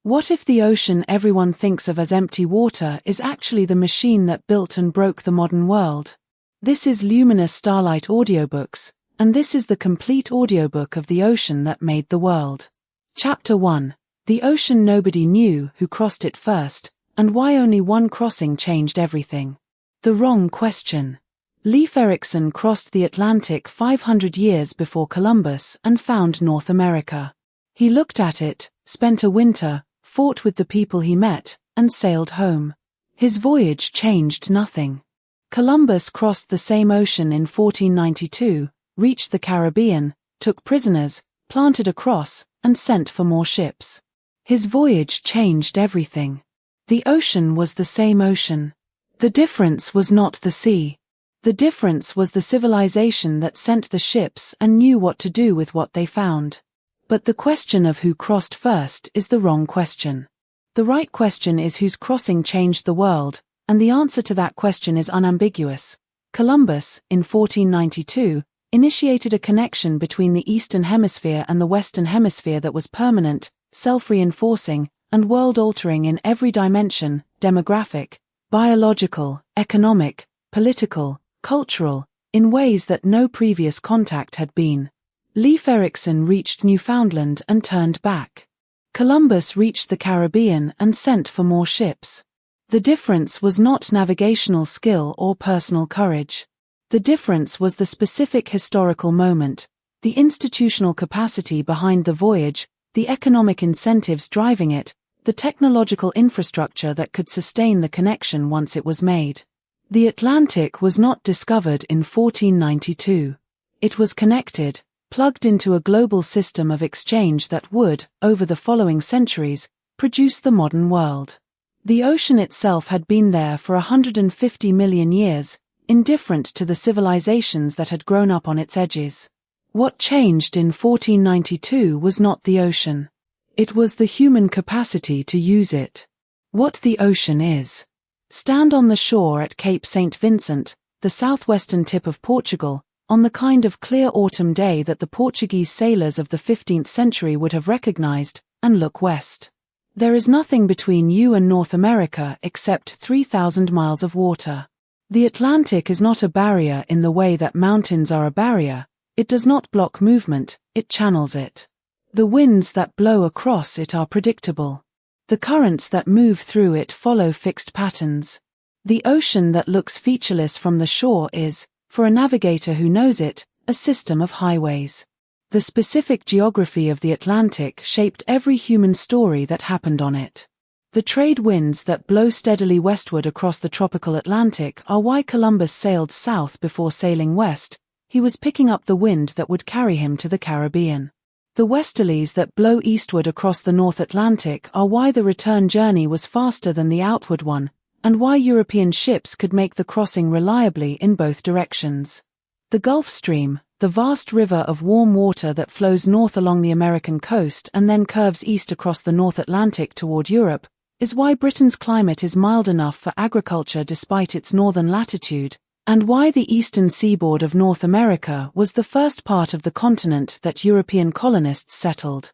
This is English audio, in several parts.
What if the ocean everyone thinks of as empty water is actually the machine that built and broke the modern world? This is Luminous Starlight Audiobooks, and this is the complete audiobook of The Ocean That Made the World. Chapter 1. The Ocean Nobody Knew Who Crossed It First, and Why Only One Crossing Changed Everything. The Wrong Question. Leif Erikson crossed the Atlantic 500 years before Columbus and found North America. He looked at it, spent a winter, fought with the people he met, and sailed home. His voyage changed nothing. Columbus crossed the same ocean in 1492, reached the Caribbean, took prisoners, planted a cross, and sent for more ships. His voyage changed everything. The ocean was the same ocean. The difference was not the sea. The difference was the civilization that sent the ships and knew what to do with what they found. But the question of who crossed first is the wrong question. The right question is whose crossing changed the world, and the answer to that question is unambiguous. Columbus, in 1492, initiated a connection between the Eastern Hemisphere and the Western Hemisphere that was permanent, self-reinforcing, and world-altering in every dimension: demographic, biological, economic, political, cultural, in ways that no previous contact had been. Leif Erikson reached Newfoundland and turned back. Columbus reached the Caribbean and sent for more ships. The difference was not navigational skill or personal courage. The difference was the specific historical moment, the institutional capacity behind the voyage, the economic incentives driving it, the technological infrastructure that could sustain the connection once it was made. The Atlantic was not discovered in 1492. It was connected, plugged into a global system of exchange that would, over the following centuries, produce the modern world. The ocean itself had been there for 150 million years, indifferent to the civilizations that had grown up on its edges. What changed in 1492 was not the ocean. It was the human capacity to use it. What the ocean is. Stand on the shore at Cape St. Vincent, the southwestern tip of Portugal, on the kind of clear autumn day that the Portuguese sailors of the 15th century would have recognized, and look west. There is nothing between you and North America except 3,000 miles of water. The Atlantic is not a barrier in the way that mountains are a barrier. It does not block movement, it channels it. The winds that blow across it are predictable. The currents that move through it follow fixed patterns. The ocean that looks featureless from the shore is, for a navigator who knows it, a system of highways. The specific geography of the Atlantic shaped every human story that happened on it. The trade winds that blow steadily westward across the tropical Atlantic are why Columbus sailed south before sailing west. He was picking up the wind that would carry him to the Caribbean. The westerlies that blow eastward across the North Atlantic are why the return journey was faster than the outward one, and why European ships could make the crossing reliably in both directions. The Gulf Stream, the vast river of warm water that flows north along the American coast and then curves east across the North Atlantic toward Europe, is why Britain's climate is mild enough for agriculture despite its northern latitude, and why the eastern seaboard of North America was the first part of the continent that European colonists settled.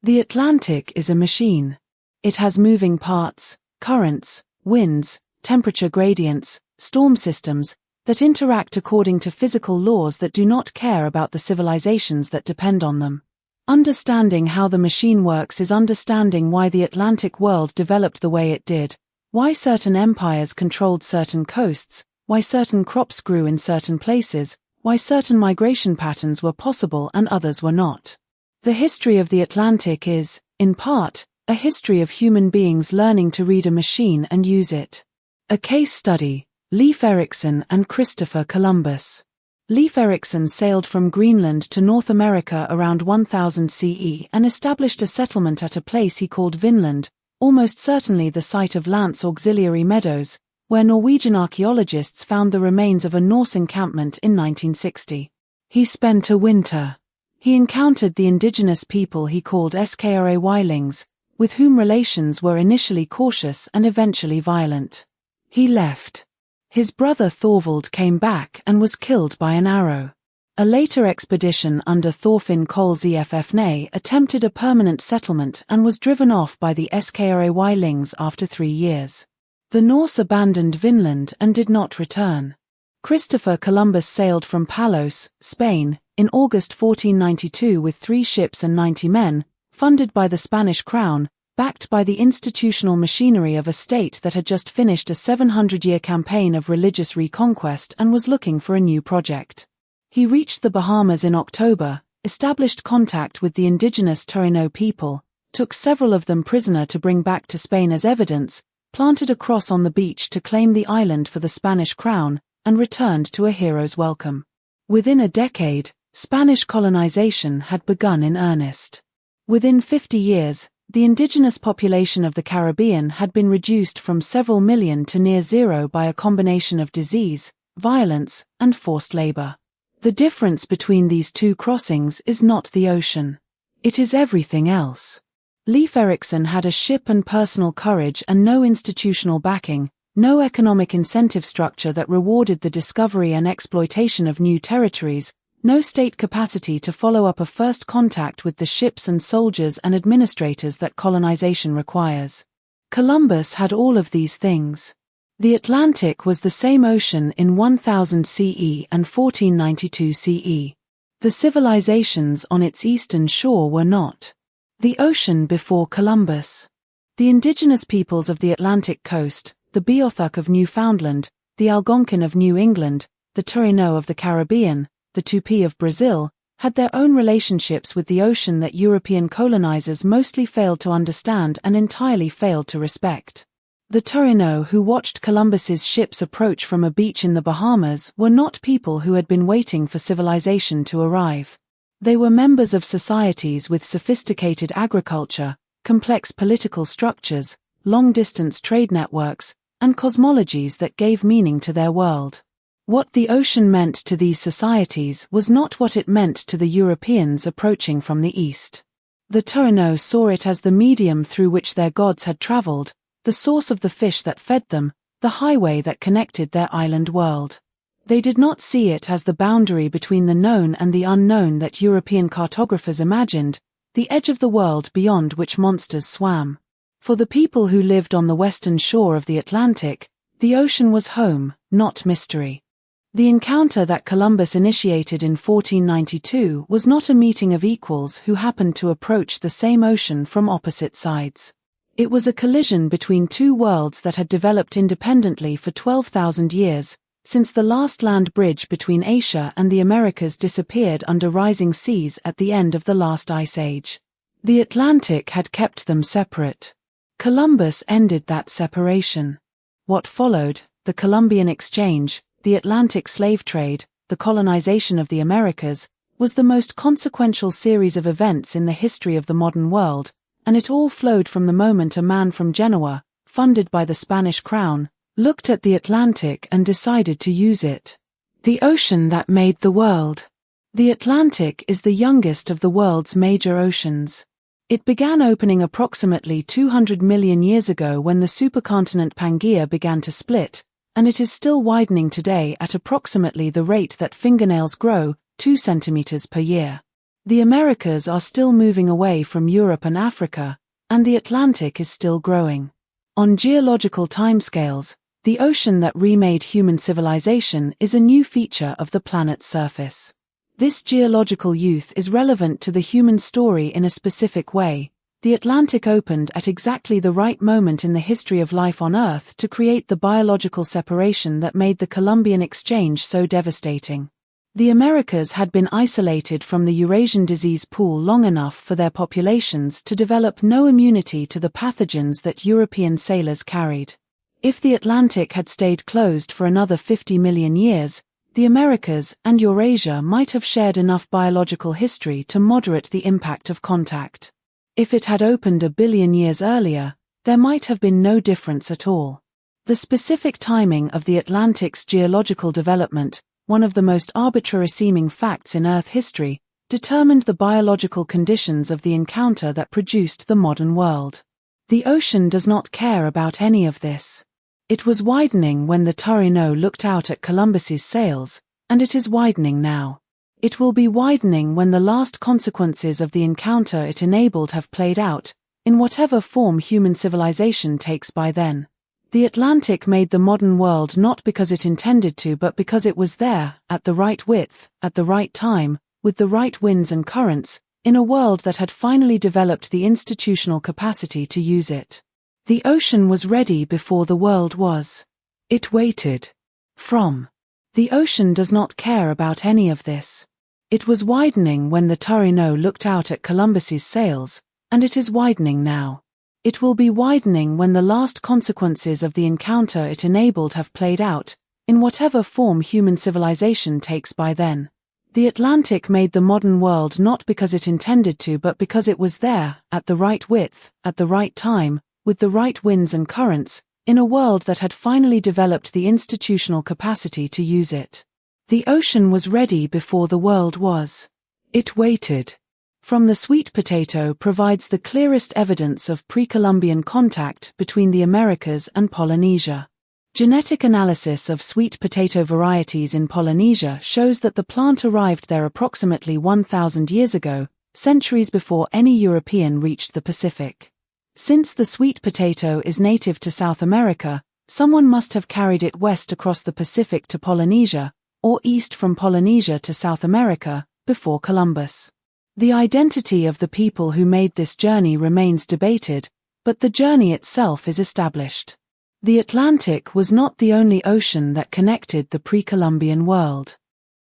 The Atlantic is a machine. It has moving parts, currents, winds, temperature gradients, storm systems, that interact according to physical laws that do not care about the civilizations that depend on them. Understanding how the machine works is understanding why the Atlantic world developed the way it did, why certain empires controlled certain coasts, why certain crops grew in certain places, why certain migration patterns were possible and others were not. The history of the Atlantic is, in part, a history of human beings learning to read a machine and use it. A case study: Leif Erikson and Christopher Columbus. Leif Erikson sailed from Greenland to North America around 1000 CE and established a settlement at a place he called Vinland, almost certainly the site of Lance Auxiliary Meadows, where Norwegian archaeologists found the remains of a Norse encampment in 1960. He spent a winter. He encountered the indigenous people he called Skraylings, with whom relations were initially cautious and eventually violent. He left. His brother Thorvald came back and was killed by an arrow. A later expedition under Thorfinn Kolzefne attempted a permanent settlement and was driven off by the Skray after 3 years. The Norse abandoned Vinland and did not return. Christopher Columbus sailed from Palos, Spain, in August 1492 with 3 ships and 90 men, funded by the Spanish crown, backed by the institutional machinery of a state that had just finished a 700-year campaign of religious reconquest and was looking for a new project. He reached the Bahamas in October, established contact with the indigenous Taino people, took several of them prisoner to bring back to Spain as evidence, planted a cross on the beach to claim the island for the Spanish crown, and returned to a hero's welcome. Within a decade, Spanish colonization had begun in earnest. Within 50 years, the indigenous population of the Caribbean had been reduced from several million to near zero by a combination of disease, violence, and forced labor. The difference between these 2 crossings is not the ocean. It is everything else. Leif Erikson had a ship and personal courage and no institutional backing, no economic incentive structure that rewarded the discovery and exploitation of new territories, no state capacity to follow up a first contact with the ships and soldiers and administrators that colonization requires. Columbus had all of these things. The Atlantic was the same ocean in 1000 CE and 1492 CE. The civilizations on its eastern shore were not. The ocean before Columbus. The indigenous peoples of the Atlantic coast, the Beothuk of Newfoundland, the Algonquin of New England, the Taino of the Caribbean, the Tupi of Brazil, had their own relationships with the ocean that European colonizers mostly failed to understand and entirely failed to respect. The Taino who watched Columbus's ships approach from a beach in the Bahamas were not people who had been waiting for civilization to arrive. They were members of societies with sophisticated agriculture, complex political structures, long-distance trade networks, and cosmologies that gave meaning to their world. What the ocean meant to these societies was not what it meant to the Europeans approaching from the east. The Taino saw it as the medium through which their gods had traveled, the source of the fish that fed them, the highway that connected their island world. They did not see it as the boundary between the known and the unknown that European cartographers imagined, the edge of the world beyond which monsters swam. For the people who lived on the western shore of the Atlantic, the ocean was home, not mystery. The encounter that Columbus initiated in 1492 was not a meeting of equals who happened to approach the same ocean from opposite sides. It was a collision between 2 worlds that had developed independently for 12,000 years, since the last land bridge between Asia and the Americas disappeared under rising seas at the end of the last ice age. The Atlantic had kept them separate. Columbus ended that separation. What followed, the Columbian Exchange, the Atlantic slave trade, the colonization of the Americas, was the most consequential series of events in the history of the modern world, and it all flowed from the moment a man from Genoa, funded by the Spanish crown, looked at the Atlantic and decided to use it. The ocean that made the world. The Atlantic is the youngest of the world's major oceans. It began opening approximately 200 million years ago when the supercontinent Pangaea began to split, and it is still widening today at approximately the rate that fingernails grow, 2 centimeters per year. The Americas are still moving away from Europe and Africa, and the Atlantic is still growing. On geological timescales, the ocean that remade human civilization is a new feature of the planet's surface. This geological youth is relevant to the human story in a specific way. The Atlantic opened at exactly the right moment in the history of life on Earth to create the biological separation that made the Columbian Exchange so devastating. The Americas had been isolated from the Eurasian disease pool long enough for their populations to develop no immunity to the pathogens that European sailors carried. If the Atlantic had stayed closed for another 50 million years, the Americas and Eurasia might have shared enough biological history to moderate the impact of contact. If it had opened 1 billion years earlier, there might have been no difference at all. The specific timing of the Atlantic's geological development, one of the most arbitrary-seeming facts in Earth history, determined the biological conditions of the encounter that produced the modern world. The ocean does not care about any of this. It was widening when the Taino looked out at Columbus's sails, and it is widening now. It will be widening when the last consequences of the encounter it enabled have played out, in whatever form human civilization takes by then. The Atlantic made the modern world not because it intended to but because it was there, at the right width, at the right time, with the right winds and currents, in a world that had finally developed the institutional capacity to use it. The ocean was ready before the world was. It waited. From. The ocean does not care about any of this. It was widening when the Torino looked out at Columbus's sails, and it is widening now. It will be widening when the last consequences of the encounter it enabled have played out, in whatever form human civilization takes by then. The Atlantic made the modern world not because it intended to but because it was there, at the right width, at the right time, with the right winds and currents, in a world that had finally developed the institutional capacity to use it. The ocean was ready before the world was. It waited. From the sweet potato provides the clearest evidence of pre-Columbian contact between the Americas and Polynesia. Genetic analysis of sweet potato varieties in Polynesia shows that the plant arrived there approximately 1,000 years ago, centuries before any European reached the Pacific. Since the sweet potato is native to South America, someone must have carried it west across the Pacific to Polynesia, or east from Polynesia to South America, before Columbus. The identity of the people who made this journey remains debated, but the journey itself is established. The Atlantic was not the only ocean that connected the pre-Columbian world.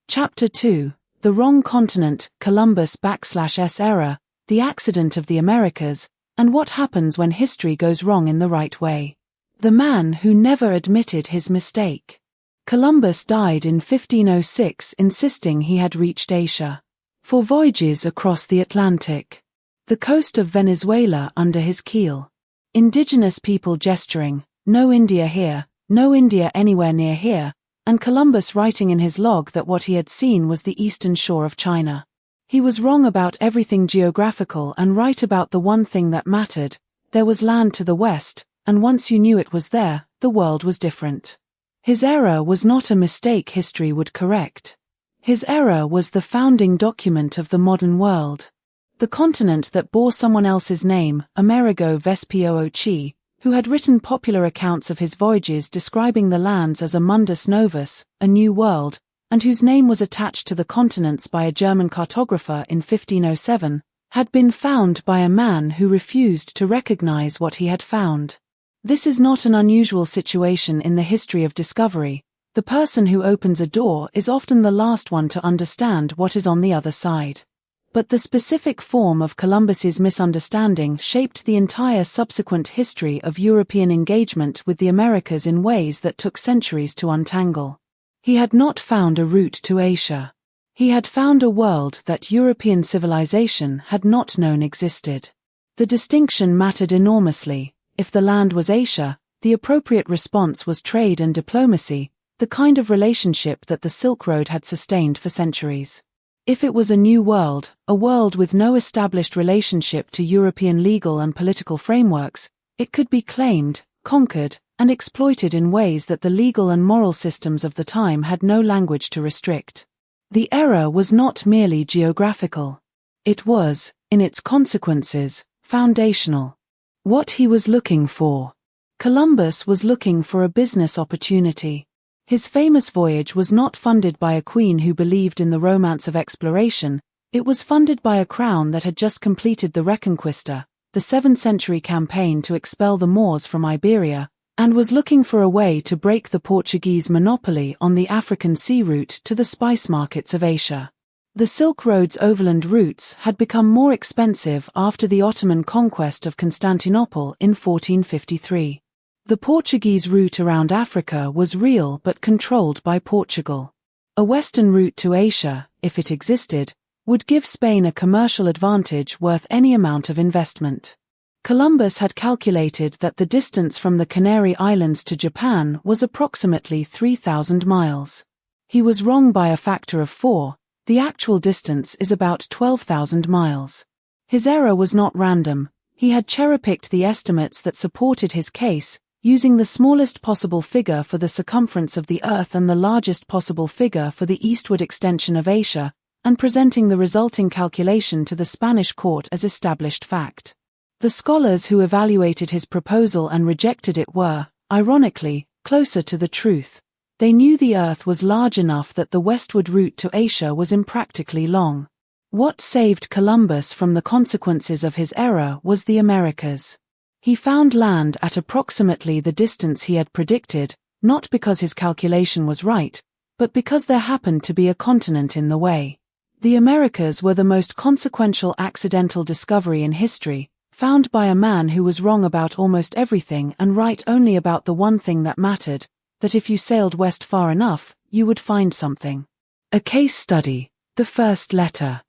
Chapter 2, The Wrong Continent, Columbus/S Error, The Accident of the Americas, and What Happens When History Goes Wrong in the Right Way. The Man Who Never Admitted His Mistake. Columbus died in 1506 insisting he had reached Asia. 4 voyages across the Atlantic. The coast of Venezuela under his keel. Indigenous people gesturing, no India here, no India anywhere near here, and Columbus writing in his log that what he had seen was the eastern shore of China. He was wrong about everything geographical and right about the one thing that mattered. There was land to the west, and once you knew it was there, the world was different. His error was not a mistake history would correct. His error was the founding document of the modern world. The continent that bore someone else's name, Amerigo Vespucci, who had written popular accounts of his voyages describing the lands as a mundus novus, a new world, and whose name was attached to the continents by a German cartographer in 1507, had been found by a man who refused to recognize what he had found. This is not an unusual situation in the history of discovery. The person who opens a door is often the last one to understand what is on the other side. But the specific form of Columbus's misunderstanding shaped the entire subsequent history of European engagement with the Americas in ways that took centuries to untangle. He had not found a route to Asia. He had found a world that European civilization had not known existed. The distinction mattered enormously. If the land was Asia, the appropriate response was trade and diplomacy, the kind of relationship that the Silk Road had sustained for centuries. If it was a new world, a world with no established relationship to European legal and political frameworks, it could be claimed, conquered, and exploited in ways that the legal and moral systems of the time had no language to restrict. The error was not merely geographical. It was, in its consequences, foundational. What he was looking for. Columbus was looking for a business opportunity. His famous voyage was not funded by a queen who believed in the romance of exploration, it was funded by a crown that had just completed the Reconquista, the 7th century campaign to expel the Moors from Iberia, and was looking for a way to break the Portuguese monopoly on the African sea route to the spice markets of Asia. The Silk Road's overland routes had become more expensive after the Ottoman conquest of Constantinople in 1453. The Portuguese route around Africa was real but controlled by Portugal. A western route to Asia, if it existed, would give Spain a commercial advantage worth any amount of investment. Columbus had calculated that the distance from the Canary Islands to Japan was approximately 3,000 miles. He was wrong by a factor of 4, the actual distance is about 12,000 miles. His error was not random, he had cherry-picked the estimates that supported his case, using the smallest possible figure for the circumference of the Earth and the largest possible figure for the eastward extension of Asia, and presenting the resulting calculation to the Spanish court as established fact. The scholars who evaluated his proposal and rejected it were, ironically, closer to the truth. They knew the Earth was large enough that the westward route to Asia was impractically long. What saved Columbus from the consequences of his error was the Americas. He found land at approximately the distance he had predicted, not because his calculation was right, but because there happened to be a continent in the way. The Americas were the most consequential accidental discovery in history, found by a man who was wrong about almost everything and right only about the one thing that mattered, that if you sailed west far enough, you would find something. A case study, the first letter.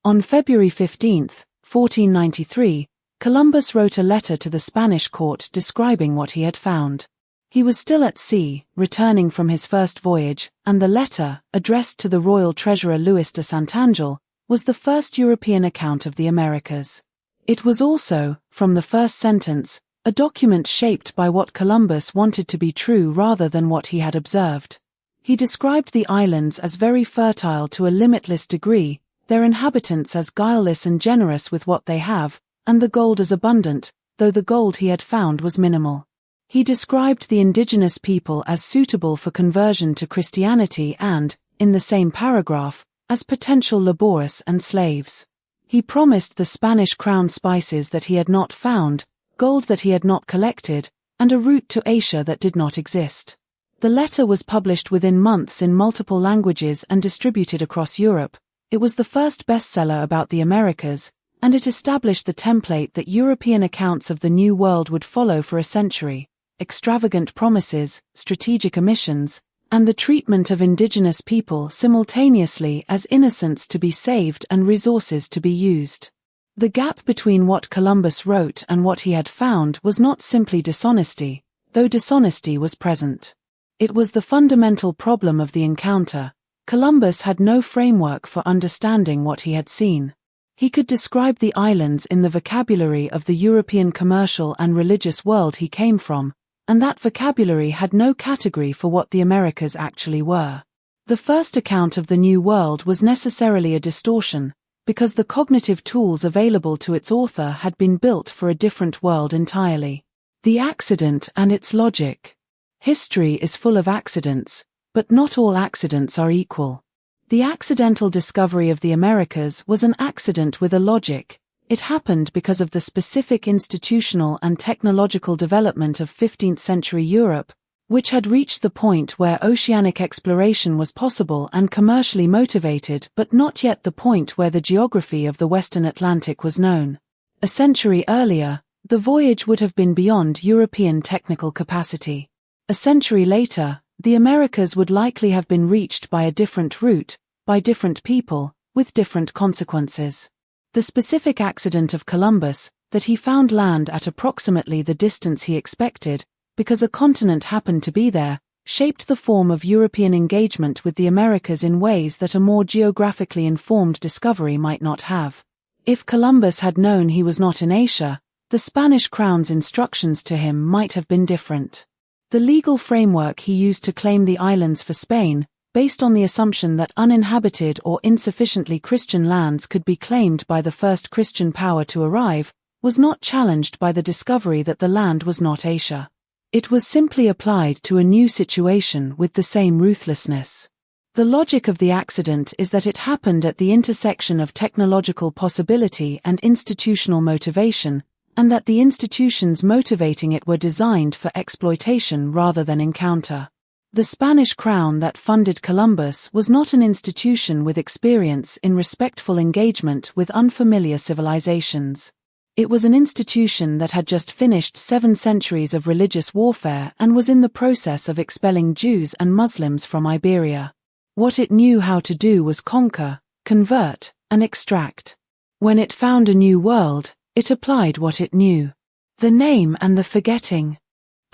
On February 15, 1493, Columbus wrote a letter to the Spanish court describing what he had found. He was still at sea, returning from his first voyage, and the letter, addressed to the royal treasurer Luis de Santangel, was the first European account of the Americas. It was also, from the first sentence, a document shaped by what Columbus wanted to be true rather than what he had observed. He described the islands as very fertile to a limitless degree, their inhabitants as guileless and generous with what they have, and the gold as abundant, though the gold he had found was minimal. He described the indigenous people as suitable for conversion to Christianity and, in the same paragraph, as potential laborers and slaves. He promised the Spanish crown spices that he had not found, gold that he had not collected, and a route to Asia that did not exist. The letter was published within months in multiple languages and distributed across Europe. It was the first bestseller about the Americas, and it established the template that European accounts of the New World would follow for a century. Extravagant promises, strategic omissions, and the treatment of indigenous people simultaneously as innocents to be saved and resources to be used. The gap between what Columbus wrote and what he had found was not simply dishonesty, though dishonesty was present. It was the fundamental problem of the encounter. Columbus had no framework for understanding what he had seen. He could describe the islands in the vocabulary of the European commercial and religious world he came from, and that vocabulary had no category for what the Americas actually were. The first account of the New World was necessarily a distortion, because the cognitive tools available to its author had been built for a different world entirely. The accident and its logic. History is full of accidents, but not all accidents are equal. The accidental discovery of the Americas was an accident with a logic. It happened because of the specific institutional and technological development of 15th-century Europe, which had reached the point where oceanic exploration was possible and commercially motivated, but not yet the point where the geography of the Western Atlantic was known. A century earlier, the voyage would have been beyond European technical capacity. A century later, the Americas would likely have been reached by a different route, by different people, with different consequences. The specific accident of Columbus, that he found land at approximately the distance he expected, because a continent happened to be there, shaped the form of European engagement with the Americas in ways that a more geographically informed discovery might not have. If Columbus had known he was not in Asia, the Spanish crown's instructions to him might have been different. The legal framework he used to claim the islands for Spain, based on the assumption that uninhabited or insufficiently Christian lands could be claimed by the first Christian power to arrive, was not challenged by the discovery that the land was not Asia. It was simply applied to a new situation with the same ruthlessness. The logic of the accident is that it happened at the intersection of technological possibility and institutional motivation, and that the institutions motivating it were designed for exploitation rather than encounter. The Spanish crown that funded Columbus was not an institution with experience in respectful engagement with unfamiliar civilizations. It was an institution that had just finished 7 centuries of religious warfare and was in the process of expelling Jews and Muslims from Iberia. What it knew how to do was conquer, convert, and extract. When it found a new world, it applied what it knew. The name and the forgetting.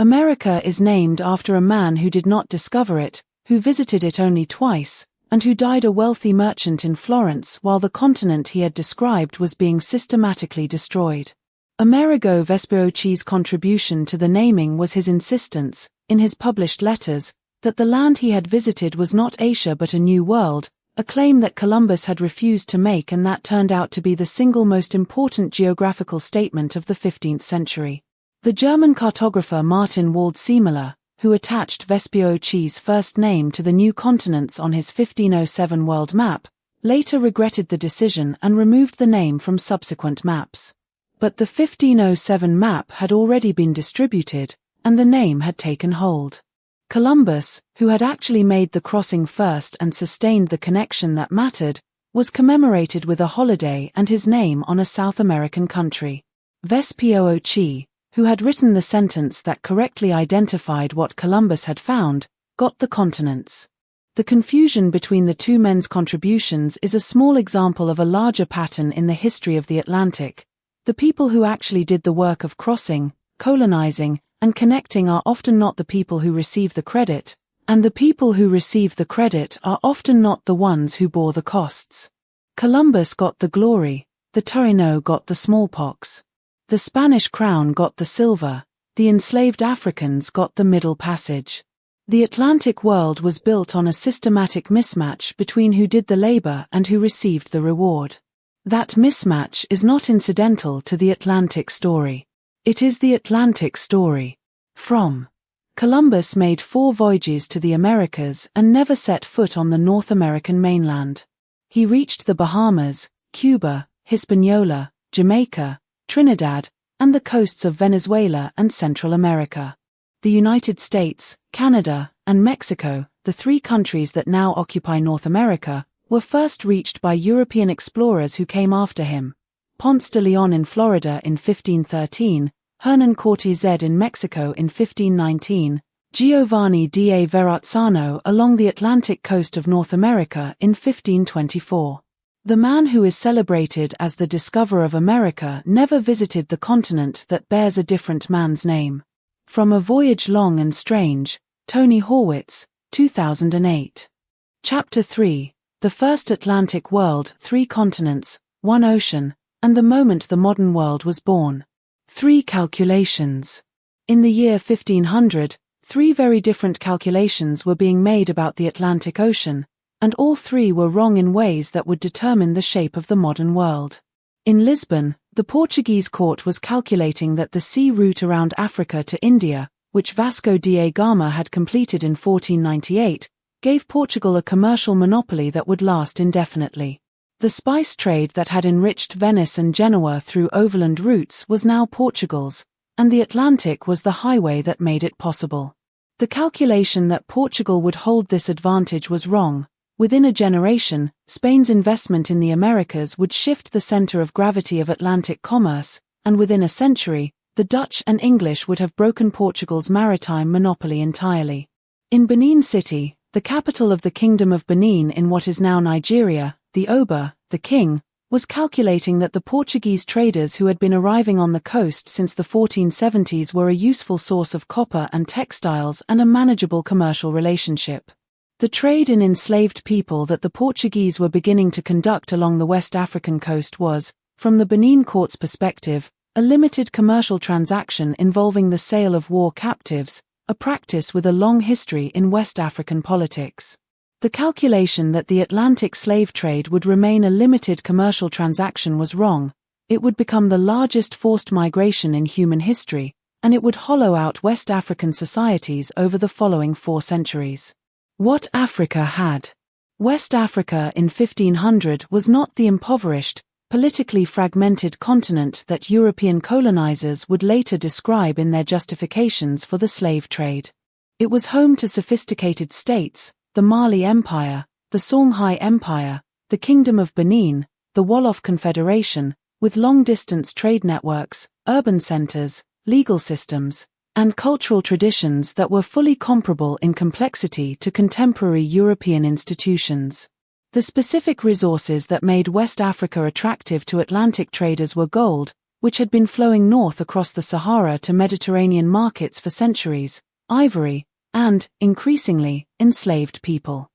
America is named after a man who did not discover it, who visited it only twice, and who died a wealthy merchant in Florence while the continent he had described was being systematically destroyed. Amerigo Vespucci's contribution to the naming was his insistence, in his published letters, that the land he had visited was not Asia but a new world, a claim that Columbus had refused to make and that turned out to be the single most important geographical statement of the 15th century. The German cartographer Martin Wald-Siemler, who attached Vespucci's first name to the new continents on his 1507 world map, later regretted the decision and removed the name from subsequent maps. But the 1507 map had already been distributed, and the name had taken hold. Columbus, who had actually made the crossing first and sustained the connection that mattered, was commemorated with a holiday and his name on a South American country. Vespucci, who had written the sentence that correctly identified what Columbus had found, got the continents. The confusion between the two men's contributions is a small example of a larger pattern in the history of the Atlantic. The people who actually did the work of crossing, colonizing, and connecting are often not the people who receive the credit, and the people who receive the credit are often not the ones who bore the costs. Columbus got the glory, the Taino got the smallpox. The Spanish crown got the silver, the enslaved Africans got the Middle Passage. The Atlantic world was built on a systematic mismatch between who did the labor and who received the reward. That mismatch is not incidental to the Atlantic story. It is the Atlantic story. From Columbus made 4 voyages to the Americas and never set foot on the North American mainland. He reached the Bahamas, Cuba, Hispaniola, Jamaica, Trinidad, and the coasts of Venezuela and Central America. The United States, Canada, and Mexico, the 3 countries that now occupy North America, were first reached by European explorers who came after him. Ponce de Leon in Florida in 1513, Hernán Cortés in Mexico in 1519, Giovanni da Verrazzano along the Atlantic coast of North America in 1524. The man who is celebrated as the discoverer of America never visited the continent that bears a different man's name. From A Voyage Long and Strange, Tony Horwitz, 2008. Chapter 3, The First Atlantic World, 3 Continents, 1 Ocean, and the Moment the Modern World Was Born. 3 calculations. In the year 1500, 3 very different calculations were being made about the Atlantic Ocean, and all 3 were wrong in ways that would determine the shape of the modern world. In Lisbon, the Portuguese court was calculating that the sea route around Africa to India, which Vasco da Gama had completed in 1498, gave Portugal a commercial monopoly that would last indefinitely. The spice trade that had enriched Venice and Genoa through overland routes was now Portugal's, and the Atlantic was the highway that made it possible. The calculation that Portugal would hold this advantage was wrong. Within a generation, Spain's investment in the Americas would shift the center of gravity of Atlantic commerce, and within a century, the Dutch and English would have broken Portugal's maritime monopoly entirely. In Benin City, the capital of the Kingdom of Benin in what is now Nigeria, the Oba, the king, was calculating that the Portuguese traders who had been arriving on the coast since the 1470s were a useful source of copper and textiles and a manageable commercial relationship. The trade in enslaved people that the Portuguese were beginning to conduct along the West African coast was, from the Benin court's perspective, a limited commercial transaction involving the sale of war captives, a practice with a long history in West African politics. The calculation that the Atlantic slave trade would remain a limited commercial transaction was wrong. It would become the largest forced migration in human history, and it would hollow out West African societies over the following 4 centuries. What Africa had. West Africa in 1500 was not the impoverished, politically fragmented continent that European colonizers would later describe in their justifications for the slave trade. It was home to sophisticated states, the Mali Empire, the Songhai Empire, the Kingdom of Benin, the Wolof Confederation, with long-distance trade networks, urban centers, legal systems, and cultural traditions that were fully comparable in complexity to contemporary European institutions. The specific resources that made West Africa attractive to Atlantic traders were gold, which had been flowing north across the Sahara to Mediterranean markets for centuries, ivory, and, increasingly, enslaved people.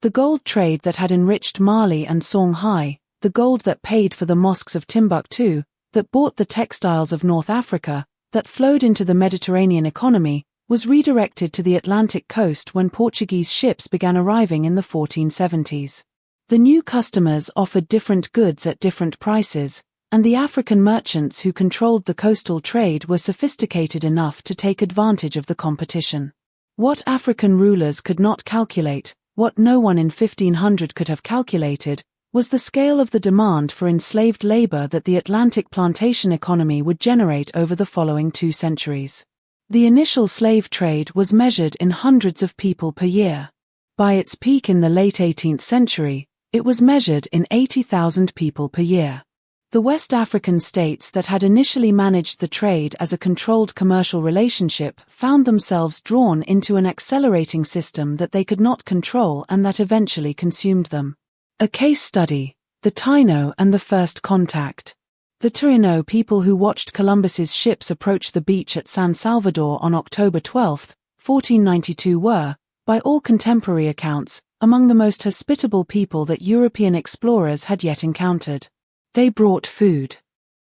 The gold trade that had enriched Mali and Songhai, the gold that paid for the mosques of Timbuktu, that bought the textiles of North Africa, that flowed into the Mediterranean economy, was redirected to the Atlantic coast when Portuguese ships began arriving in the 1470s. The new customers offered different goods at different prices, and the African merchants who controlled the coastal trade were sophisticated enough to take advantage of the competition. What African rulers could not calculate, what no one in 1500 could have calculated, was the scale of the demand for enslaved labor that the Atlantic plantation economy would generate over the following 2 centuries. The initial slave trade was measured in hundreds of people per year. By its peak in the late 18th century, it was measured in 80,000 people per year. The West African states that had initially managed the trade as a controlled commercial relationship found themselves drawn into an accelerating system that they could not control and that eventually consumed them. A case study: the Taino and the First Contact. The Taino people who watched Columbus's ships approach the beach at San Salvador on October 12, 1492 were, by all contemporary accounts, among the most hospitable people that European explorers had yet encountered. They brought food.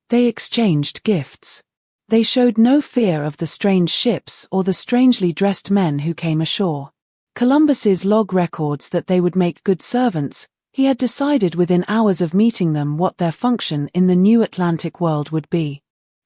They exchanged gifts. They showed no fear of the strange ships or the strangely dressed men who came ashore. Columbus's log records that they would make good servants. He had decided within hours of meeting them what their function in the new Atlantic world would be.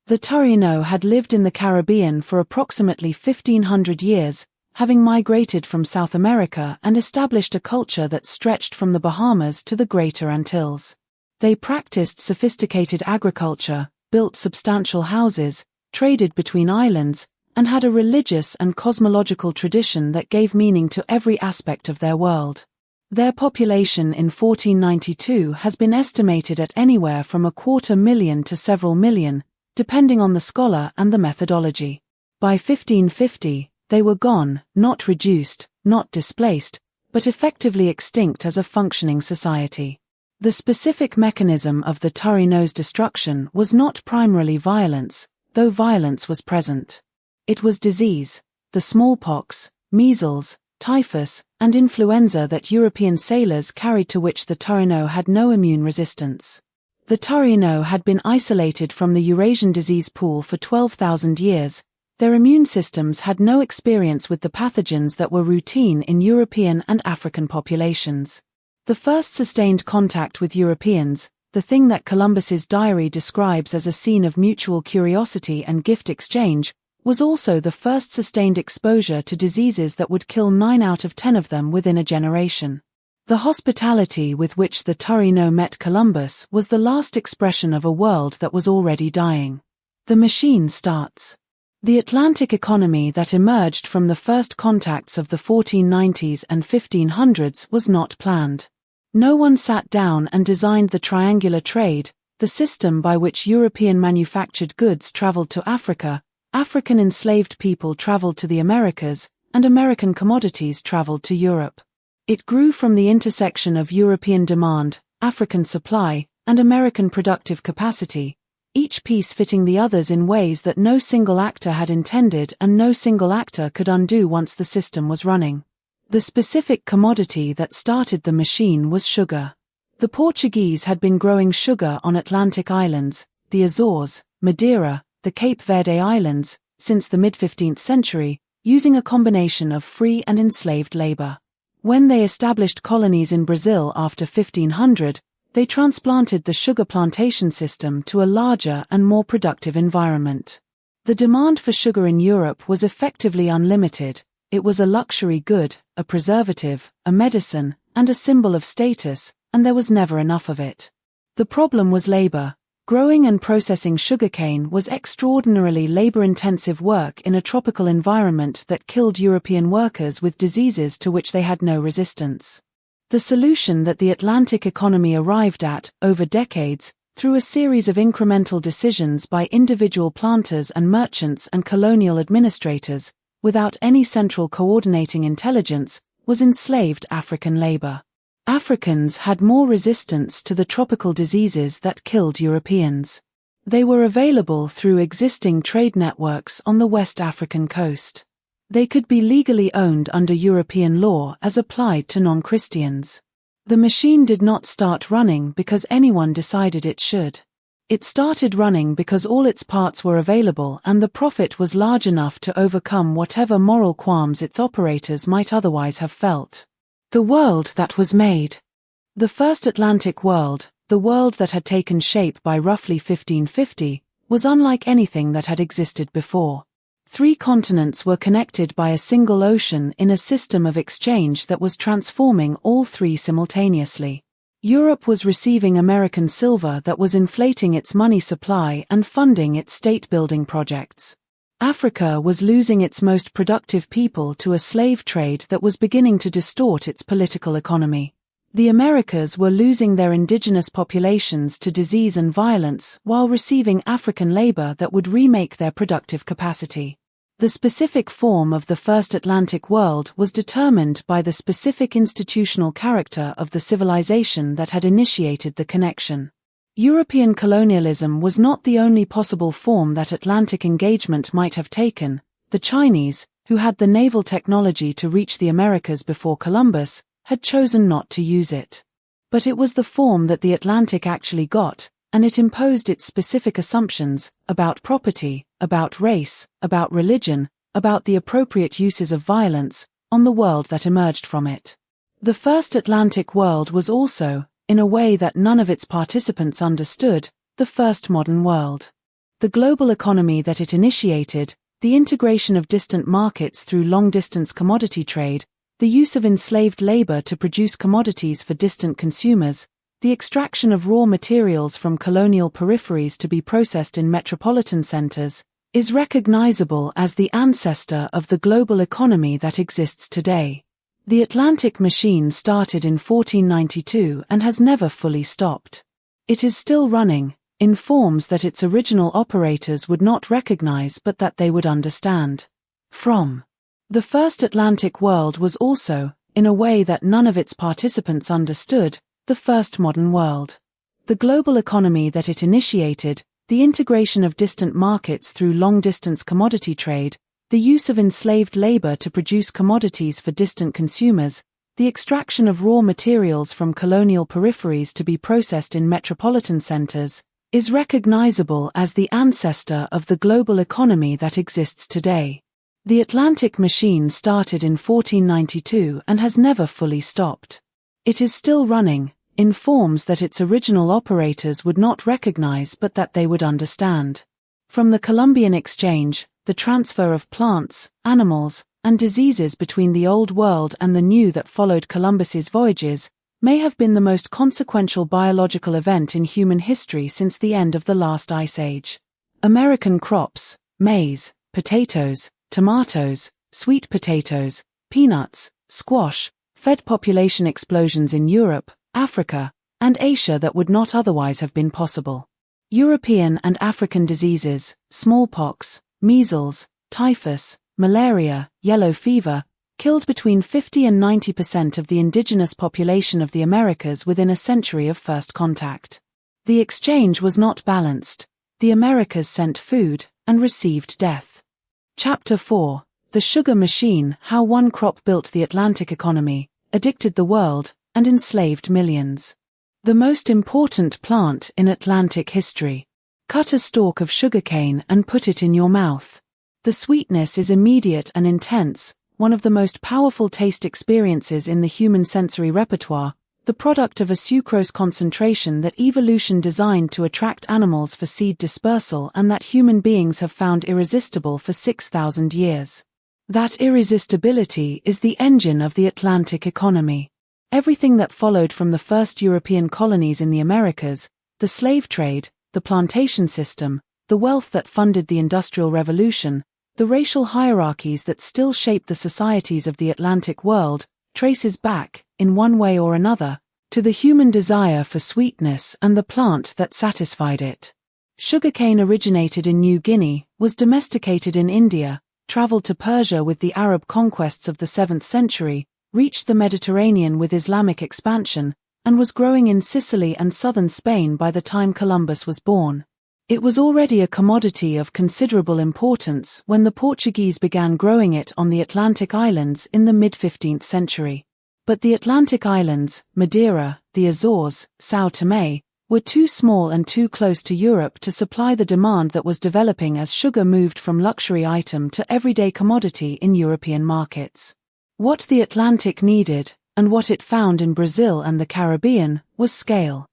The Taino had lived in the Caribbean for approximately 1500 years, having migrated from South America and established a culture that stretched from the Bahamas to the Greater Antilles. They practiced sophisticated agriculture, built substantial houses, traded between islands, and had a religious and cosmological tradition that gave meaning to every aspect of their world. Their population in 1492 has been estimated at anywhere from 250,000 to several million, depending on the scholar and the methodology. By 1550, they were gone, not reduced, not displaced, but effectively extinct as a functioning society. The specific mechanism of the Taino's destruction was not primarily violence, though violence was present. It was disease, the smallpox, measles, typhus, and influenza that European sailors carried, to which the Taino had no immune resistance. The Taino had been isolated from the Eurasian disease pool for 12,000 years. Their immune systems had no experience with the pathogens that were routine in European and African populations. The first sustained contact with Europeans, the thing that Columbus's diary describes as a scene of mutual curiosity and gift exchange, was also the first sustained exposure to diseases that would kill 9 out of 10 of them within a generation. The hospitality with which the Taino met Columbus was the last expression of a world that was already dying. The machine starts. The Atlantic economy that emerged from the first contacts of the 1490s and 1500s was not planned. No one sat down and designed the triangular trade, the system by which European manufactured goods traveled to Africa, African enslaved people traveled to the Americas, and American commodities traveled to Europe. It grew from the intersection of European demand, African supply, and American productive capacity, each piece fitting the others in ways that no single actor had intended and no single actor could undo once the system was running. The specific commodity that started the machine was sugar. The Portuguese had been growing sugar on Atlantic islands, the Azores, Madeira, the Cape Verde Islands, since the mid-15th century, using a combination of free and enslaved labor. When they established colonies in Brazil after 1500, they transplanted the sugar plantation system to a larger and more productive environment. The demand for sugar in Europe was effectively unlimited. It was a luxury good, a preservative, a medicine, and a symbol of status, and there was never enough of it. The problem was labor. Growing and processing sugarcane was extraordinarily labor-intensive work in a tropical environment that killed European workers with diseases to which they had no resistance. The solution that the Atlantic economy arrived at, over decades, through a series of incremental decisions by individual planters and merchants and colonial administrators, without any central coordinating intelligence, was enslaved African labor. Africans had more resistance to the tropical diseases that killed Europeans. They were available through existing trade networks on the West African coast. They could be legally owned under European law as applied to non-Christians. The machine did not start running because anyone decided it should. It started running because all its parts were available and the profit was large enough to overcome whatever moral qualms its operators might otherwise have felt. The world that was made. The first Atlantic world, the world that had taken shape by roughly 1550, was unlike anything that had existed before. 3 continents were connected by a single ocean in a system of exchange that was transforming all 3 simultaneously. Europe was receiving American silver that was inflating its money supply and funding its state-building projects. Africa was losing its most productive people to a slave trade that was beginning to distort its political economy. The Americas were losing their indigenous populations to disease and violence while receiving African labor that would remake their productive capacity. The specific form of the first Atlantic world was determined by the specific institutional character of the civilization that had initiated the connection. European colonialism was not the only possible form that Atlantic engagement might have taken. The Chinese, who had the naval technology to reach the Americas before Columbus, had chosen not to use it. But it was the form that the Atlantic actually got, and it imposed its specific assumptions about property, about race, about religion, about the appropriate uses of violence, on the world that emerged from it. The first Atlantic world was also, in a way that none of its participants understood, the first modern world. The global economy that it initiated, the integration of distant markets through long-distance commodity trade, the use of enslaved labor to produce commodities for distant consumers, the extraction of raw materials from colonial peripheries to be processed in metropolitan centers, is recognizable as the ancestor of the global economy that exists today. The Atlantic machine started in 1492 and has never fully stopped. It is still running, in forms that its original operators would not recognize but that they would understand. The first Atlantic world was also, in a way that none of its participants understood, the first modern world. The global economy that it initiated, the integration of distant markets through long-distance commodity trade, the use of enslaved labor to produce commodities for distant consumers, the extraction of raw materials from colonial peripheries to be processed in metropolitan centers, is recognizable as the ancestor of the global economy that exists today. The Atlantic machine started in 1492 and has never fully stopped. It is still running, in forms that its original operators would not recognize but that they would understand. From the Columbian Exchange, the transfer of plants, animals, and diseases between the Old World and the New that followed Columbus's voyages, may have been the most consequential biological event in human history since the end of the last ice age. American crops, maize, potatoes, tomatoes, sweet potatoes, peanuts, squash, fed population explosions in Europe, Africa, and Asia that would not otherwise have been possible. European and African diseases, smallpox, measles, typhus, malaria, yellow fever, killed between 50 and 90% of the indigenous population of the Americas within a century of first contact. The exchange was not balanced. The Americas sent food and received death. Chapter 4. The Sugar Machine: How One Crop Built the Atlantic Economy, Addicted the World, and Enslaved Millions. The most important plant in Atlantic history. Cut a stalk of sugarcane and put it in your mouth. The sweetness is immediate and intense, one of the most powerful taste experiences in the human sensory repertoire, the product of a sucrose concentration that evolution designed to attract animals for seed dispersal and that human beings have found irresistible for 6,000 years. That irresistibility is the engine of the Atlantic economy. Everything that followed from the first European colonies in the Americas, the slave trade, the plantation system, the wealth that funded the Industrial Revolution, the racial hierarchies that still shape the societies of the Atlantic world, traces back, in one way or another, to the human desire for sweetness and the plant that satisfied it. Sugarcane originated in New Guinea, was domesticated in India, traveled to Persia with the Arab conquests of the 7th century, reached the Mediterranean with Islamic expansion, and was growing in Sicily and southern Spain by the time Columbus was born. It was already a commodity of considerable importance when the Portuguese began growing it on the Atlantic islands in the mid-15th century. But the Atlantic islands, Madeira, the Azores, São Tomé, were too small and too close to Europe to supply the demand that was developing as sugar moved from luxury item to everyday commodity in European markets. What the Atlantic needed, and what it found in Brazil and the Caribbean was scale.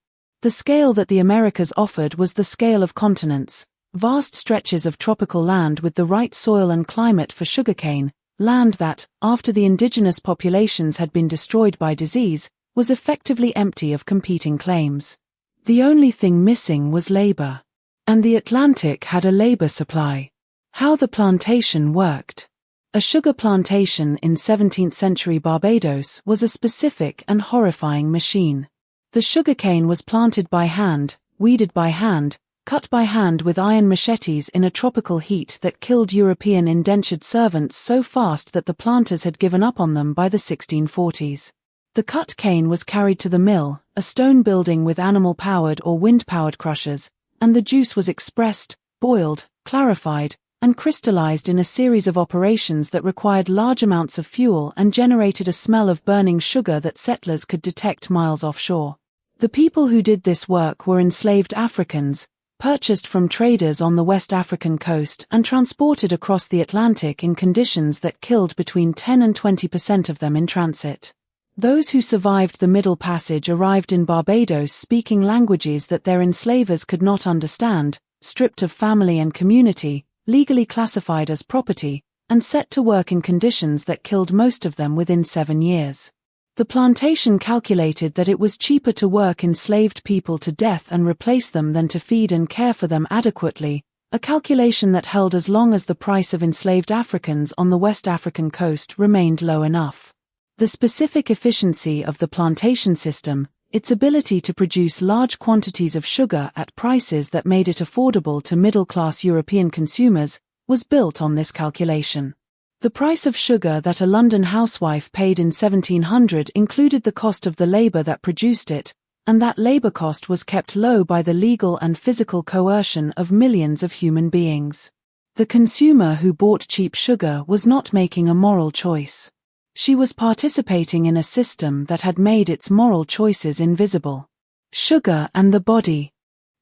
The scale that the Americas offered was the scale of continents, vast stretches of tropical land with the right soil and climate for sugarcane, land that, after the indigenous populations had been destroyed by disease, was effectively empty of competing claims. The only thing missing was labor. And the Atlantic had a labor supply. How the plantation worked. A sugar plantation in 17th-century Barbados was a specific and horrifying machine. The sugarcane was planted by hand, weeded by hand, cut by hand with iron machetes in a tropical heat that killed European indentured servants so fast that the planters had given up on them by the 1640s. The cut cane was carried to the mill, a stone building with animal-powered or wind-powered crushers, and the juice was expressed, boiled, clarified, and crystallized in a series of operations that required large amounts of fuel and generated a smell of burning sugar that settlers could detect miles offshore. The people who did this work were enslaved Africans, purchased from traders on the West African coast and transported across the Atlantic in conditions that killed between 10 and 20% of them in transit. Those who survived the Middle Passage arrived in Barbados speaking languages that their enslavers could not understand, stripped of family and community, legally classified as property, and set to work in conditions that killed most of them within 7 years. The plantation calculated that it was cheaper to work enslaved people to death and replace them than to feed and care for them adequately, a calculation that held as long as the price of enslaved Africans on the West African coast remained low enough. The specific efficiency of the plantation system, its ability to produce large quantities of sugar at prices that made it affordable to middle-class European consumers, was built on this calculation. The price of sugar that a London housewife paid in 1700 included the cost of the labor that produced it, and that labor cost was kept low by the legal and physical coercion of millions of human beings. The consumer who bought cheap sugar was not making a moral choice. She was participating in a system that had made its moral choices invisible. Sugar and the body.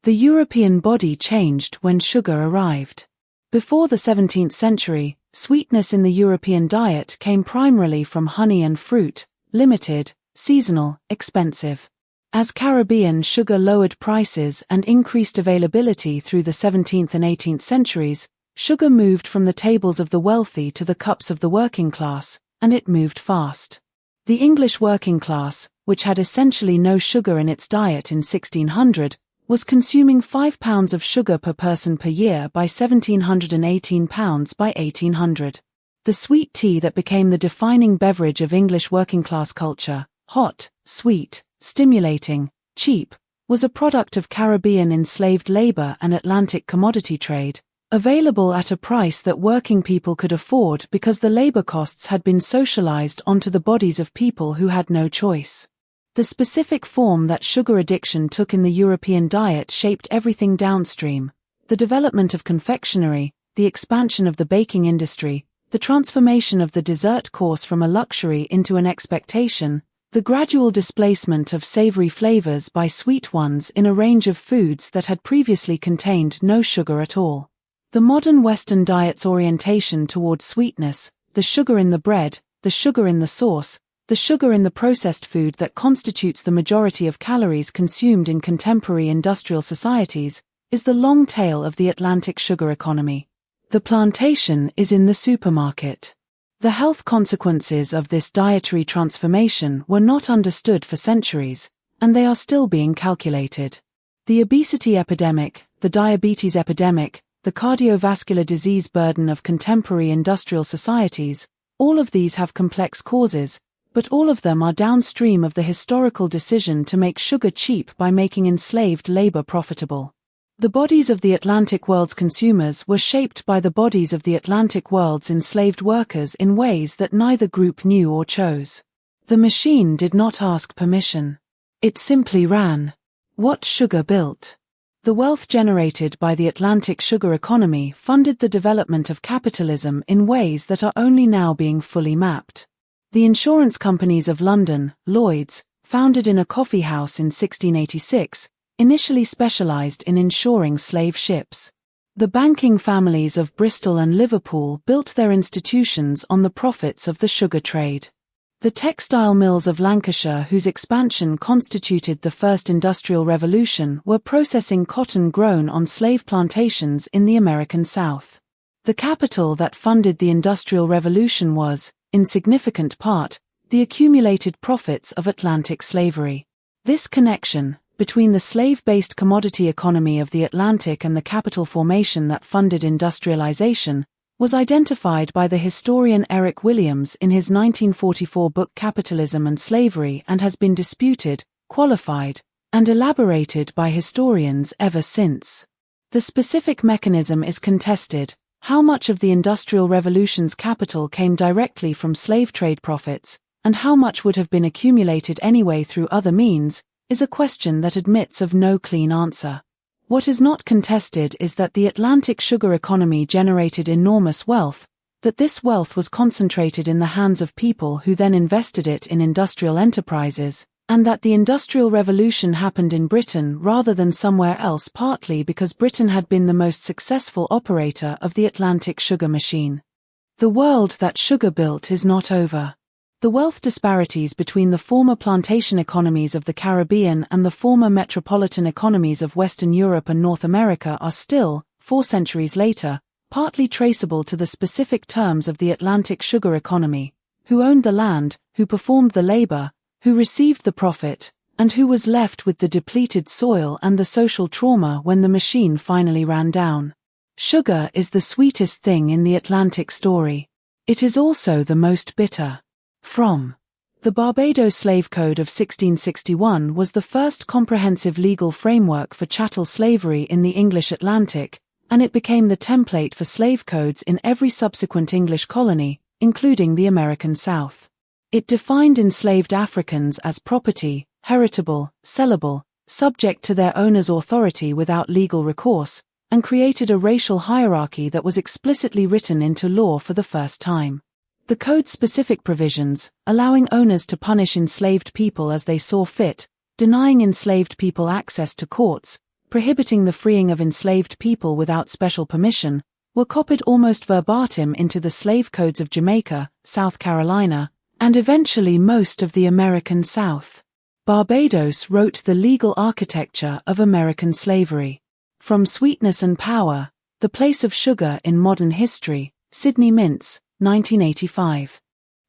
The European body changed when sugar arrived. Before the 17th century, sweetness in the European diet came primarily from honey and fruit, limited, seasonal, expensive. As Caribbean sugar lowered prices and increased availability through the 17th and 18th centuries, sugar moved from the tables of the wealthy to the cups of the working class, and it moved fast. The English working class, which had essentially no sugar in its diet in 1600, was consuming 5 pounds of sugar per person per year by 1718 pounds by 1800. The sweet tea that became the defining beverage of English working class culture, hot, sweet, stimulating, cheap, was a product of Caribbean enslaved labor and Atlantic commodity trade, available at a price that working people could afford because the labor costs had been socialized onto the bodies of people who had no choice. The specific form that sugar addiction took in the European diet shaped everything downstream: the development of confectionery, the expansion of the baking industry, the transformation of the dessert course from a luxury into an expectation, the gradual displacement of savory flavors by sweet ones in a range of foods that had previously contained no sugar at all. The modern Western diet's orientation toward sweetness, the sugar in the bread, the sugar in the sauce, the sugar in the processed food that constitutes the majority of calories consumed in contemporary industrial societies, is the long tail of the Atlantic sugar economy. The plantation is in the supermarket. The health consequences of this dietary transformation were not understood for centuries, and they are still being calculated. The obesity epidemic, the diabetes epidemic, the cardiovascular disease burden of contemporary industrial societies, all of these have complex causes, but all of them are downstream of the historical decision to make sugar cheap by making enslaved labor profitable. The bodies of the Atlantic world's consumers were shaped by the bodies of the Atlantic world's enslaved workers in ways that neither group knew or chose. The machine did not ask permission. It simply ran. What sugar built? The wealth generated by the Atlantic sugar economy funded the development of capitalism in ways that are only now being fully mapped. The insurance companies of London, Lloyd's, founded in a coffee house in 1686, initially specialized in insuring slave ships. The banking families of Bristol and Liverpool built their institutions on the profits of the sugar trade. The textile mills of Lancashire, whose expansion constituted the first industrial revolution, were processing cotton grown on slave plantations in the American South. The capital that funded the Industrial Revolution was, in significant part, the accumulated profits of Atlantic slavery. This connection, between the slave-based commodity economy of the Atlantic and the capital formation that funded industrialization, was identified by the historian Eric Williams in his 1944 book Capitalism and Slavery, and has been disputed, qualified, and elaborated by historians ever since. The specific mechanism is contested. How much of the Industrial Revolution's capital came directly from slave trade profits, and how much would have been accumulated anyway through other means, is a question that admits of no clean answer. What is not contested is that the Atlantic sugar economy generated enormous wealth, that this wealth was concentrated in the hands of people who then invested it in industrial enterprises, and that the Industrial Revolution happened in Britain rather than somewhere else, partly because Britain had been the most successful operator of the Atlantic sugar machine. The world that sugar built is not over. The wealth disparities between the former plantation economies of the Caribbean and the former metropolitan economies of Western Europe and North America are still, 4 centuries later, partly traceable to the specific terms of the Atlantic sugar economy: who owned the land, who performed the labor, who received the profit, and who was left with the depleted soil and the social trauma when the machine finally ran down. Sugar is the sweetest thing in the Atlantic story. It is also the most bitter. From the Barbados Slave Code of 1661 was the first comprehensive legal framework for chattel slavery in the English Atlantic, and it became the template for slave codes in every subsequent English colony, including the American South. It defined enslaved Africans as property, heritable, sellable, subject to their owner's authority without legal recourse, and created a racial hierarchy that was explicitly written into law for the first time. The code's specific provisions, allowing owners to punish enslaved people as they saw fit, denying enslaved people access to courts, prohibiting the freeing of enslaved people without special permission, were copied almost verbatim into the slave codes of Jamaica, South Carolina, and eventually most of the American South. Barbados wrote the legal architecture of American slavery. From Sweetness and Power, The Place of Sugar in Modern History, Sidney Mintz, 1985.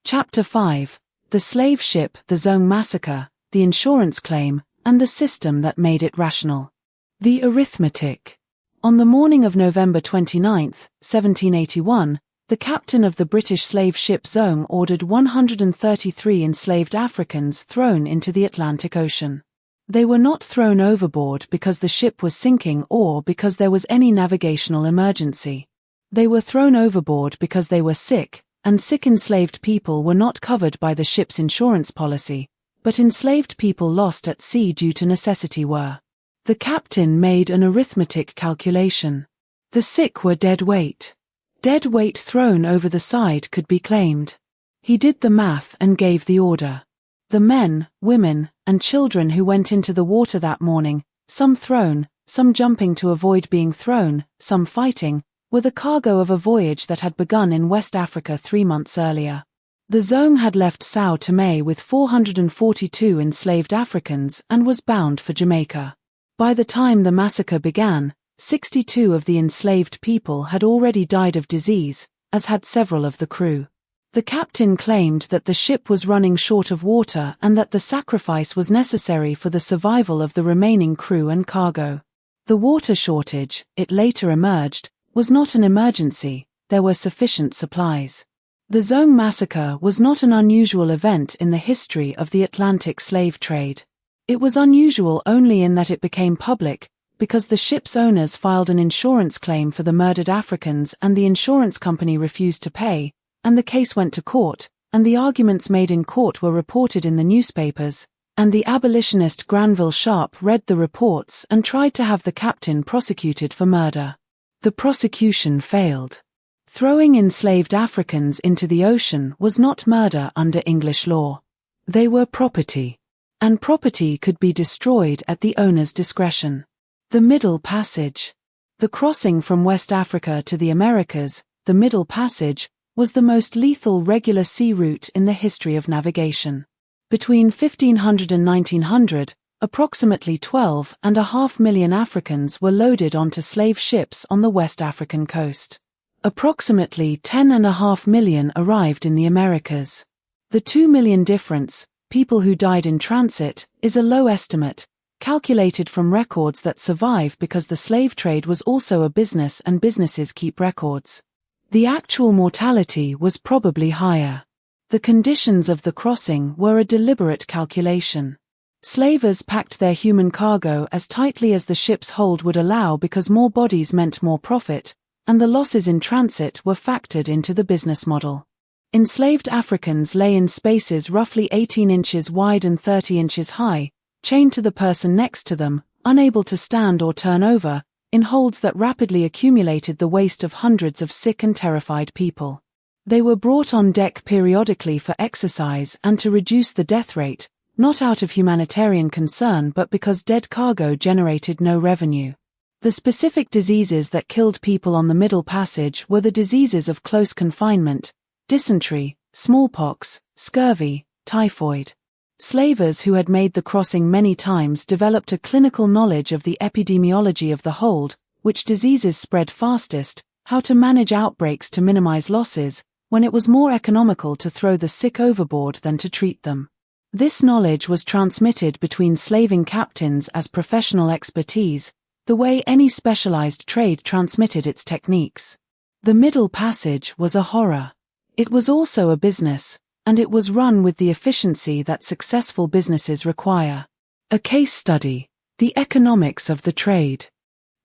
Chapter 5, The Slave Ship, the Zong Massacre, the Insurance Claim, and the System that Made It Rational. The Arithmetic. On the morning of November 29, 1781, the captain of the British slave ship Zong ordered 133 enslaved Africans thrown into the Atlantic Ocean. They were not thrown overboard because the ship was sinking or because there was any navigational emergency. They were thrown overboard because they were sick, and sick enslaved people were not covered by the ship's insurance policy, but enslaved people lost at sea due to necessity were. The captain made an arithmetic calculation. The sick were dead weight. Dead weight thrown over the side could be claimed. He did the math and gave the order. The men, women, and children who went into the water that morning, some thrown, some jumping to avoid being thrown, some fighting, were the cargo of a voyage that had begun in West Africa 3 months earlier. The Zong had left São Tomé with 442 enslaved Africans and was bound for Jamaica. By the time the massacre began, 62 of the enslaved people had already died of disease, as had several of the crew. The captain claimed that the ship was running short of water and that the sacrifice was necessary for the survival of the remaining crew and cargo. The water shortage, it later emerged, was not an emergency. There were sufficient supplies. The Zong massacre was not an unusual event in the history of the Atlantic slave trade. It was unusual only in that it became public, because the ship's owners filed an insurance claim for the murdered Africans and the insurance company refused to pay, and the case went to court, and the arguments made in court were reported in the newspapers, and the abolitionist Granville Sharp read the reports and tried to have the captain prosecuted for murder. The prosecution failed. Throwing enslaved Africans into the ocean was not murder under English law. They were property, and property could be destroyed at the owner's discretion. The Middle Passage. The crossing from West Africa to the Americas, the Middle Passage, was the most lethal regular sea route in the history of navigation. Between 1500 and 1900, approximately 12.5 million Africans were loaded onto slave ships on the West African coast. Approximately 10.5 million arrived in the Americas. The 2 million difference, people who died in transit, is a low estimate, calculated from records that survive because the slave trade was also a business and businesses keep records. The actual mortality was probably higher. The conditions of the crossing were a deliberate calculation. Slavers packed their human cargo as tightly as the ship's hold would allow because more bodies meant more profit, and the losses in transit were factored into the business model. Enslaved Africans lay in spaces roughly 18 inches wide and 30 inches high, chained to the person next to them, unable to stand or turn over, in holds that rapidly accumulated the waste of hundreds of sick and terrified people. They were brought on deck periodically for exercise and to reduce the death rate, not out of humanitarian concern but because dead cargo generated no revenue. The specific diseases that killed people on the Middle Passage were the diseases of close confinement: dysentery, smallpox, scurvy, typhoid. Slavers who had made the crossing many times developed a clinical knowledge of the epidemiology of the hold, which diseases spread fastest, how to manage outbreaks to minimize losses, when it was more economical to throw the sick overboard than to treat them. This knowledge was transmitted between slaving captains as professional expertise, the way any specialized trade transmitted its techniques. The Middle Passage was a horror. It was also a business, and it was run with the efficiency that successful businesses require. A case study: the economics of the trade.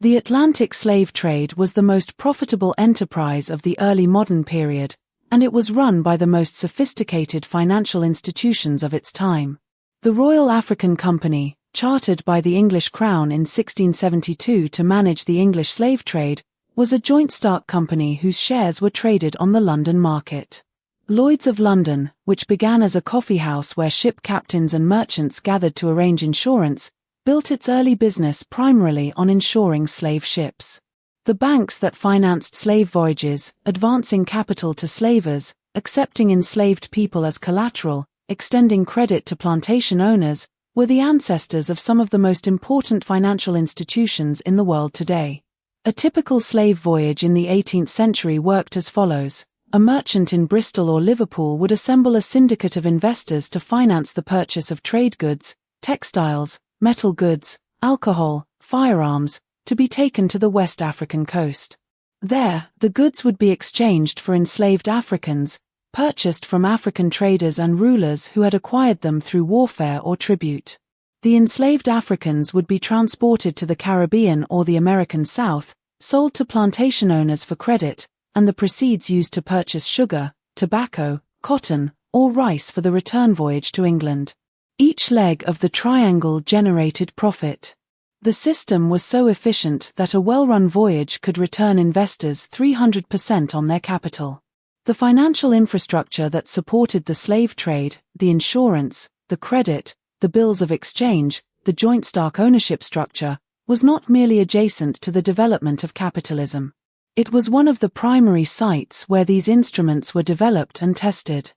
The Atlantic slave trade was the most profitable enterprise of the early modern period, and it was run by the most sophisticated financial institutions of its time. The Royal African Company, chartered by the English Crown in 1672 to manage the English slave trade, was a joint stock company whose shares were traded on the London market. Lloyd's of London, which began as a coffee house where ship captains and merchants gathered to arrange insurance, built its early business primarily on insuring slave ships. The banks that financed slave voyages, advancing capital to slavers, accepting enslaved people as collateral, extending credit to plantation owners, were the ancestors of some of the most important financial institutions in the world today. A typical slave voyage in the 18th century worked as follows. A merchant in Bristol or Liverpool would assemble a syndicate of investors to finance the purchase of trade goods, textiles, metal goods, alcohol, firearms, to be taken to the West African coast. There, the goods would be exchanged for enslaved Africans, purchased from African traders and rulers who had acquired them through warfare or tribute. The enslaved Africans would be transported to the Caribbean or the American South, sold to plantation owners for credit, and the proceeds used to purchase sugar, tobacco, cotton, or rice for the return voyage to England. Each leg of the triangle generated profit. The system was so efficient that a well-run voyage could return investors 300% on their capital. The financial infrastructure that supported the slave trade, the insurance, the credit, the bills of exchange, the joint stock ownership structure, was not merely adjacent to the development of capitalism. It was one of the primary sites where these instruments were developed and tested.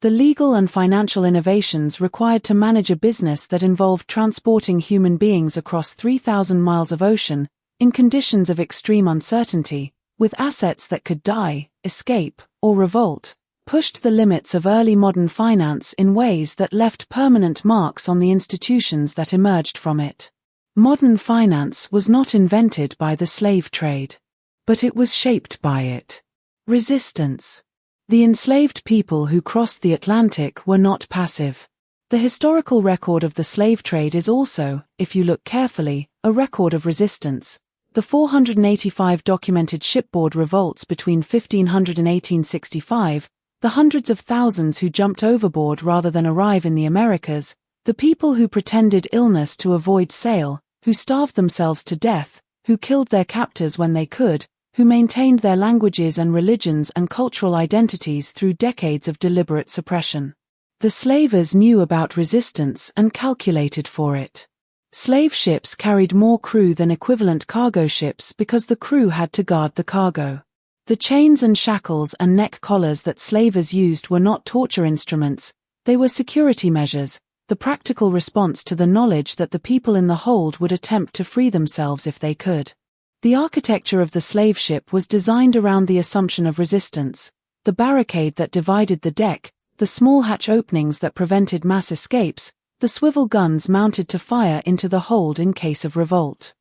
The legal and financial innovations required to manage a business that involved transporting human beings across 3,000 miles of ocean, in conditions of extreme uncertainty, with assets that could die, escape, or revolt, pushed the limits of early modern finance in ways that left permanent marks on the institutions that emerged from it. Modern finance was not invented by the slave trade, but it was shaped by it. Resistance. The enslaved people who crossed the Atlantic were not passive. The historical record of the slave trade is also, if you look carefully, a record of resistance. The 485 documented shipboard revolts between 1500 and 1865, the hundreds of thousands who jumped overboard rather than arrive in the Americas, the people who pretended illness to avoid sail, who starved themselves to death, who killed their captors when they could, who maintained their languages and religions and cultural identities through decades of deliberate suppression. The slavers knew about resistance and calculated for it. Slave ships carried more crew than equivalent cargo ships because the crew had to guard the cargo. The chains and shackles and neck collars that slavers used were not torture instruments, they were security measures, the practical response to the knowledge that the people in the hold would attempt to free themselves if they could. The architecture of the slave ship was designed around the assumption of resistance, the barricade that divided the deck, the small hatch openings that prevented mass escapes, the swivel guns mounted to fire into the hold in case of revolt.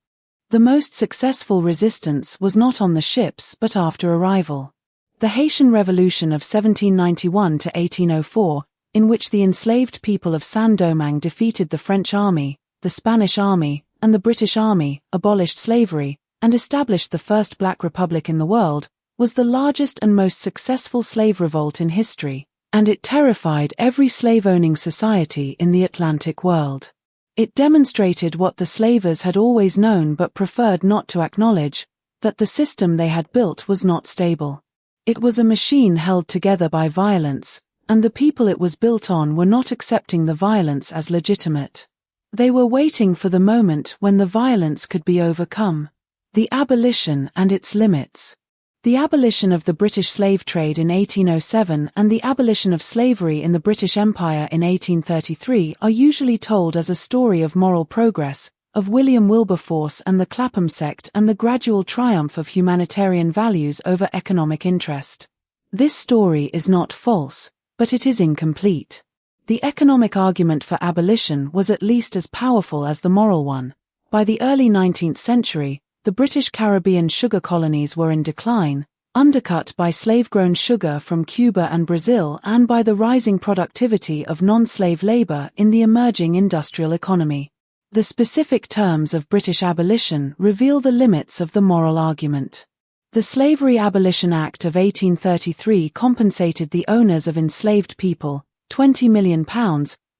The most successful resistance was not on the ships but after arrival. The Haitian Revolution of 1791 to 1804, in which the enslaved people of Saint-Domingue defeated the French army, the Spanish army, and the British army, abolished slavery, and established the first black republic in the world, was the largest and most successful slave revolt in history, and it terrified every slave-owning society in the Atlantic world. It demonstrated what the slavers had always known but preferred not to acknowledge, that the system they had built was not stable. It was a machine held together by violence, and the people it was built on were not accepting the violence as legitimate. They were waiting for the moment when the violence could be overcome. The abolition and its limits. The abolition of the British slave trade in 1807 and the abolition of slavery in the British Empire in 1833 are usually told as a story of moral progress, of William Wilberforce and the Clapham sect and the gradual triumph of humanitarian values over economic interest. This story is not false, but it is incomplete. The economic argument for abolition was at least as powerful as the moral one. By the early 19th century, the British Caribbean sugar colonies were in decline, undercut by slave-grown sugar from Cuba and Brazil and by the rising productivity of non-slave labor in the emerging industrial economy. The specific terms of British abolition reveal the limits of the moral argument. The Slavery Abolition Act of 1833 compensated the owners of enslaved people, £20 million,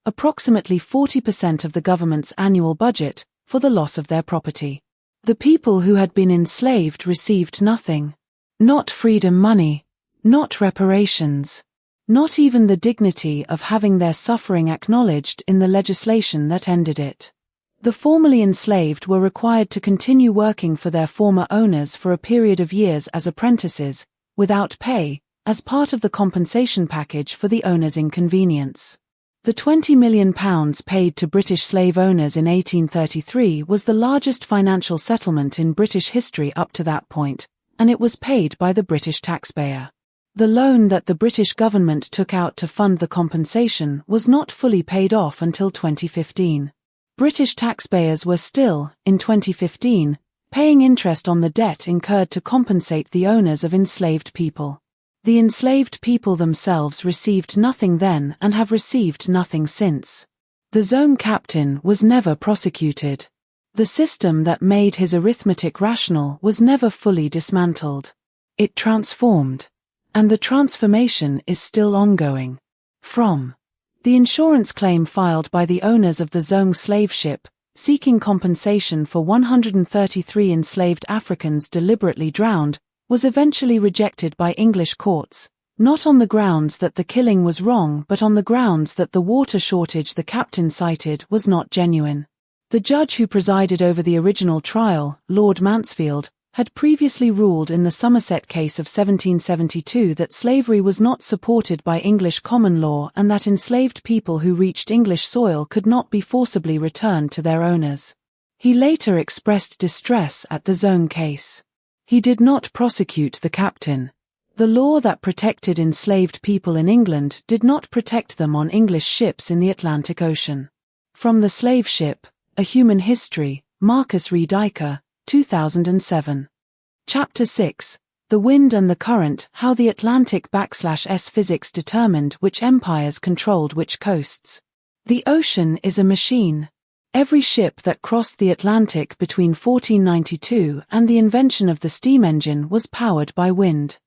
approximately 40% of the government's annual budget, for the loss of their property. The people who had been enslaved received nothing. Not freedom money. Not reparations. Not even the dignity of having their suffering acknowledged in the legislation that ended it. The formerly enslaved were required to continue working for their former owners for a period of years as apprentices, without pay, as part of the compensation package for the owner's inconvenience. The £20 million paid to British slave owners in 1833 was the largest financial settlement in British history up to that point, and it was paid by the British taxpayer. The loan that the British government took out to fund the compensation was not fully paid off until 2015. British taxpayers were still, in 2015, paying interest on the debt incurred to compensate the owners of enslaved people. The enslaved people themselves received nothing then and have received nothing since. The Zong captain was never prosecuted. The system that made his arithmetic rational was never fully dismantled. It transformed. And the transformation is still ongoing. From the insurance claim filed by the owners of the Zong slave ship, seeking compensation for 133 enslaved Africans deliberately drowned, was eventually rejected by English courts, not on the grounds that the killing was wrong but on the grounds that the water shortage the captain cited was not genuine. The judge who presided over the original trial, Lord Mansfield, had previously ruled in the Somerset case of 1772 that slavery was not supported by English common law and that enslaved people who reached English soil could not be forcibly returned to their owners. He later expressed distress at the Zong case. He did not prosecute the captain. The law that protected enslaved people in England did not protect them on English ships in the Atlantic Ocean. From The Slave Ship, A Human History, Marcus Riediker, 2007. Chapter 6, The Wind and the Current, How the Atlantic/S Physics Determined Which Empires Controlled Which Coasts. The ocean is a machine. Every ship that crossed the Atlantic between 1492 and the invention of the steam engine was powered by wind.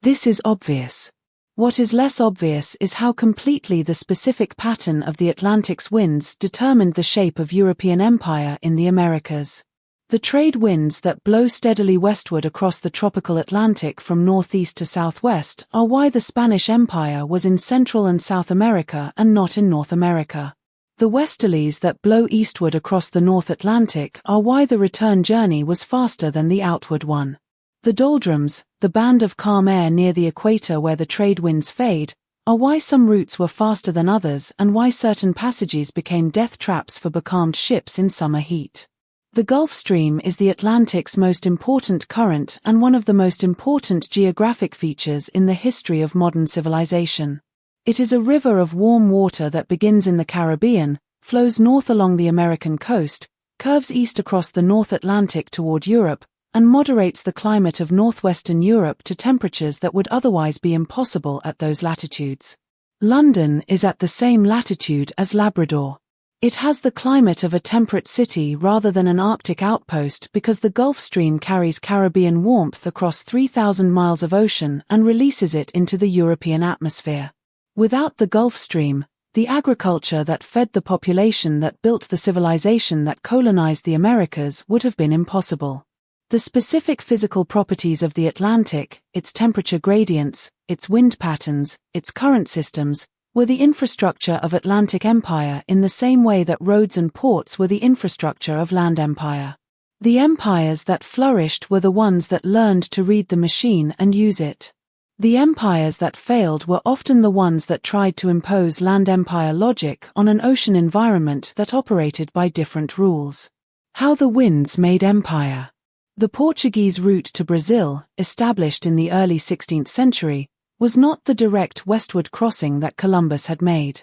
This is obvious. What is less obvious is how completely the specific pattern of the Atlantic's winds determined the shape of European empire in the Americas. The trade winds that blow steadily westward across the tropical Atlantic from northeast to southwest are why the Spanish Empire was in Central and South America and not in North America. The westerlies that blow eastward across the North Atlantic are why the return journey was faster than the outward one. The doldrums, the band of calm air near the equator where the trade winds fade, are why some routes were faster than others and why certain passages became death traps for becalmed ships in summer heat. The Gulf Stream is the Atlantic's most important current and one of the most important geographic features in the history of modern civilization. It is a river of warm water that begins in the Caribbean, flows north along the American coast, curves east across the North Atlantic toward Europe, and moderates the climate of northwestern Europe to temperatures that would otherwise be impossible at those latitudes. London is at the same latitude as Labrador. It has the climate of a temperate city rather than an Arctic outpost because the Gulf Stream carries Caribbean warmth across 3,000 miles of ocean and releases it into the European atmosphere. Without the Gulf Stream, the agriculture that fed the population that built the civilization that colonized the Americas would have been impossible. The specific physical properties of the Atlantic, its temperature gradients, its wind patterns, its current systems, were the infrastructure of Atlantic empire in the same way that roads and ports were the infrastructure of land empire. The empires that flourished were the ones that learned to read the machine and use it. The empires that failed were often the ones that tried to impose land empire logic on an ocean environment that operated by different rules. How the winds made empire. The Portuguese route to Brazil, established in the early 16th century, was not the direct westward crossing that Columbus had made.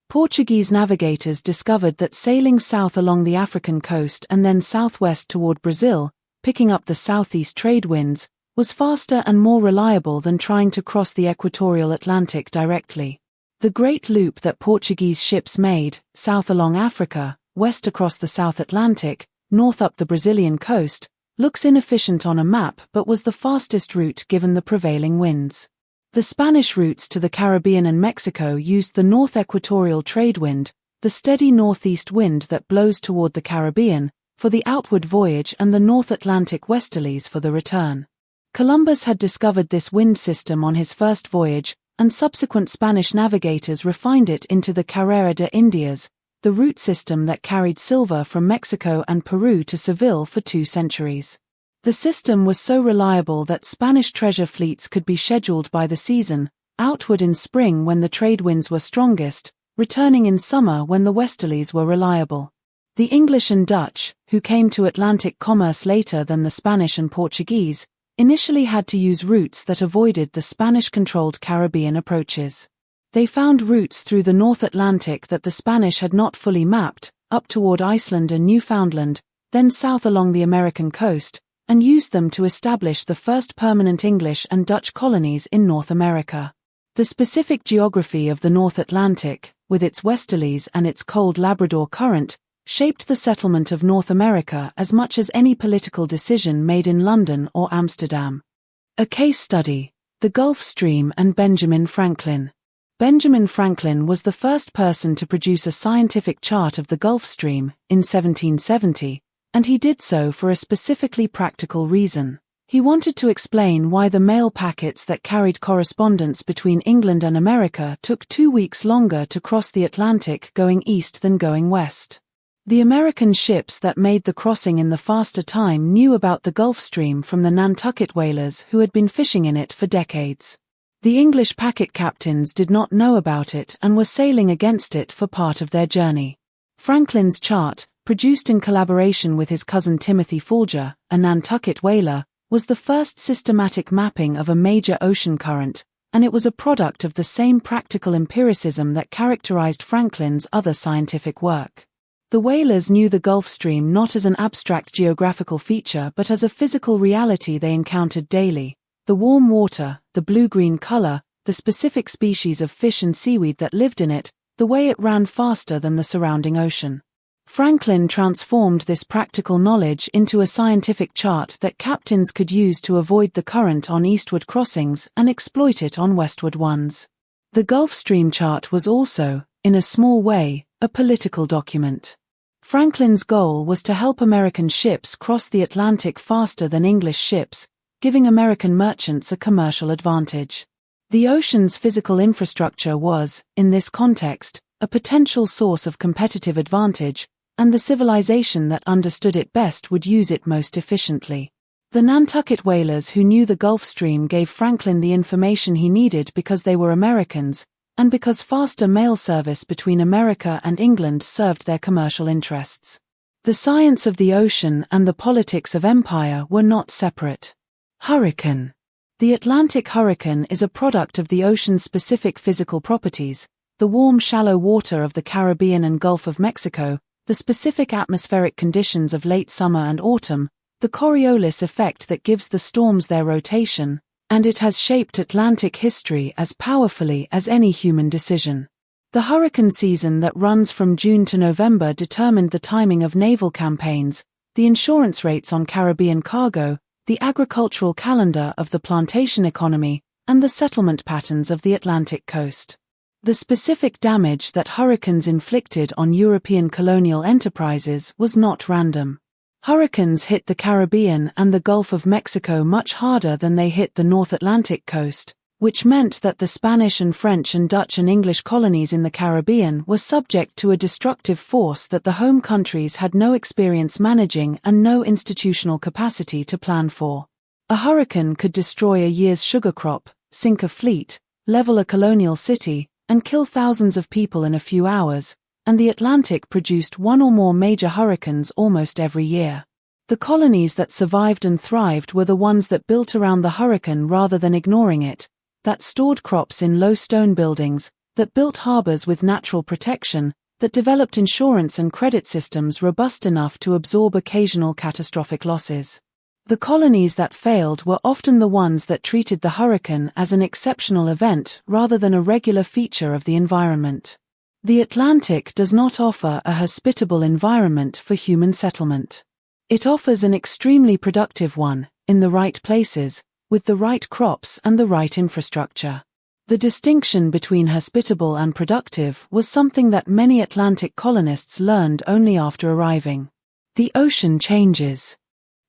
Portuguese navigators discovered that sailing south along the African coast and then southwest toward Brazil, picking up the southeast trade winds, was faster and more reliable than trying to cross the equatorial Atlantic directly. The Great Loop that Portuguese ships made, south along Africa, west across the South Atlantic, north up the Brazilian coast, looks inefficient on a map but was the fastest route given the prevailing winds. The Spanish routes to the Caribbean and Mexico used the north equatorial trade wind, the steady northeast wind that blows toward the Caribbean, for the outward voyage and the North Atlantic westerlies for the return. Columbus had discovered this wind system on his first voyage, and subsequent Spanish navigators refined it into the Carrera de Indias, the route system that carried silver from Mexico and Peru to Seville for 2 centuries. The system was so reliable that Spanish treasure fleets could be scheduled by the season, outward in spring when the trade winds were strongest, returning in summer when the westerlies were reliable. The English and Dutch, who came to Atlantic commerce later than the Spanish and Portuguese, initially had to use routes that avoided the Spanish-controlled Caribbean approaches. They found routes through the North Atlantic that the Spanish had not fully mapped, up toward Iceland and Newfoundland, then south along the American coast, and used them to establish the first permanent English and Dutch colonies in North America. The specific geography of the North Atlantic, with its westerlies and its cold Labrador current, shaped the settlement of North America as much as any political decision made in London or Amsterdam. A case study: the Gulf Stream and Benjamin Franklin. Benjamin Franklin was the first person to produce a scientific chart of the Gulf Stream, in 1770, and he did so for a specifically practical reason. He wanted to explain why the mail packets that carried correspondence between England and America took 2 weeks longer to cross the Atlantic going east than going west. The American ships that made the crossing in the faster time knew about the Gulf Stream from the Nantucket whalers who had been fishing in it for decades. The English packet captains did not know about it and were sailing against it for part of their journey. Franklin's chart, produced in collaboration with his cousin Timothy Folger, a Nantucket whaler, was the first systematic mapping of a major ocean current, and it was a product of the same practical empiricism that characterized Franklin's other scientific work. The whalers knew the Gulf Stream not as an abstract geographical feature but as a physical reality they encountered daily. The warm water, the blue-green color, the specific species of fish and seaweed that lived in it, the way it ran faster than the surrounding ocean. Franklin transformed this practical knowledge into a scientific chart that captains could use to avoid the current on eastward crossings and exploit it on westward ones. The Gulf Stream chart was also, in a small way, a political document. Franklin's goal was to help American ships cross the Atlantic faster than English ships, giving American merchants a commercial advantage. The ocean's physical infrastructure was, in this context, a potential source of competitive advantage, and the civilization that understood it best would use it most efficiently. The Nantucket whalers who knew the Gulf Stream gave Franklin the information he needed because they were Americans, and because faster mail service between America and England served their commercial interests. The science of the ocean and the politics of empire were not separate. Hurricane. The Atlantic hurricane is a product of the ocean's specific physical properties, the warm shallow water of the Caribbean and Gulf of Mexico, the specific atmospheric conditions of late summer and autumn, the Coriolis effect that gives the storms their rotation, and it has shaped Atlantic history as powerfully as any human decision. The hurricane season that runs from June to November determined the timing of naval campaigns, the insurance rates on Caribbean cargo, the agricultural calendar of the plantation economy, and the settlement patterns of the Atlantic coast. The specific damage that hurricanes inflicted on European colonial enterprises was not random. Hurricanes hit the Caribbean and the Gulf of Mexico much harder than they hit the North Atlantic coast, which meant that the Spanish and French and Dutch and English colonies in the Caribbean were subject to a destructive force that the home countries had no experience managing and no institutional capacity to plan for. A hurricane could destroy a year's sugar crop, sink a fleet, level a colonial city, and kill thousands of people in a few hours, and the Atlantic produced one or more major hurricanes almost every year. The colonies that survived and thrived were the ones that built around the hurricane rather than ignoring it, that stored crops in low stone buildings, that built harbors with natural protection, that developed insurance and credit systems robust enough to absorb occasional catastrophic losses. The colonies that failed were often the ones that treated the hurricane as an exceptional event rather than a regular feature of the environment. The Atlantic does not offer a hospitable environment for human settlement. It offers an extremely productive one, in the right places, with the right crops and the right infrastructure. The distinction between hospitable and productive was something that many Atlantic colonists learned only after arriving. The ocean changes.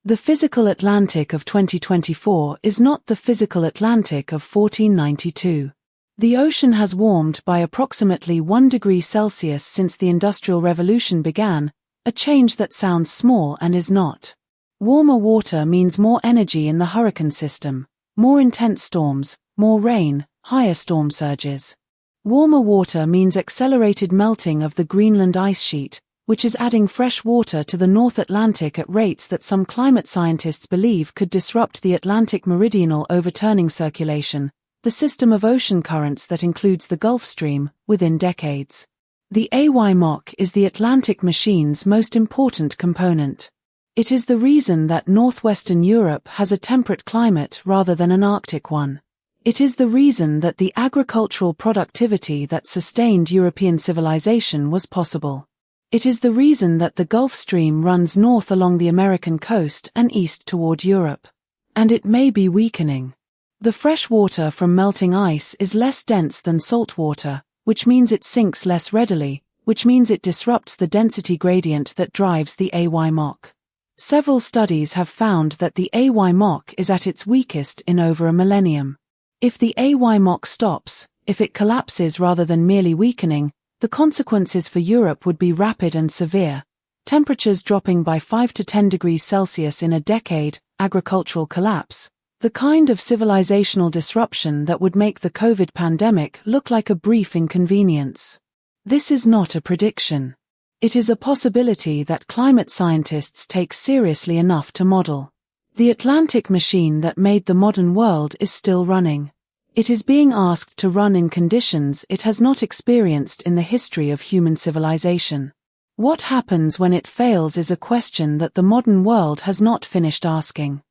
The physical Atlantic of 2024 is not the physical Atlantic of 1492. The ocean has warmed by approximately 1 degree Celsius since the Industrial Revolution began, a change that sounds small and is not. Warmer water means more energy in the hurricane system, more intense storms, more rain, higher storm surges. Warmer water means accelerated melting of the Greenland ice sheet, which is adding fresh water to the North Atlantic at rates that some climate scientists believe could disrupt the Atlantic meridional overturning circulation, the system of ocean currents that includes the Gulf Stream, within decades. The AYMOC is the Atlantic machine's most important component. It is the reason that northwestern Europe has a temperate climate rather than an Arctic one. It is the reason that the agricultural productivity that sustained European civilization was possible. It is the reason that the Gulf Stream runs north along the American coast and east toward Europe. And it may be weakening. The fresh water from melting ice is less dense than salt water, which means it sinks less readily, which means it disrupts the density gradient that drives the AYMOC. Several studies have found that the AYMOC is at its weakest in over a millennium. If the AYMOC stops, if it collapses rather than merely weakening, the consequences for Europe would be rapid and severe. Temperatures dropping by 5 to 10 degrees Celsius in a decade, agricultural collapse, the kind of civilizational disruption that would make the COVID pandemic look like a brief inconvenience. This is not a prediction. It is a possibility that climate scientists take seriously enough to model. The Atlantic machine that made the modern world is still running. It is being asked to run in conditions it has not experienced in the history of human civilization. What happens when it fails is a question that the modern world has not finished asking.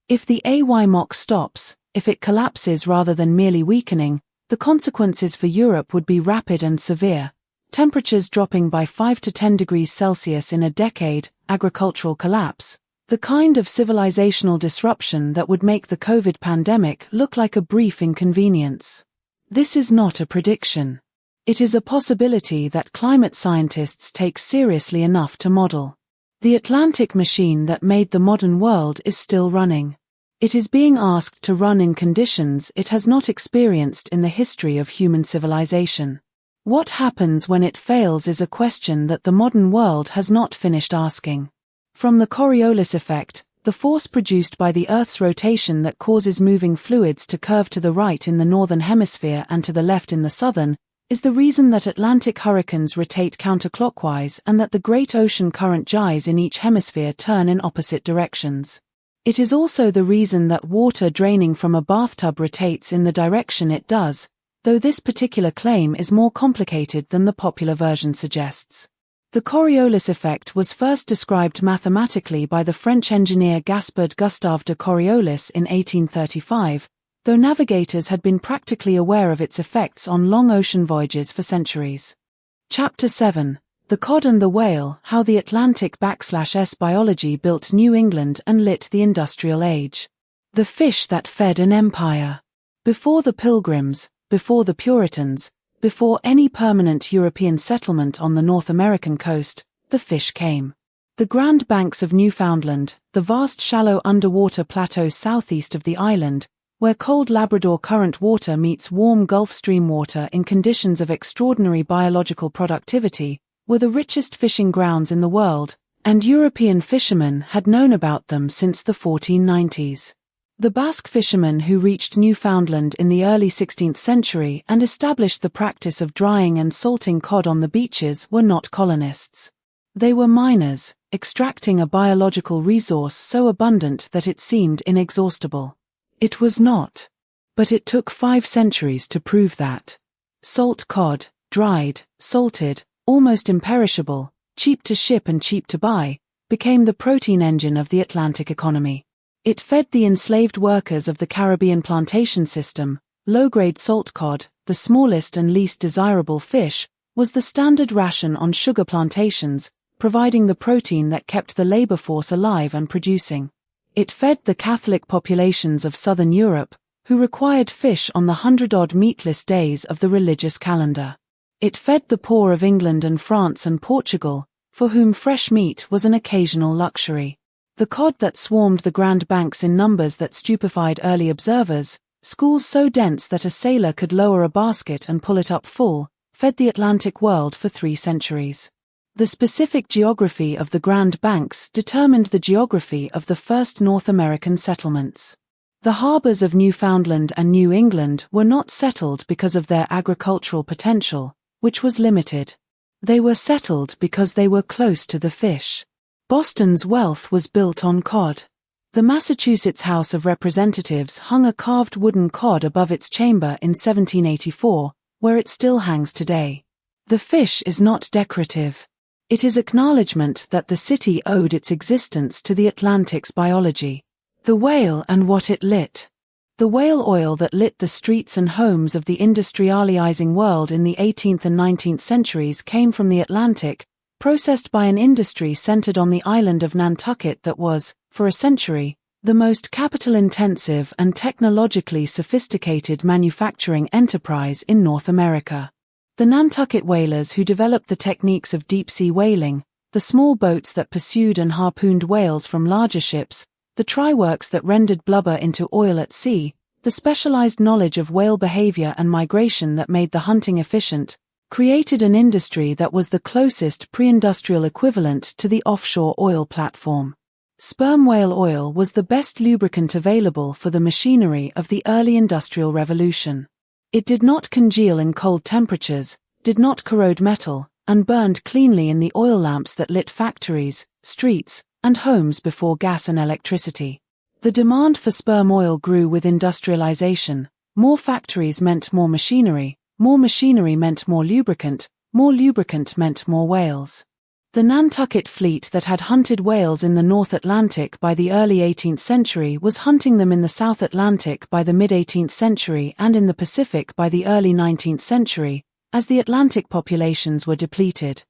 If the AYMOC stops, if it collapses rather than merely weakening, the consequences for Europe would be rapid and severe. Temperatures dropping by 5 to 10 degrees Celsius in a decade, agricultural collapse, the kind of civilizational disruption that would make the COVID pandemic look like a brief inconvenience. This is not a prediction. It is a possibility that climate scientists take seriously enough to model. The Atlantic machine that made the modern world is still running. It is being asked to run in conditions it has not experienced in the history of human civilization. What happens when it fails is a question that the modern world has not finished asking. From the Coriolis effect, The force produced by the Earth's rotation that causes moving fluids to curve to the right in the northern hemisphere and to the left in the southern, is the reason that Atlantic hurricanes rotate counterclockwise and that the great ocean current gyres in each hemisphere turn in opposite directions. It is also the reason that water draining from a bathtub rotates in the direction it does, though this particular claim is more complicated than the popular version suggests. The Coriolis effect was first described mathematically by the French engineer Gaspard Gustave de Coriolis in 1835, though navigators had been practically aware of its effects on long ocean voyages for centuries. Chapter 7: The Cod and the Whale: How the Atlantic/S Biology Built New England and Lit the Industrial Age. The fish that fed an empire. Before the Pilgrims, before the Puritans, before any permanent European settlement on the North American coast, the fish came. The Grand Banks of Newfoundland, the vast shallow underwater plateaus southeast of the island, where cold Labrador current water meets warm Gulf Stream water in conditions of extraordinary biological productivity, were the richest fishing grounds in the world, and European fishermen had known about them since the 1490s. The Basque fishermen who reached Newfoundland in the early 16th century and established the practice of drying and salting cod on the beaches were not colonists. They were miners, extracting a biological resource so abundant that it seemed inexhaustible. It was not. But it took 5 centuries to prove that. Salt cod, dried, salted, almost imperishable, cheap to ship and cheap to buy, became the protein engine of the Atlantic economy. It fed the enslaved workers of the Caribbean plantation system. Low-grade salt cod, the smallest and least desirable fish, was the standard ration on sugar plantations, providing the protein that kept the labor force alive and producing. It fed the Catholic populations of southern Europe, who required fish on the 100-odd meatless days of the religious calendar. It fed the poor of England and France and Portugal, for whom fresh meat was an occasional luxury. The cod that swarmed the Grand Banks in numbers that stupefied early observers, schools so dense that a sailor could lower a basket and pull it up full, fed the Atlantic world for 3 centuries. The specific geography of the Grand Banks determined the geography of the first North American settlements. The harbors of Newfoundland and New England were not settled because of their agricultural potential, which was limited. They were settled because they were close to the fish. Boston's wealth was built on cod. The Massachusetts House of Representatives hung a carved wooden cod above its chamber in 1784, where it still hangs today. The fish is not decorative. It is acknowledgement that the city owed its existence to the Atlantic's biology. The whale and what it lit. The whale oil that lit the streets and homes of the industrializing world in the 18th and 19th centuries came from the Atlantic, processed by an industry centered on the island of Nantucket that was, for a century, the most capital-intensive and technologically sophisticated manufacturing enterprise in North America. The Nantucket whalers who developed the techniques of deep-sea whaling, the small boats that pursued and harpooned whales from larger ships, the tryworks that rendered blubber into oil at sea, the specialized knowledge of whale behavior and migration that made the hunting efficient, created an industry that was the closest pre-industrial equivalent to the offshore oil platform. Sperm whale oil was the best lubricant available for the machinery of the early industrial revolution. It did not congeal in cold temperatures, did not corrode metal, and burned cleanly in the oil lamps that lit factories, streets, and homes before gas and electricity. The demand for sperm oil grew with industrialization. More factories meant more machinery meant more lubricant meant more whales. The Nantucket fleet that had hunted whales in the North Atlantic by the early 18th century was hunting them in the South Atlantic by the mid-18th century and in the Pacific by the early 19th century, as the Atlantic populations were depleted.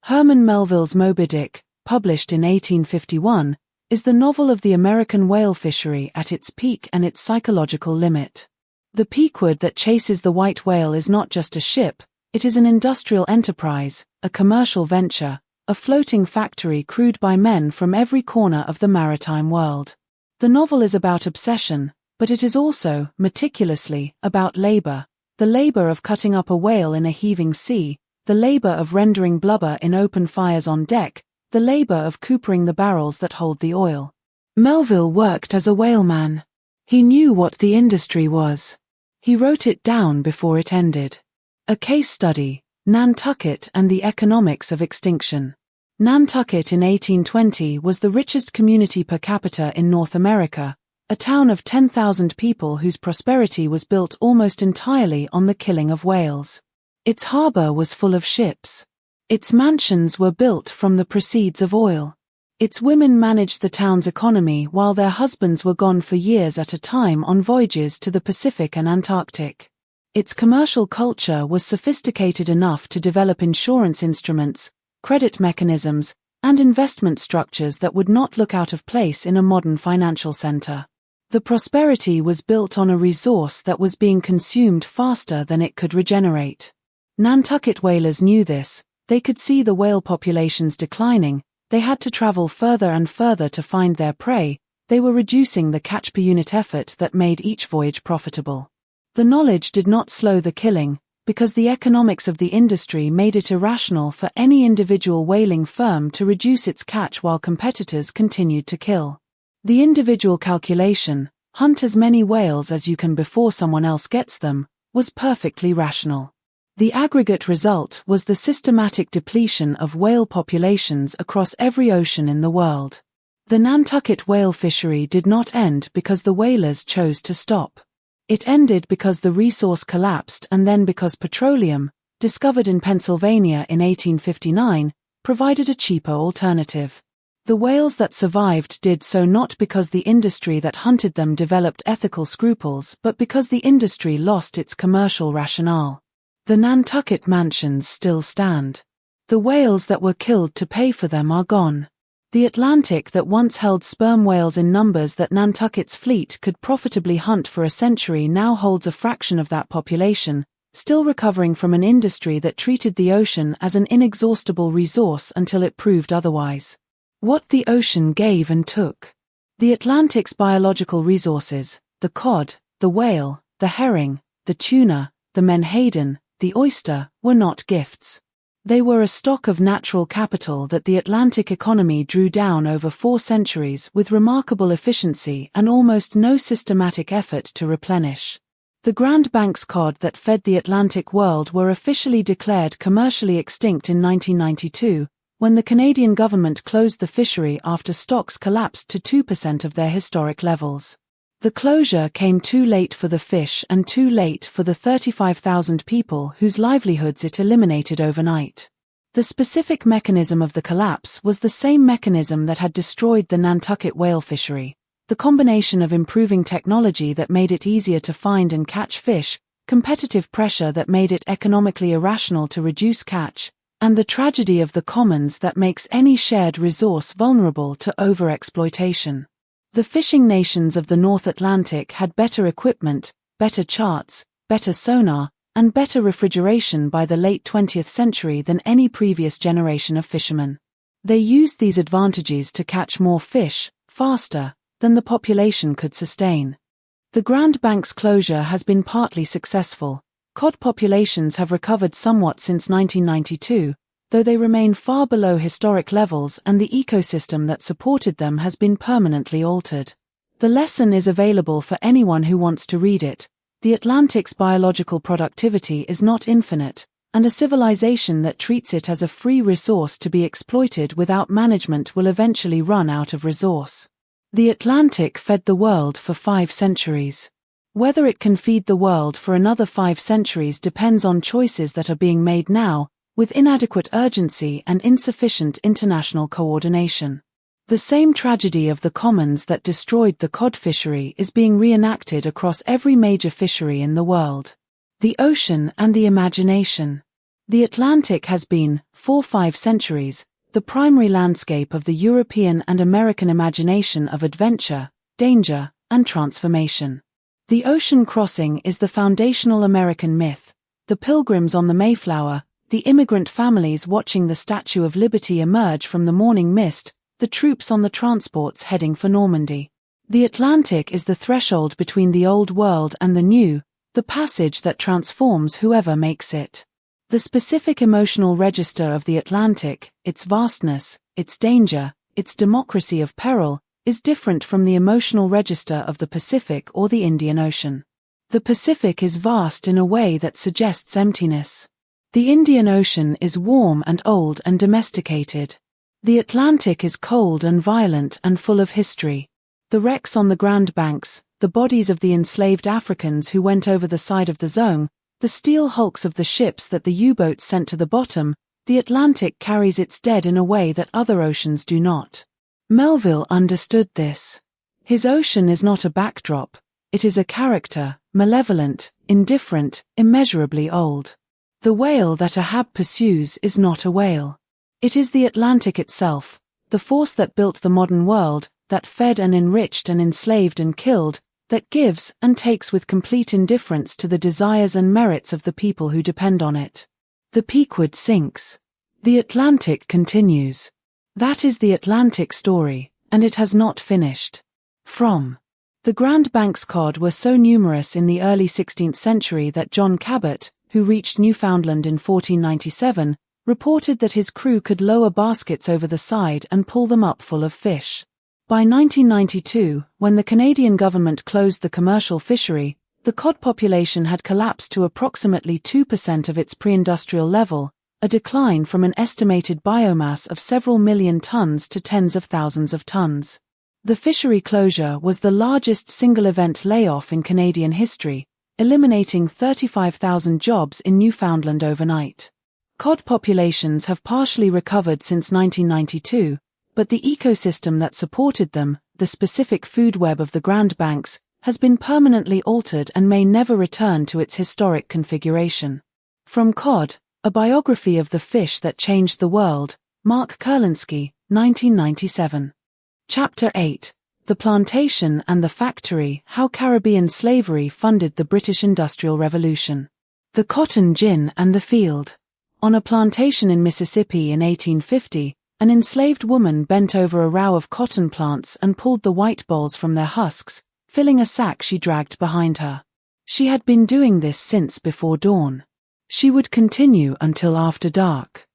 Herman Melville's Moby Dick, published in 1851, is the novel of the American whale fishery at its peak and its psychological limit. The Pequod that chases the white whale is not just a ship, it is an industrial enterprise, a commercial venture, a floating factory crewed by men from every corner of the maritime world. The novel is about obsession, but it is also, meticulously, about labor, the labor of cutting up a whale in a heaving sea, the labor of rendering blubber in open fires on deck, the labor of coopering the barrels that hold the oil. Melville worked as a whaleman. He knew what the industry was. He wrote it down before it ended. A case study, Nantucket and the Economics of Extinction. Nantucket in 1820 was the richest community per capita in North America, a town of 10,000 people whose prosperity was built almost entirely on the killing of whales. Its harbor was full of ships. Its mansions were built from the proceeds of oil. Its women managed the town's economy while their husbands were gone for years at a time on voyages to the Pacific and Antarctic. Its commercial culture was sophisticated enough to develop insurance instruments, credit mechanisms, and investment structures that would not look out of place in a modern financial center. The prosperity was built on a resource that was being consumed faster than it could regenerate. Nantucket whalers knew this. They could see the whale populations declining. They had to travel further and further to find their prey. They were reducing the catch per unit effort that made each voyage profitable. The knowledge did not slow the killing, because the economics of the industry made it irrational for any individual whaling firm to reduce its catch while competitors continued to kill. The individual calculation, hunt as many whales as you can before someone else gets them, was perfectly rational. The aggregate result was the systematic depletion of whale populations across every ocean in the world. The Nantucket whale fishery did not end because the whalers chose to stop. It ended because the resource collapsed and then because petroleum, discovered in Pennsylvania in 1859, provided a cheaper alternative. The whales that survived did so not because the industry that hunted them developed ethical scruples but because the industry lost its commercial rationale. The Nantucket mansions still stand. The whales that were killed to pay for them are gone. The Atlantic that once held sperm whales in numbers that Nantucket's fleet could profitably hunt for a century now holds a fraction of that population, still recovering from an industry that treated the ocean as an inexhaustible resource until it proved otherwise. What the ocean gave and took. The Atlantic's biological resources, the cod, the whale, the herring, the tuna, the menhaden, the oyster, were not gifts. They were a stock of natural capital that the Atlantic economy drew down over 4 centuries with remarkable efficiency and almost no systematic effort to replenish. The Grand Banks cod that fed the Atlantic world were officially declared commercially extinct in 1992, when the Canadian government closed the fishery after stocks collapsed to 2% of their historic levels. The closure came too late for the fish and too late for the 35,000 people whose livelihoods it eliminated overnight. The specific mechanism of the collapse was the same mechanism that had destroyed the Nantucket whale fishery. The combination of improving technology that made it easier to find and catch fish, competitive pressure that made it economically irrational to reduce catch, and the tragedy of the commons that makes any shared resource vulnerable to overexploitation. The fishing nations of the North Atlantic had better equipment, better charts, better sonar, and better refrigeration by the late 20th century than any previous generation of fishermen. They used these advantages to catch more fish, faster, than the population could sustain. The Grand Banks closure has been partly successful. Cod populations have recovered somewhat since 1992, though they remain far below historic levels and the ecosystem that supported them has been permanently altered. The lesson is available for anyone who wants to read it. The Atlantic's biological productivity is not infinite, and a civilization that treats it as a free resource to be exploited without management will eventually run out of resource. The Atlantic fed the world for 5 centuries. Whether it can feed the world for another 5 centuries depends on choices that are being made now, with inadequate urgency and insufficient international coordination. The same tragedy of the commons that destroyed the cod fishery is being reenacted across every major fishery in the world. The ocean and the imagination. The Atlantic has been, for 5 centuries, the primary landscape of the European and American imagination of adventure, danger, and transformation. The ocean crossing is the foundational American myth. The pilgrims on the Mayflower, the immigrant families watching the Statue of Liberty emerge from the morning mist, the troops on the transports heading for Normandy. The Atlantic is the threshold between the old world and the new, the passage that transforms whoever makes it. The specific emotional register of the Atlantic, its vastness, its danger, its democracy of peril, is different from the emotional register of the Pacific or the Indian Ocean. The Pacific is vast in a way that suggests emptiness. The Indian Ocean is warm and old and domesticated. The Atlantic is cold and violent and full of history. The wrecks on the Grand Banks, the bodies of the enslaved Africans who went over the side of the Zong, the steel hulks of the ships that the U-boats sent to the bottom, the Atlantic carries its dead in a way that other oceans do not. Melville understood this. His ocean is not a backdrop, it is a character, malevolent, indifferent, immeasurably old. The whale that Ahab pursues is not a whale. It is the Atlantic itself, the force that built the modern world, that fed and enriched and enslaved and killed, that gives and takes with complete indifference to the desires and merits of the people who depend on it. The Pequod sinks. The Atlantic continues. That is the Atlantic story, and it has not finished. From the Grand Banks cod were so numerous in the early 16th century that John Cabot, who reached Newfoundland in 1497, reported that his crew could lower baskets over the side and pull them up full of fish. By 1992, when the Canadian government closed the commercial fishery, the cod population had collapsed to approximately 2% of its pre-industrial level, a decline from an estimated biomass of several million tons to tens of thousands of tons. The fishery closure was the largest single-event layoff in Canadian history, eliminating 35,000 jobs in Newfoundland overnight. Cod populations have partially recovered since 1992, but the ecosystem that supported them, the specific food web of the Grand Banks, has been permanently altered and may never return to its historic configuration. From Cod, a biography of the fish that changed the world, Mark Kurlansky, 1997. Chapter 8. The Plantation and the Factory: How Caribbean Slavery Funded the British Industrial Revolution. The Cotton Gin and the Field. On a plantation in Mississippi in 1850, an enslaved woman bent over a row of cotton plants and pulled the white bolls from their husks, filling a sack she dragged behind her. She had been doing this since before dawn. She would continue until after dark.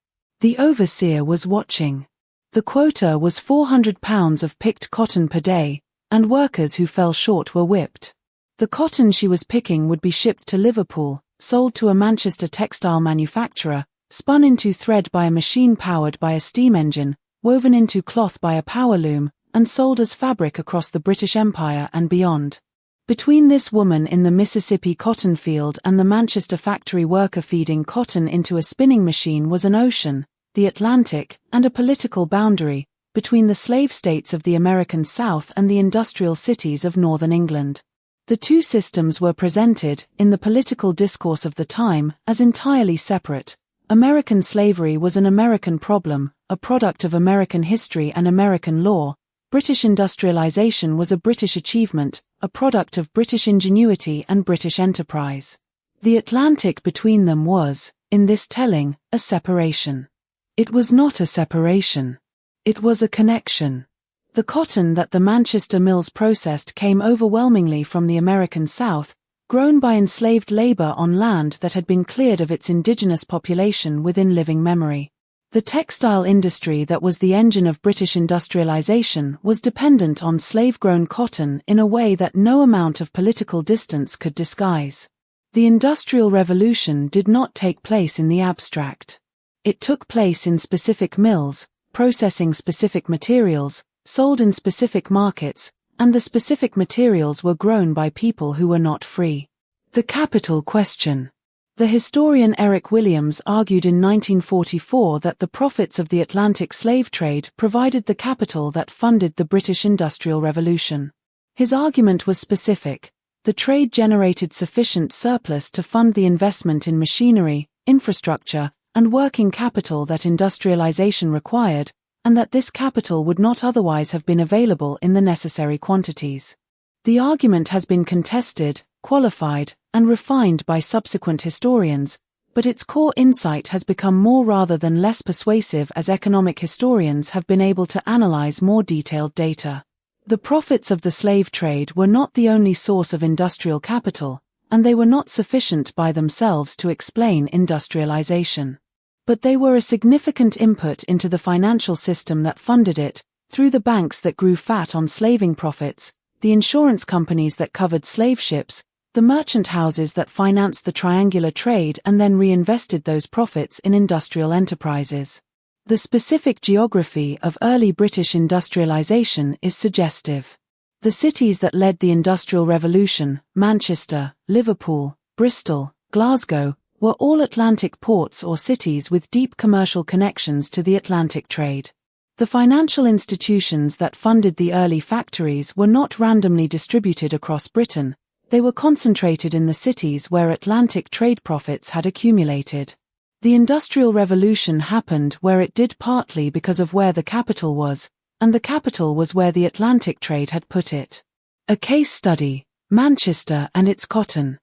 The overseer was watching. The quota was 400 pounds of picked cotton per day, and workers who fell short were whipped. The cotton she was picking would be shipped to Liverpool, sold to a Manchester textile manufacturer, spun into thread by a machine powered by a steam engine, woven into cloth by a power loom, and sold as fabric across the British Empire and beyond. Between this woman in the Mississippi cotton field and the Manchester factory worker feeding cotton into a spinning machine was an ocean, the Atlantic, and a political boundary, between the slave states of the American South and the industrial cities of northern England. The two systems were presented, in the political discourse of the time, as entirely separate. American slavery was an American problem, a product of American history and American law. British industrialization was a British achievement, a product of British ingenuity and British enterprise. The Atlantic between them was, in this telling, a separation. It was not a separation. It was a connection. The cotton that the Manchester mills processed came overwhelmingly from the American South, grown by enslaved labor on land that had been cleared of its indigenous population within living memory. The textile industry that was the engine of British industrialization was dependent on slave-grown cotton in a way that no amount of political distance could disguise. The Industrial Revolution did not take place in the abstract. It took place in specific mills, processing specific materials, sold in specific markets, and the specific materials were grown by people who were not free. The capital question. The historian Eric Williams argued in 1944 that the profits of the Atlantic slave trade provided the capital that funded the British Industrial Revolution. His argument was specific. The trade generated sufficient surplus to fund the investment in machinery, infrastructure, and working capital that industrialization required, and that this capital would not otherwise have been available in the necessary quantities. The argument has been contested, qualified, and refined by subsequent historians, but its core insight has become more rather than less persuasive as economic historians have been able to analyze more detailed data. The profits of the slave trade were not the only source of industrial capital, and they were not sufficient by themselves to explain industrialization. But they were a significant input into the financial system that funded it, through the banks that grew fat on slaving profits, the insurance companies that covered slave ships, the merchant houses that financed the triangular trade and then reinvested those profits in industrial enterprises. The specific geography of early British industrialization is suggestive. The cities that led the Industrial Revolution, Manchester, Liverpool, Bristol, Glasgow, were all Atlantic ports or cities with deep commercial connections to the Atlantic trade. The financial institutions that funded the early factories were not randomly distributed across Britain, they were concentrated in the cities where Atlantic trade profits had accumulated. The Industrial Revolution happened where it did partly because of where the capital was, and the capital was where the Atlantic trade had put it. A case study, Manchester and its cotton.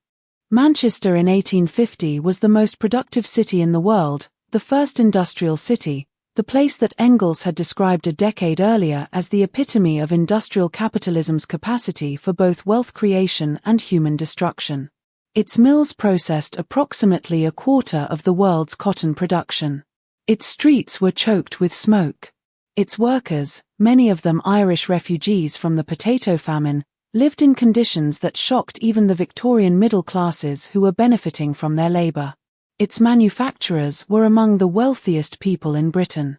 Manchester in 1850 was the most productive city in the world, the first industrial city, the place that Engels had described a decade earlier as the epitome of industrial capitalism's capacity for both wealth creation and human destruction. Its mills processed approximately a quarter of the world's cotton production. Its streets were choked with smoke. Its workers, many of them Irish refugees from the potato famine, lived in conditions that shocked even the Victorian middle classes who were benefiting from their labor. Its manufacturers were among the wealthiest people in Britain.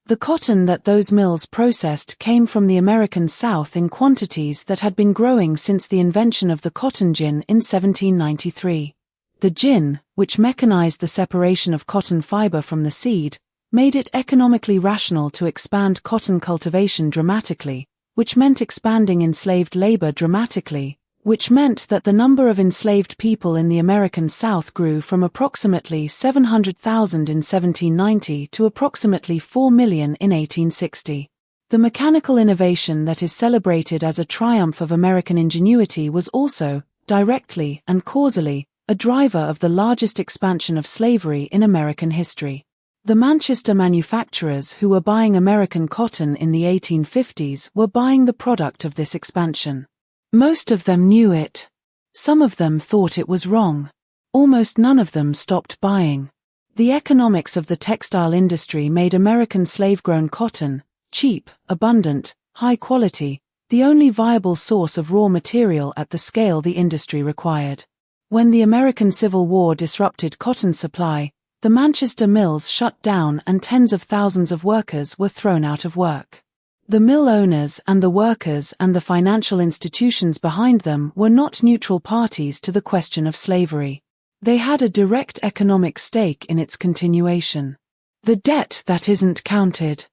The cotton that those mills processed came from the American South in quantities that had been growing since the invention of the cotton gin in 1793. The gin, which mechanized the separation of cotton fiber from the seed, made it economically rational to expand cotton cultivation dramatically, which meant expanding enslaved labor dramatically, which meant that the number of enslaved people in the American South grew from approximately 700,000 in 1790 to approximately 4 million in 1860. The mechanical innovation that is celebrated as a triumph of American ingenuity was also, directly and causally, a driver of the largest expansion of slavery in American history. The Manchester manufacturers who were buying American cotton in the 1850s were buying the product of this expansion. Most of them knew it. Some of them thought it was wrong. Almost none of them stopped buying. The economics of the textile industry made American slave-grown cotton, cheap, abundant, high quality, the only viable source of raw material at the scale the industry required. When the American Civil War disrupted cotton supply, the Manchester mills shut down and tens of thousands of workers were thrown out of work. The mill owners and the workers and the financial institutions behind them were not neutral parties to the question of slavery. They had a direct economic stake in its continuation. The debt that isn't counted.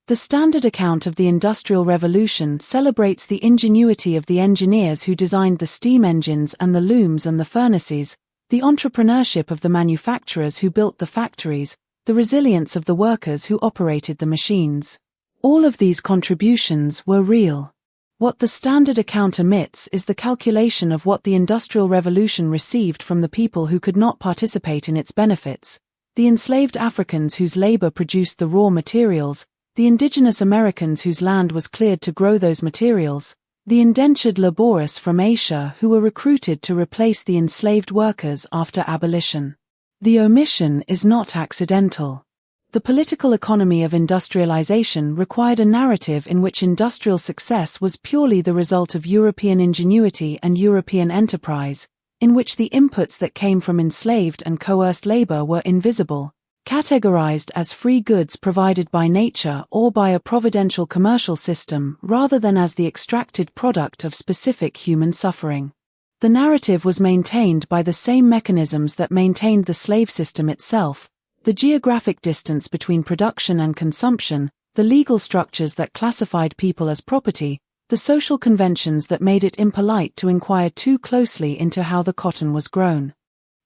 The standard account of the Industrial Revolution celebrates the ingenuity of the engineers who designed the steam engines and the looms and the furnaces, the entrepreneurship of the manufacturers who built the factories, the resilience of the workers who operated the machines. All of these contributions were real. What the standard account omits is the calculation of what the Industrial Revolution received from the people who could not participate in its benefits, the enslaved Africans whose labor produced the raw materials, the indigenous Americans whose land was cleared to grow those materials, the indentured laborers from Asia who were recruited to replace the enslaved workers after abolition. The omission is not accidental. The political economy of industrialization required a narrative in which industrial success was purely the result of European ingenuity and European enterprise, in which the inputs that came from enslaved and coerced labor were invisible, categorized as free goods provided by nature or by a providential commercial system rather than as the extracted product of specific human suffering. The narrative was maintained by the same mechanisms that maintained the slave system itself, the geographic distance between production and consumption, the legal structures that classified people as property, the social conventions that made it impolite to inquire too closely into how the cotton was grown.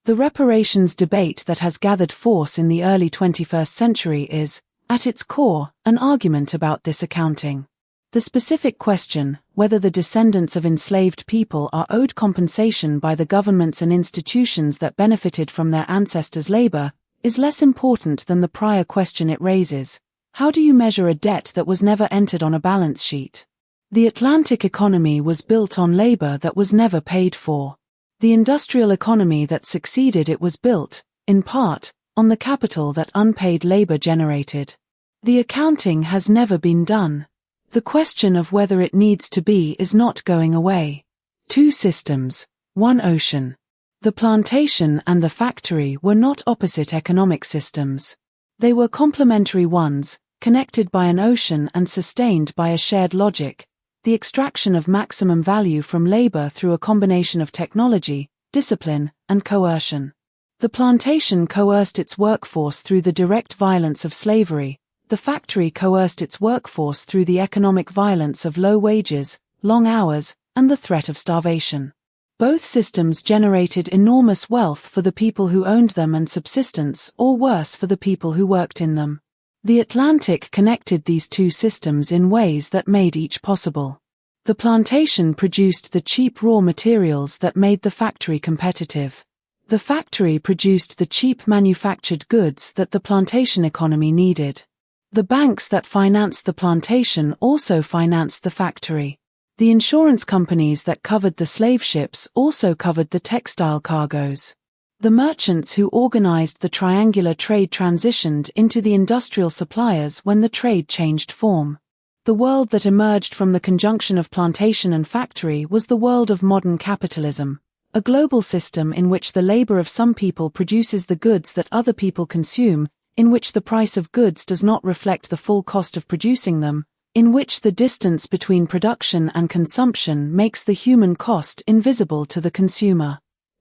The reparations debate that has gathered force in the early 21st century is, at its core, an argument about this accounting. The specific question, whether the descendants of enslaved people are owed compensation by the governments and institutions that benefited from their ancestors' labor, is less important than the prior question it raises. How do you measure a debt that was never entered on a balance sheet? The Atlantic economy was built on labor that was never paid for. The industrial economy that succeeded it was built, in part, on the capital that unpaid labor generated. The accounting has never been done. The question of whether it needs to be is not going away. Two systems, one ocean. The plantation and the factory were not opposite economic systems. They were complementary ones, connected by an ocean and sustained by a shared logic, the extraction of maximum value from labor through a combination of technology, discipline, and coercion. The plantation coerced its workforce through the direct violence of slavery. The factory coerced its workforce through the economic violence of low wages, long hours, and the threat of starvation. Both systems generated enormous wealth for the people who owned them and subsistence, or worse, for the people who worked in them. The Atlantic connected these two systems in ways that made each possible. The plantation produced the cheap raw materials that made the factory competitive. The factory produced the cheap manufactured goods that the plantation economy needed. The banks that financed the plantation also financed the factory. The insurance companies that covered the slave ships also covered the textile cargoes. The merchants who organized the triangular trade transitioned into the industrial suppliers when the trade changed form. The world that emerged from the conjunction of plantation and factory was the world of modern capitalism, a global system in which the labor of some people produces the goods that other people consume, in which the price of goods does not reflect the full cost of producing them, in which the distance between production and consumption makes the human cost invisible to the consumer.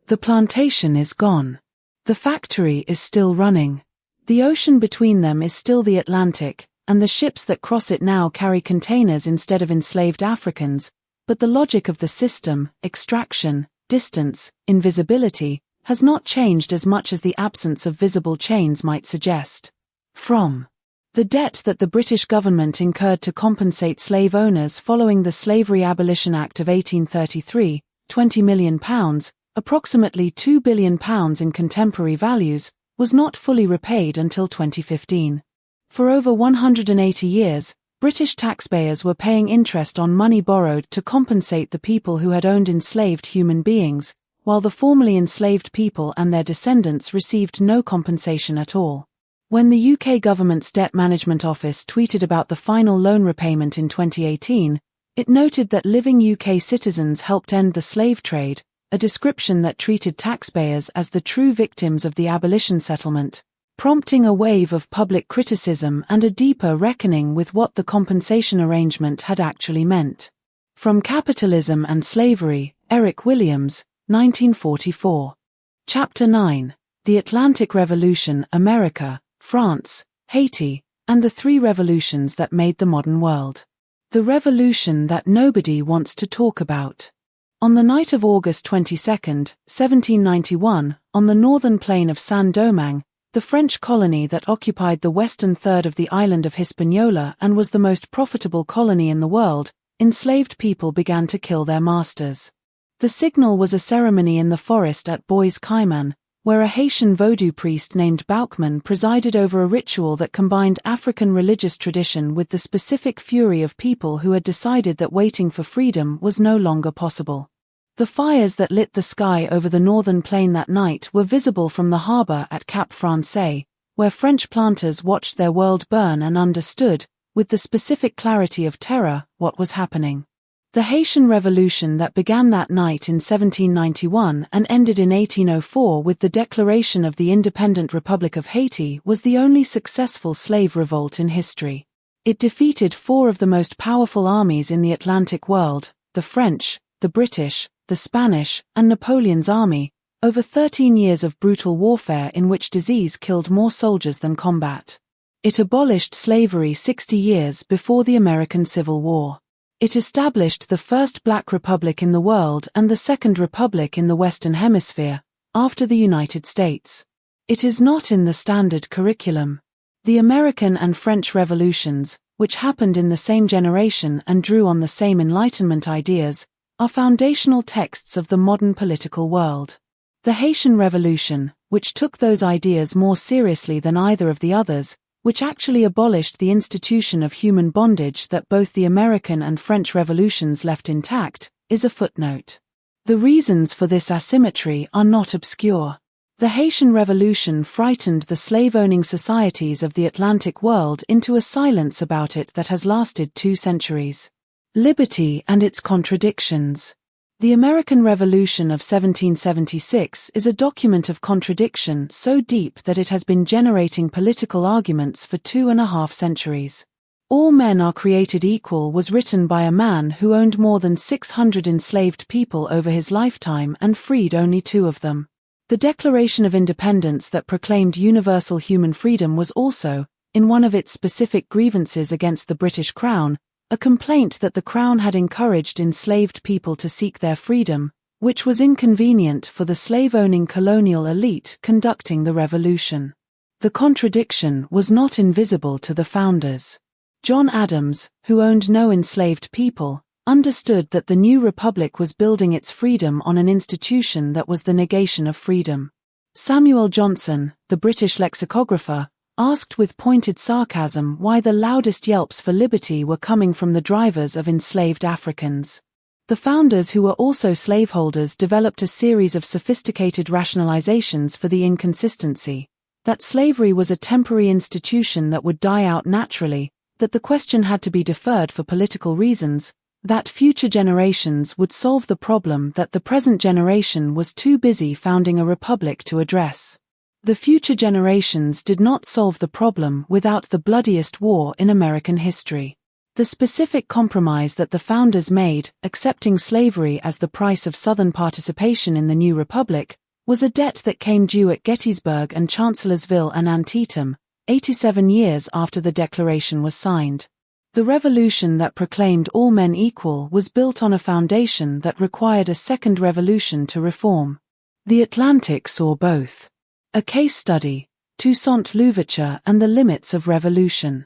The plantation is gone. The factory is still running. The ocean between them is still the Atlantic, and the ships that cross it now carry containers instead of enslaved Africans, but the logic of the system, extraction, distance, invisibility, has not changed as much as the absence of visible chains might suggest. From the debt that the British government incurred to compensate slave owners following the Slavery Abolition Act of 1833, £20 million, approximately £2 billion in contemporary values, was not fully repaid until 2015. For over 180 years, British taxpayers were paying interest on money borrowed to compensate the people who had owned enslaved human beings, while the formerly enslaved people and their descendants received no compensation at all. When the UK government's Debt Management Office tweeted about the final loan repayment in 2018, it noted that living UK citizens helped end the slave trade, a description that treated taxpayers as the true victims of the abolition settlement, prompting a wave of public criticism and a deeper reckoning with what the compensation arrangement had actually meant. From Capitalism and Slavery, Eric Williams, 1944. Chapter 9. The Atlantic Revolution, America, France, Haiti, and the Three Revolutions that Made the Modern World. The revolution that nobody wants to talk about. On the night of August 22, 1791, on the northern plain of Saint-Domingue, the French colony that occupied the western third of the island of Hispaniola and was the most profitable colony in the world, enslaved people began to kill their masters. The signal was a ceremony in the forest at Bois Caiman, where a Haitian Vodou priest named Bauckman presided over a ritual that combined African religious tradition with the specific fury of people who had decided that waiting for freedom was no longer possible. The fires that lit the sky over the northern plain that night were visible from the harbor at Cap Français, where French planters watched their world burn and understood, with the specific clarity of terror, what was happening. The Haitian Revolution that began that night in 1791 and ended in 1804 with the declaration of the independent Republic of Haiti was the only successful slave revolt in history. It defeated four of the most powerful armies in the Atlantic world, the French, the British, the Spanish, and Napoleon's army, over 13 years of brutal warfare in which disease killed more soldiers than combat. It abolished slavery 60 years before the American Civil War. It established the first black republic in the world and the second republic in the Western Hemisphere, after the United States. It is not in the standard curriculum. The American and French revolutions, which happened in the same generation and drew on the same Enlightenment ideas, are foundational texts of the modern political world. The Haitian Revolution, which took those ideas more seriously than either of the others, which actually abolished the institution of human bondage that both the American and French revolutions left intact, is a footnote. The reasons for this asymmetry are not obscure. The Haitian Revolution frightened the slave-owning societies of the Atlantic world into a silence about it that has lasted 2 centuries. Liberty and its contradictions. The American Revolution of 1776 is a document of contradiction so deep that it has been generating political arguments for 2.5 centuries. All Men Are Created Equal was written by a man who owned more than 600 enslaved people over his lifetime and freed only 2 of them. The Declaration of Independence that proclaimed universal human freedom was also, in one of its specific grievances against the British Crown, a complaint that the Crown had encouraged enslaved people to seek their freedom, which was inconvenient for the slave-owning colonial elite conducting the revolution. The contradiction was not invisible to the founders. John Adams, who owned no enslaved people, understood that the new republic was building its freedom on an institution that was the negation of freedom. Samuel Johnson, the British lexicographer, asked with pointed sarcasm why the loudest yelps for liberty were coming from the drivers of enslaved Africans. The founders, who were also slaveholders, developed a series of sophisticated rationalizations for the inconsistency, that slavery was a temporary institution that would die out naturally, that the question had to be deferred for political reasons, that future generations would solve the problem that the present generation was too busy founding a republic to address. The future generations did not solve the problem without the bloodiest war in American history. The specific compromise that the founders made, accepting slavery as the price of Southern participation in the new republic, was a debt that came due at Gettysburg and Chancellorsville and Antietam, 87 years after the Declaration was signed. The revolution that proclaimed all men equal was built on a foundation that required a second revolution to reform. The Atlantic saw both. A case study, Toussaint Louverture and the Limits of Revolution.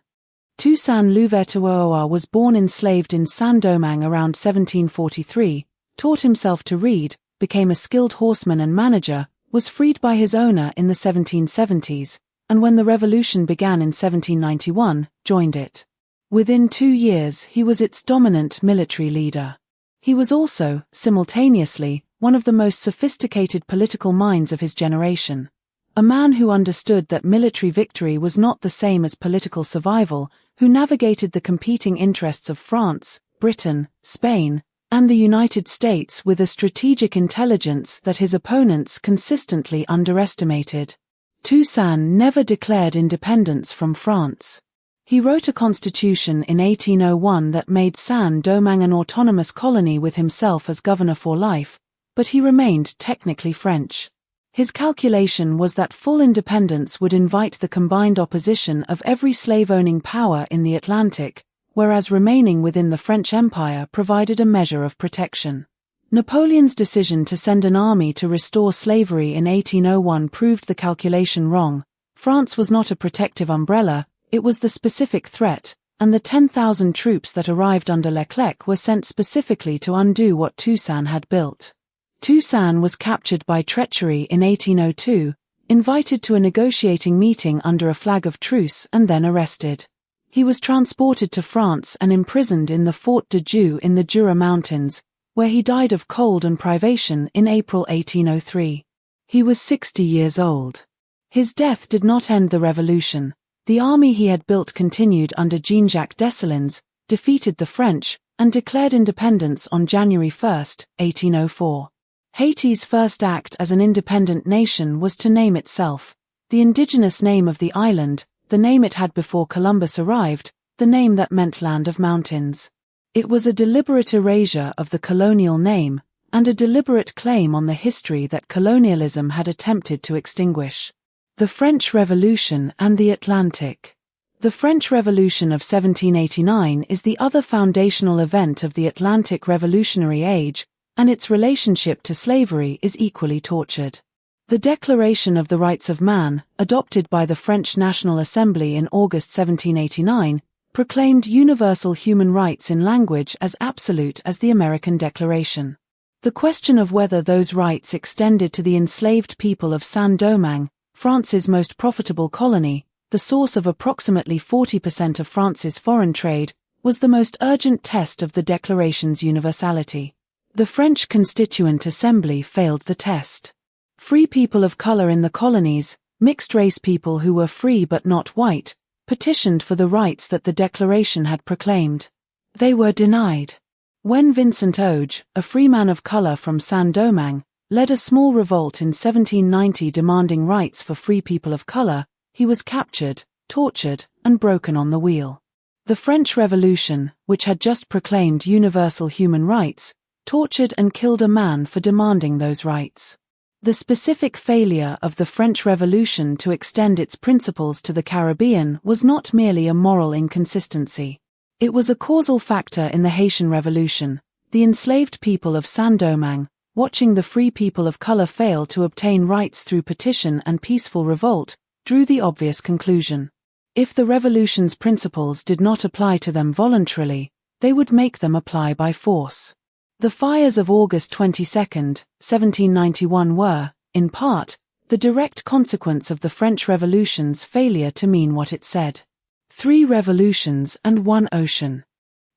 Toussaint Louverture was born enslaved in Saint-Domingue around 1743, taught himself to read, became a skilled horseman and manager, was freed by his owner in the 1770s, and when the revolution began in 1791, joined it. Within 2 years he was its dominant military leader. He was also, simultaneously, one of the most sophisticated political minds of his generation. A man who understood that military victory was not the same as political survival, who navigated the competing interests of France, Britain, Spain, and the United States with a strategic intelligence that his opponents consistently underestimated. Toussaint never declared independence from France. He wrote a constitution in 1801 that made Saint-Domingue an autonomous colony with himself as governor for life, but he remained technically French. His calculation was that full independence would invite the combined opposition of every slave-owning power in the Atlantic, whereas remaining within the French Empire provided a measure of protection. Napoleon's decision to send an army to restore slavery in 1801 proved the calculation wrong. France was not a protective umbrella, it was the specific threat, and the 10,000 troops that arrived under Leclerc were sent specifically to undo what Toussaint had built. Toussaint was captured by treachery in 1802, invited to a negotiating meeting under a flag of truce and then arrested. He was transported to France and imprisoned in the Fort de Dieu in the Jura Mountains, where he died of cold and privation in April 1803. He was 60 years old. His death did not end the revolution. The army he had built continued under Jean-Jacques Dessalines, defeated the French, and declared independence on January 1, 1804. Haiti's first act as an independent nation was to name itself, the indigenous name of the island, the name it had before Columbus arrived, the name that meant land of mountains. It was a deliberate erasure of the colonial name, and a deliberate claim on the history that colonialism had attempted to extinguish. The French Revolution and the Atlantic. The French Revolution of 1789 is the other foundational event of the Atlantic Revolutionary Age, and its relationship to slavery is equally tortured. The Declaration of the Rights of Man, adopted by the French National Assembly in August 1789, proclaimed universal human rights in language as absolute as the American Declaration. The question of whether those rights extended to the enslaved people of Saint-Domingue, France's most profitable colony, the source of approximately 40% of France's foreign trade, was the most urgent test of the Declaration's universality. The French Constituent Assembly failed the test. Free people of color in the colonies, mixed-race people who were free but not white, petitioned for the rights that the Declaration had proclaimed. They were denied. When Vincent Oge, a free man of color from Saint-Domingue, led a small revolt in 1790 demanding rights for free people of color, he was captured, tortured, and broken on the wheel. The French Revolution, which had just proclaimed universal human rights, tortured and killed a man for demanding those rights. The specific failure of the French Revolution to extend its principles to the Caribbean was not merely a moral inconsistency. It was a causal factor in the Haitian Revolution. The enslaved people of Saint-Domingue, watching the free people of color fail to obtain rights through petition and peaceful revolt, drew the obvious conclusion. If the revolution's principles did not apply to them voluntarily, they would make them apply by force. The fires of August 22, 1791 were, in part, the direct consequence of the French Revolution's failure to mean what it said. 3 revolutions and 1 ocean.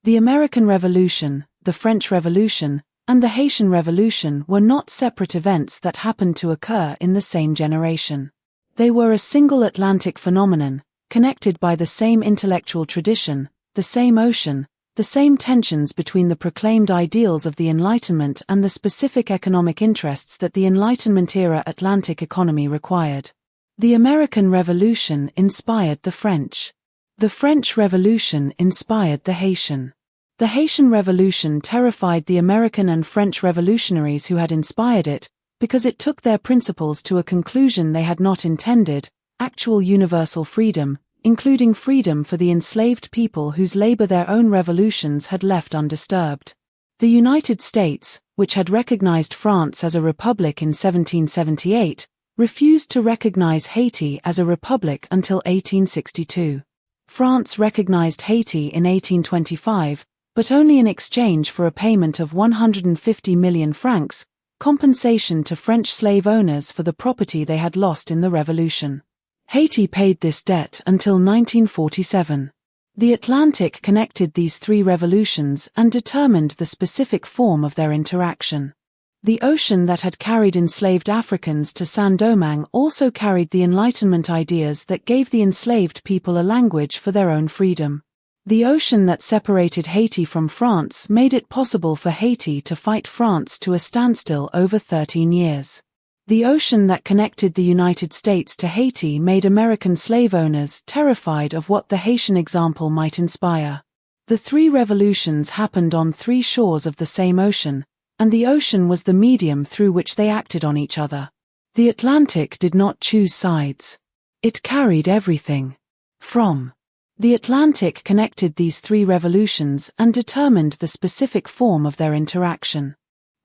The American Revolution, the French Revolution, and the Haitian Revolution were not separate events that happened to occur in the same generation. They were a single Atlantic phenomenon, connected by the same intellectual tradition, the same ocean, the same tensions between the proclaimed ideals of the Enlightenment and the specific economic interests that the Enlightenment-era Atlantic economy required. The American Revolution inspired the French. The French Revolution inspired the Haitian. The Haitian Revolution terrified the American and French revolutionaries who had inspired it, because it took their principles to a conclusion they had not intended: actual universal freedom, including freedom for the enslaved people whose labor their own revolutions had left undisturbed. The United States, which had recognized France as a republic in 1778, refused to recognize Haiti as a republic until 1862. France recognized Haiti in 1825, but only in exchange for a payment of 150 million francs, compensation to French slave owners for the property they had lost in the revolution. Haiti paid this debt until 1947. The Atlantic connected these 3 revolutions and determined the specific form of their interaction. The ocean that had carried enslaved Africans to Saint-Domingue also carried the Enlightenment ideas that gave the enslaved people a language for their own freedom. The ocean that separated Haiti from France made it possible for Haiti to fight France to a standstill over 13 years. The ocean that connected the United States to Haiti made American slave owners terrified of what the Haitian example might inspire. The 3 revolutions happened on 3 shores of the same ocean, and the ocean was the medium through which they acted on each other. The Atlantic did not choose sides. It carried everything. The Atlantic connected these 3 revolutions and determined the specific form of their interaction.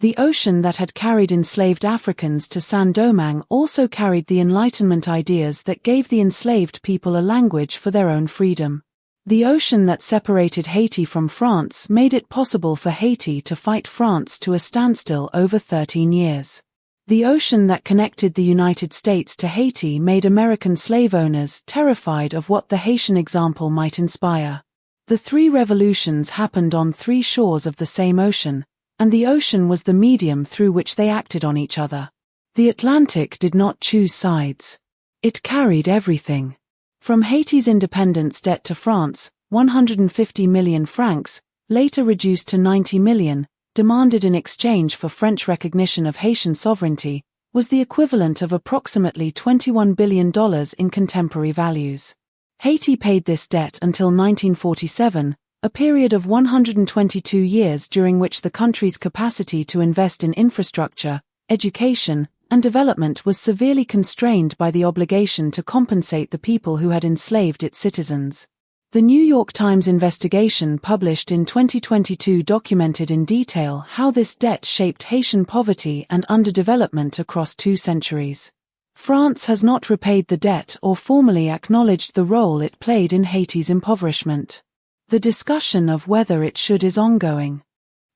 The ocean that had carried enslaved Africans to Saint-Domingue also carried the Enlightenment ideas that gave the enslaved people a language for their own freedom. The ocean that separated Haiti from France made it possible for Haiti to fight France to a standstill over 13 years. The ocean that connected the United States to Haiti made American slave owners terrified of what the Haitian example might inspire. The 3 revolutions happened on 3 shores of the same ocean, and the ocean was the medium through which they acted on each other. The Atlantic did not choose sides. It carried everything. From Haiti's independence debt to France, 150 million francs, later reduced to 90 million, demanded in exchange for French recognition of Haitian sovereignty, was the equivalent of approximately $21 billion in contemporary values. Haiti paid this debt until 1947, a period of 122 years during which the country's capacity to invest in infrastructure, education, and development was severely constrained by the obligation to compensate the people who had enslaved its citizens. The New York Times investigation published in 2022 documented in detail how this debt shaped Haitian poverty and underdevelopment across 2 centuries. France has not repaid the debt or formally acknowledged the role it played in Haiti's impoverishment. The discussion of whether it should is ongoing.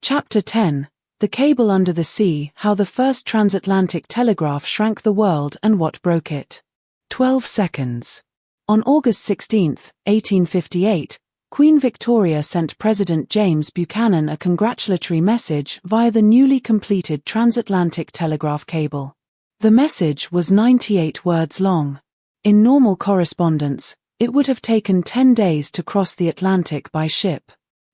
Chapter 10, The Cable Under the Sea: How the First Transatlantic Telegraph Shrank the World and What Broke It. 12 seconds. On August 16, 1858, Queen Victoria sent President James Buchanan a congratulatory message via the newly completed transatlantic telegraph cable. The message was 98 words long. In normal correspondence, it would have taken 10 days to cross the Atlantic by ship.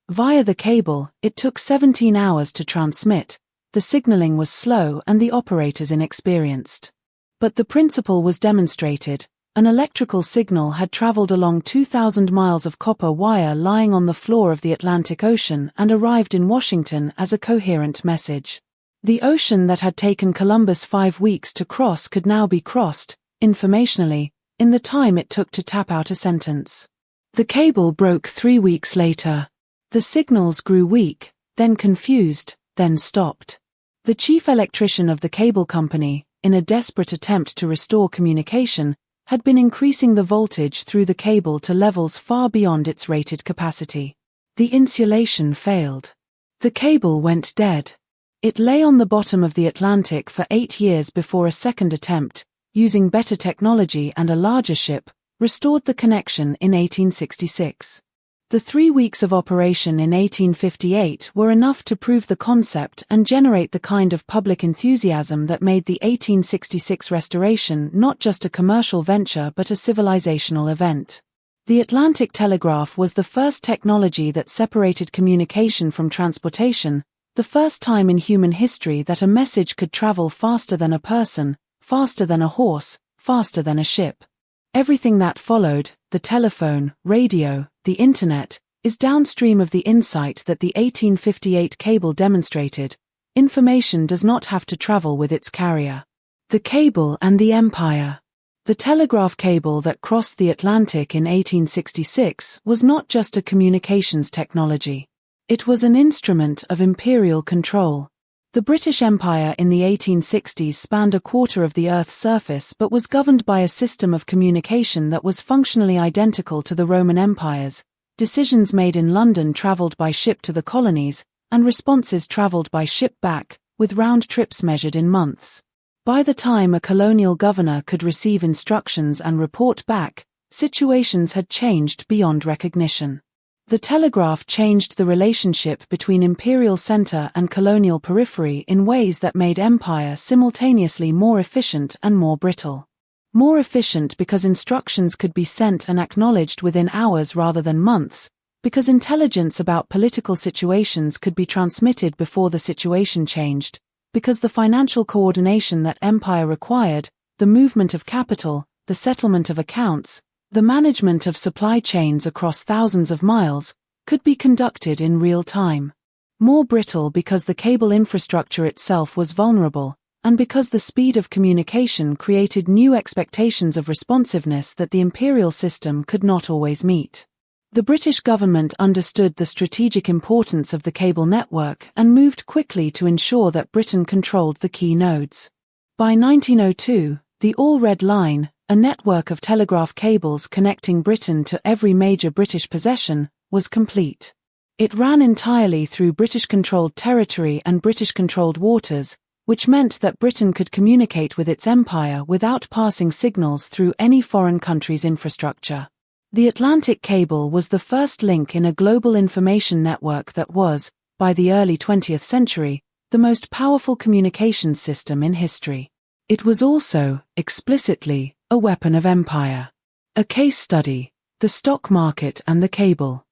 Via the cable, it took 17 hours to transmit. The signaling was slow and the operators inexperienced. But the principle was demonstrated. An electrical signal had traveled along 2,000 miles of copper wire lying on the floor of the Atlantic Ocean and arrived in Washington as a coherent message. The ocean that had taken Columbus 5 weeks to cross could now be crossed, informationally, in the time it took to tap out a sentence. The cable broke 3 weeks later. The signals grew weak, then confused, then stopped. The chief electrician of the cable company, in a desperate attempt to restore communication, had been increasing the voltage through the cable to levels far beyond its rated capacity. The insulation failed. The cable went dead. It lay on the bottom of the Atlantic for 8 years before a second attempt, using better technology and a larger ship, restored the connection in 1866. The 3 weeks of operation in 1858 were enough to prove the concept and generate the kind of public enthusiasm that made the 1866 restoration not just a commercial venture but a civilizational event. The Atlantic Telegraph was the first technology that separated communication from transportation, the first time in human history that a message could travel faster than a person, faster than a horse, faster than a ship. Everything that followed, the telephone, radio, the internet, is downstream of the insight that the 1858 cable demonstrated. Information does not have to travel with its carrier. The cable and the empire. The telegraph cable that crossed the Atlantic in 1866 was not just a communications technology. It was an instrument of imperial control. The British Empire in the 1860s spanned a quarter of the Earth's surface but was governed by a system of communication that was functionally identical to the Roman Empire's. Decisions made in London travelled by ship to the colonies, and responses travelled by ship back, with round trips measured in months. By the time a colonial governor could receive instructions and report back, situations had changed beyond recognition. The telegraph changed the relationship between imperial center and colonial periphery in ways that made empire simultaneously more efficient and more brittle. More efficient because instructions could be sent and acknowledged within hours rather than months, because intelligence about political situations could be transmitted before the situation changed, because the financial coordination that empire required, the movement of capital, the settlement of accounts, the management of supply chains across thousands of miles, could be conducted in real time. More brittle because the cable infrastructure itself was vulnerable, and because the speed of communication created new expectations of responsiveness that the imperial system could not always meet. The British government understood the strategic importance of the cable network and moved quickly to ensure that Britain controlled the key nodes. By 1902, the All Red Line, a network of telegraph cables connecting Britain to every major British possession, was complete. It ran entirely through British-controlled territory and British-controlled waters, which meant that Britain could communicate with its empire without passing signals through any foreign country's infrastructure. The Atlantic Cable was the first link in a global information network that was, by the early 20th century, the most powerful communications system in history. It was also, explicitly, a weapon of empire. A case study: the stock market and the cable.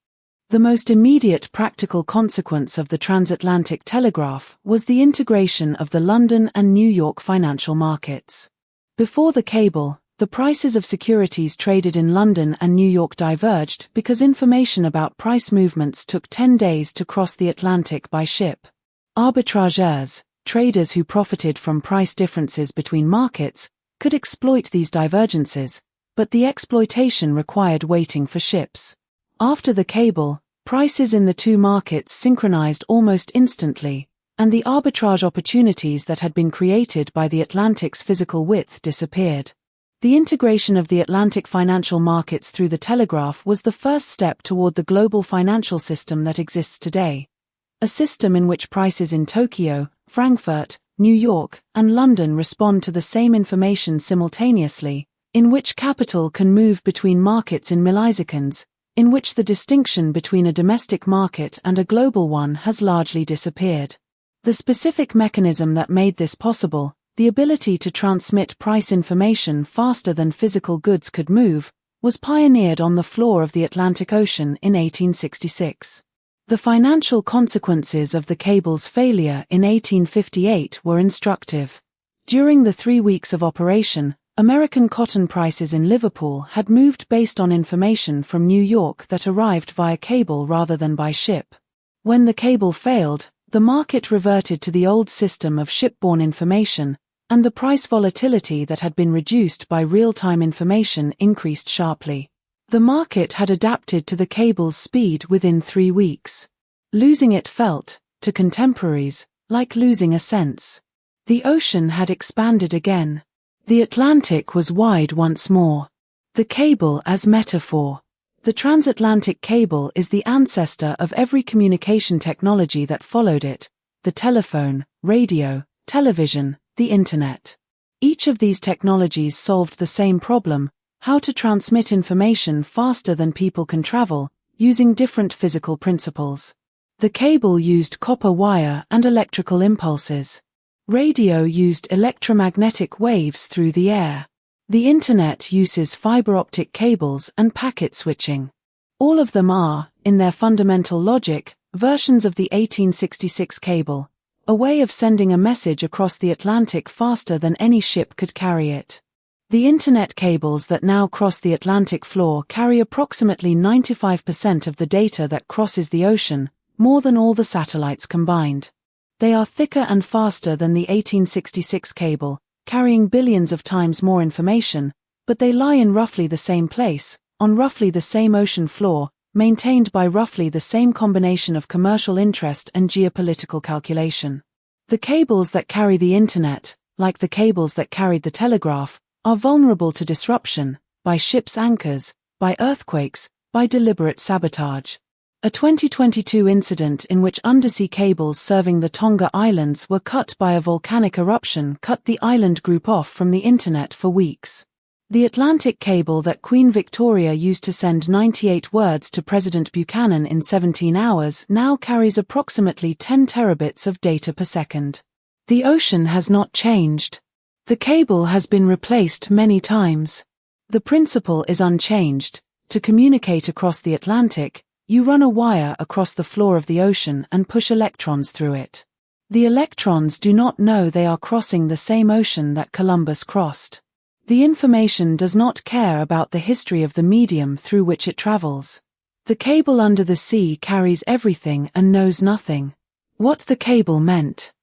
The most immediate practical consequence of the Transatlantic Telegraph was the integration of the London and New York financial markets. Before the cable, the prices of securities traded in London and New York diverged because information about price movements took 10 days to cross the Atlantic by ship. Arbitrageurs, traders who profited from price differences between markets, could exploit these divergences, but the exploitation required waiting for ships. After the cable, prices in the two markets synchronized almost instantly, and the arbitrage opportunities that had been created by the Atlantic's physical width disappeared. The integration of the Atlantic financial markets through the telegraph was the first step toward the global financial system that exists today. A system in which prices in Tokyo, Frankfurt, New York, and London respond to the same information simultaneously, in which capital can move between markets in milliseconds, in which the distinction between a domestic market and a global one has largely disappeared. The specific mechanism that made this possible, the ability to transmit price information faster than physical goods could move, was pioneered on the floor of the Atlantic Ocean in 1866. The financial consequences of the cable's failure in 1858 were instructive. During the 3 weeks of operation, American cotton prices in Liverpool had moved based on information from New York that arrived via cable rather than by ship. When the cable failed, the market reverted to the old system of shipborne information, and the price volatility that had been reduced by real-time information increased sharply. The market had adapted to the cable's speed within 3 weeks. Losing it felt, to contemporaries, like losing a sense. The ocean had expanded again. The Atlantic was wide once more. The cable as metaphor. The transatlantic cable is the ancestor of every communication technology that followed it: the telephone, radio, television, the internet. Each of these technologies solved the same problem: how to transmit information faster than people can travel, using different physical principles. The cable used copper wire and electrical impulses. Radio used electromagnetic waves through the air. The internet uses fiber optic cables and packet switching. All of them are, in their fundamental logic, versions of the 1866 cable, a way of sending a message across the Atlantic faster than any ship could carry it. The internet cables that now cross the Atlantic floor carry approximately 95% of the data that crosses the ocean, more than all the satellites combined. They are thicker and faster than the 1866 cable, carrying billions of times more information, but they lie in roughly the same place, on roughly the same ocean floor, maintained by roughly the same combination of commercial interest and geopolitical calculation. The cables that carry the internet, like the cables that carried the telegraph, are vulnerable to disruption, by ships' anchors, by earthquakes, by deliberate sabotage. A 2022 incident in which undersea cables serving the Tonga Islands were cut by a volcanic eruption cut the island group off from the internet for weeks. The Atlantic cable that Queen Victoria used to send 98 words to President Buchanan in 17 hours now carries approximately 10 terabits of data per second. The ocean has not changed. The cable has been replaced many times. The principle is unchanged: to communicate across the Atlantic, you run a wire across the floor of the ocean and push electrons through it. The electrons do not know they are crossing the same ocean that Columbus crossed. The information does not care about the history of the medium through which it travels. The cable under the sea carries everything and knows nothing. What the cable meant.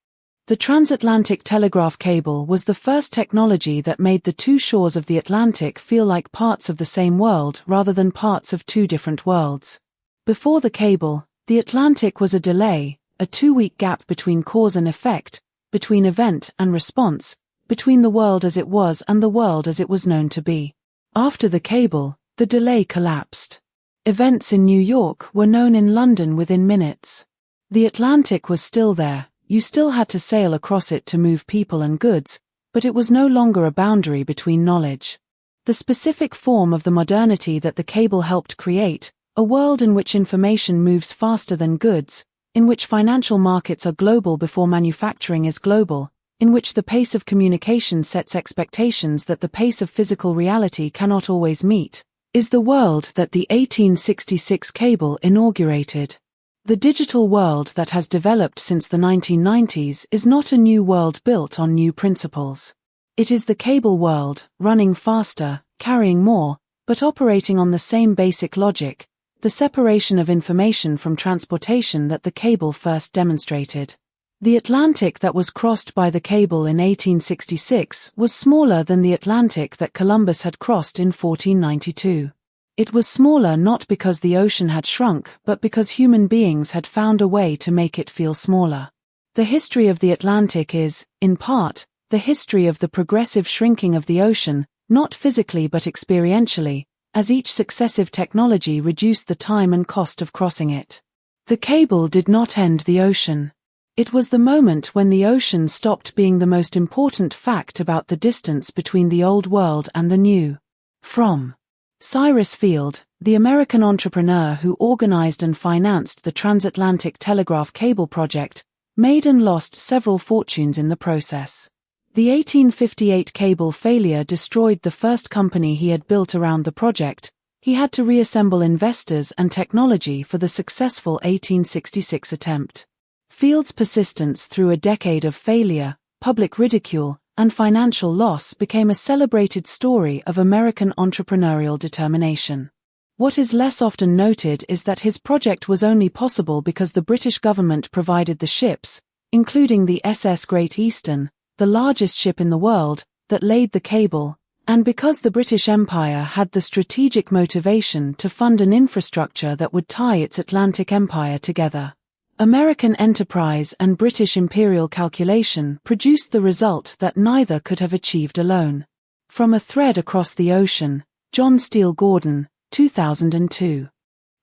The transatlantic telegraph cable was the first technology that made the two shores of the Atlantic feel like parts of the same world rather than parts of two different worlds. Before the cable, the Atlantic was a delay, a 2-week gap between cause and effect, between event and response, between the world as it was and the world as it was known to be. After the cable, the delay collapsed. Events in New York were known in London within minutes. The Atlantic was still there, you still had to sail across it to move people and goods, but it was no longer a boundary between knowledge. The specific form of the modernity that the cable helped create, a world in which information moves faster than goods, in which financial markets are global before manufacturing is global, in which the pace of communication sets expectations that the pace of physical reality cannot always meet, is the world that the 1866 cable inaugurated. The digital world that has developed since the 1990s is not a new world built on new principles. It is the cable world, running faster, carrying more, but operating on the same basic logic, the separation of information from transportation that the cable first demonstrated. The Atlantic that was crossed by the cable in 1866 was smaller than the Atlantic that Columbus had crossed in 1492. It was smaller not because the ocean had shrunk but because human beings had found a way to make it feel smaller. The history of the Atlantic is, in part, the history of the progressive shrinking of the ocean, not physically but experientially, as each successive technology reduced the time and cost of crossing it. The cable did not end the ocean. It was the moment when the ocean stopped being the most important fact about the distance between the old world and the new. From Cyrus Field, the American entrepreneur who organized and financed the transatlantic telegraph cable project, made and lost several fortunes in the process. The 1858 cable failure destroyed the first company he had built around the project. He had to reassemble investors and technology for the successful 1866 attempt. Field's persistence through a decade of failure, public ridicule, and financial loss became a celebrated story of American entrepreneurial determination. What is less often noted is that his project was only possible because the British government provided the ships, including the SS Great Eastern, the largest ship in the world, that laid the cable, and because the British Empire had the strategic motivation to fund an infrastructure that would tie its Atlantic empire together. American enterprise and British imperial calculation produced the result that neither could have achieved alone. From A Thread Across the Ocean, John Steele Gordon, 2002.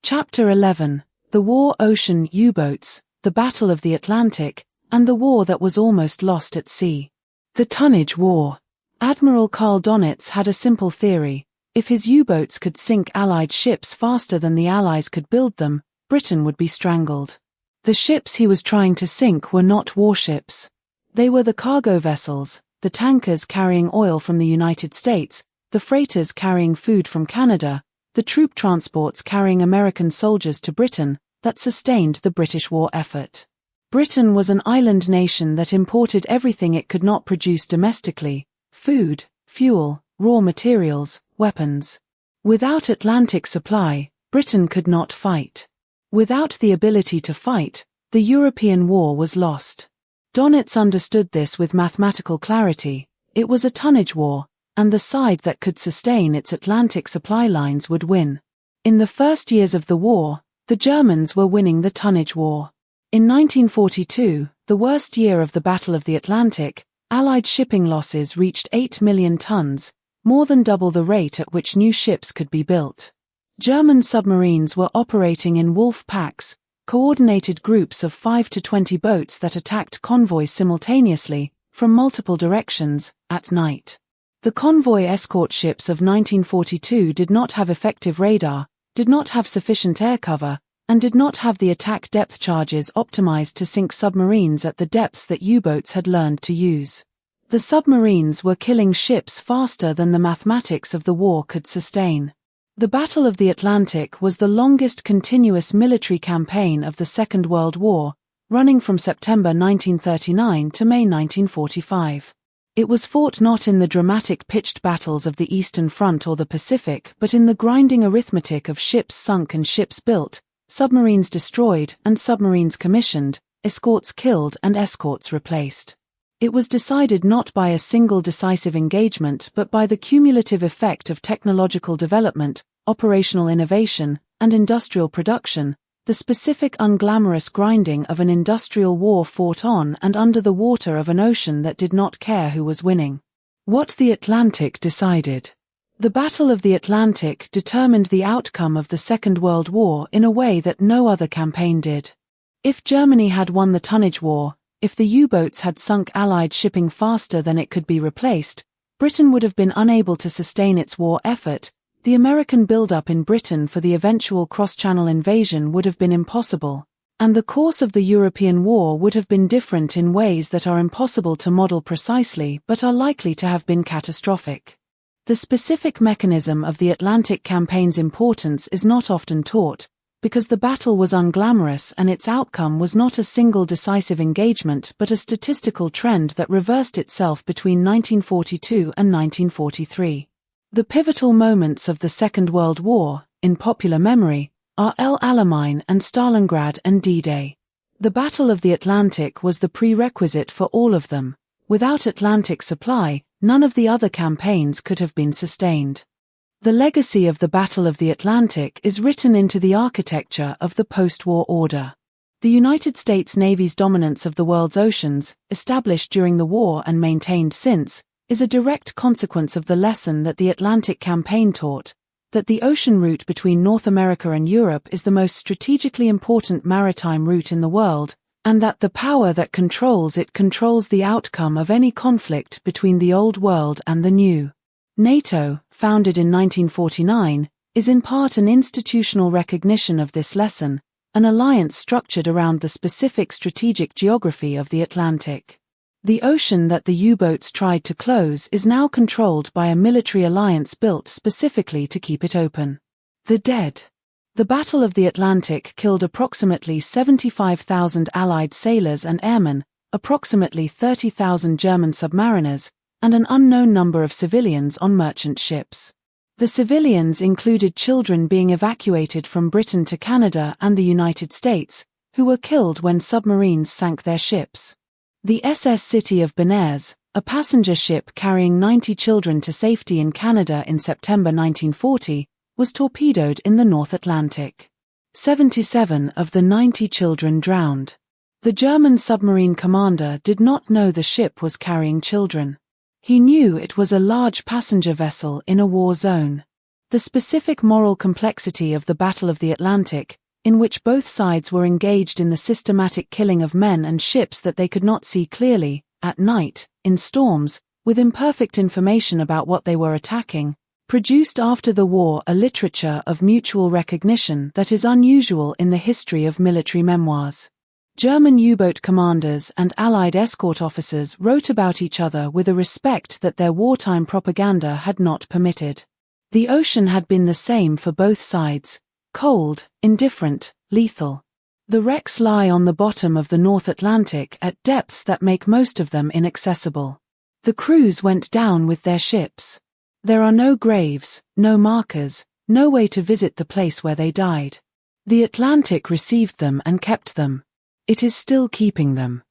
Chapter 11, The War Ocean U-Boats, The Battle of the Atlantic, and the War That Was Almost Lost at Sea. The Tonnage War. Admiral Karl Donitz had a simple theory. If his U-boats could sink Allied ships faster than the Allies could build them, Britain would be strangled. The ships he was trying to sink were not warships. They were the cargo vessels, the tankers carrying oil from the United States, the freighters carrying food from Canada, the troop transports carrying American soldiers to Britain, that sustained the British war effort. Britain was an island nation that imported everything it could not produce domestically: food, fuel, raw materials, weapons. Without Atlantic supply, Britain could not fight. Without the ability to fight, the European war was lost. Donitz understood this with mathematical clarity. It was a tonnage war, and the side that could sustain its Atlantic supply lines would win. In the first years of the war, the Germans were winning the tonnage war. In 1942, the worst year of the Battle of the Atlantic, Allied shipping losses reached 8 million tons, more than double the rate at which new ships could be built. German submarines were operating in wolf packs, coordinated groups of 5 to 20 boats that attacked convoys simultaneously, from multiple directions, at night. The convoy escort ships of 1942 did not have effective radar, did not have sufficient air cover, and did not have the attack depth charges optimized to sink submarines at the depths that U-boats had learned to use. The submarines were killing ships faster than the mathematics of the war could sustain. The Battle of the Atlantic was the longest continuous military campaign of the Second World War, running from September 1939 to May 1945. It was fought not in the dramatic pitched battles of the Eastern Front or the Pacific, but in the grinding arithmetic of ships sunk and ships built, submarines destroyed and submarines commissioned, escorts killed and escorts replaced. It was decided not by a single decisive engagement but by the cumulative effect of technological development, operational innovation, and industrial production, the specific unglamorous grinding of an industrial war fought on and under the water of an ocean that did not care who was winning. What the Atlantic decided. The Battle of the Atlantic determined the outcome of the Second World War in a way that no other campaign did. If Germany had won the tonnage war, if the U-boats had sunk Allied shipping faster than it could be replaced, Britain would have been unable to sustain its war effort. The American build-up in Britain for the eventual cross-channel invasion would have been impossible, and the course of the European war would have been different in ways that are impossible to model precisely but are likely to have been catastrophic. The specific mechanism of the Atlantic campaign's importance is not often taught, because the battle was unglamorous and its outcome was not a single decisive engagement but a statistical trend that reversed itself between 1942 and 1943. The pivotal moments of the Second World War, in popular memory, are El Alamein and Stalingrad and D-Day. The Battle of the Atlantic was the prerequisite for all of them. Without Atlantic supply, none of the other campaigns could have been sustained. The legacy of the Battle of the Atlantic is written into the architecture of the post-war order. The United States Navy's dominance of the world's oceans, established during the war and maintained since, is a direct consequence of the lesson that the Atlantic campaign taught, that the ocean route between North America and Europe is the most strategically important maritime route in the world, and that the power that controls it controls the outcome of any conflict between the Old World and the New. NATO, founded in 1949, is in part an institutional recognition of this lesson, an alliance structured around the specific strategic geography of the Atlantic. The ocean that the U-boats tried to close is now controlled by a military alliance built specifically to keep it open. The dead. The Battle of the Atlantic killed approximately 75,000 Allied sailors and airmen, approximately 30,000 German submariners, and an unknown number of civilians on merchant ships. The civilians included children being evacuated from Britain to Canada and the United States, who were killed when submarines sank their ships. The SS City of Benares, a passenger ship carrying 90 children to safety in Canada in September 1940, was torpedoed in the North Atlantic. 77 of the 90 children drowned. The German submarine commander did not know the ship was carrying children. He knew it was a large passenger vessel in a war zone. The specific moral complexity of the Battle of the Atlantic, in which both sides were engaged in the systematic killing of men and ships that they could not see clearly, at night, in storms, with imperfect information about what they were attacking, produced after the war a literature of mutual recognition that is unusual in the history of military memoirs. German U-boat commanders and Allied escort officers wrote about each other with a respect that their wartime propaganda had not permitted. The ocean had been the same for both sides: cold, indifferent, lethal. The wrecks lie on the bottom of the North Atlantic at depths that make most of them inaccessible. The crews went down with their ships. There are no graves, no markers, no way to visit the place where they died. The Atlantic received them and kept them. It is still keeping them.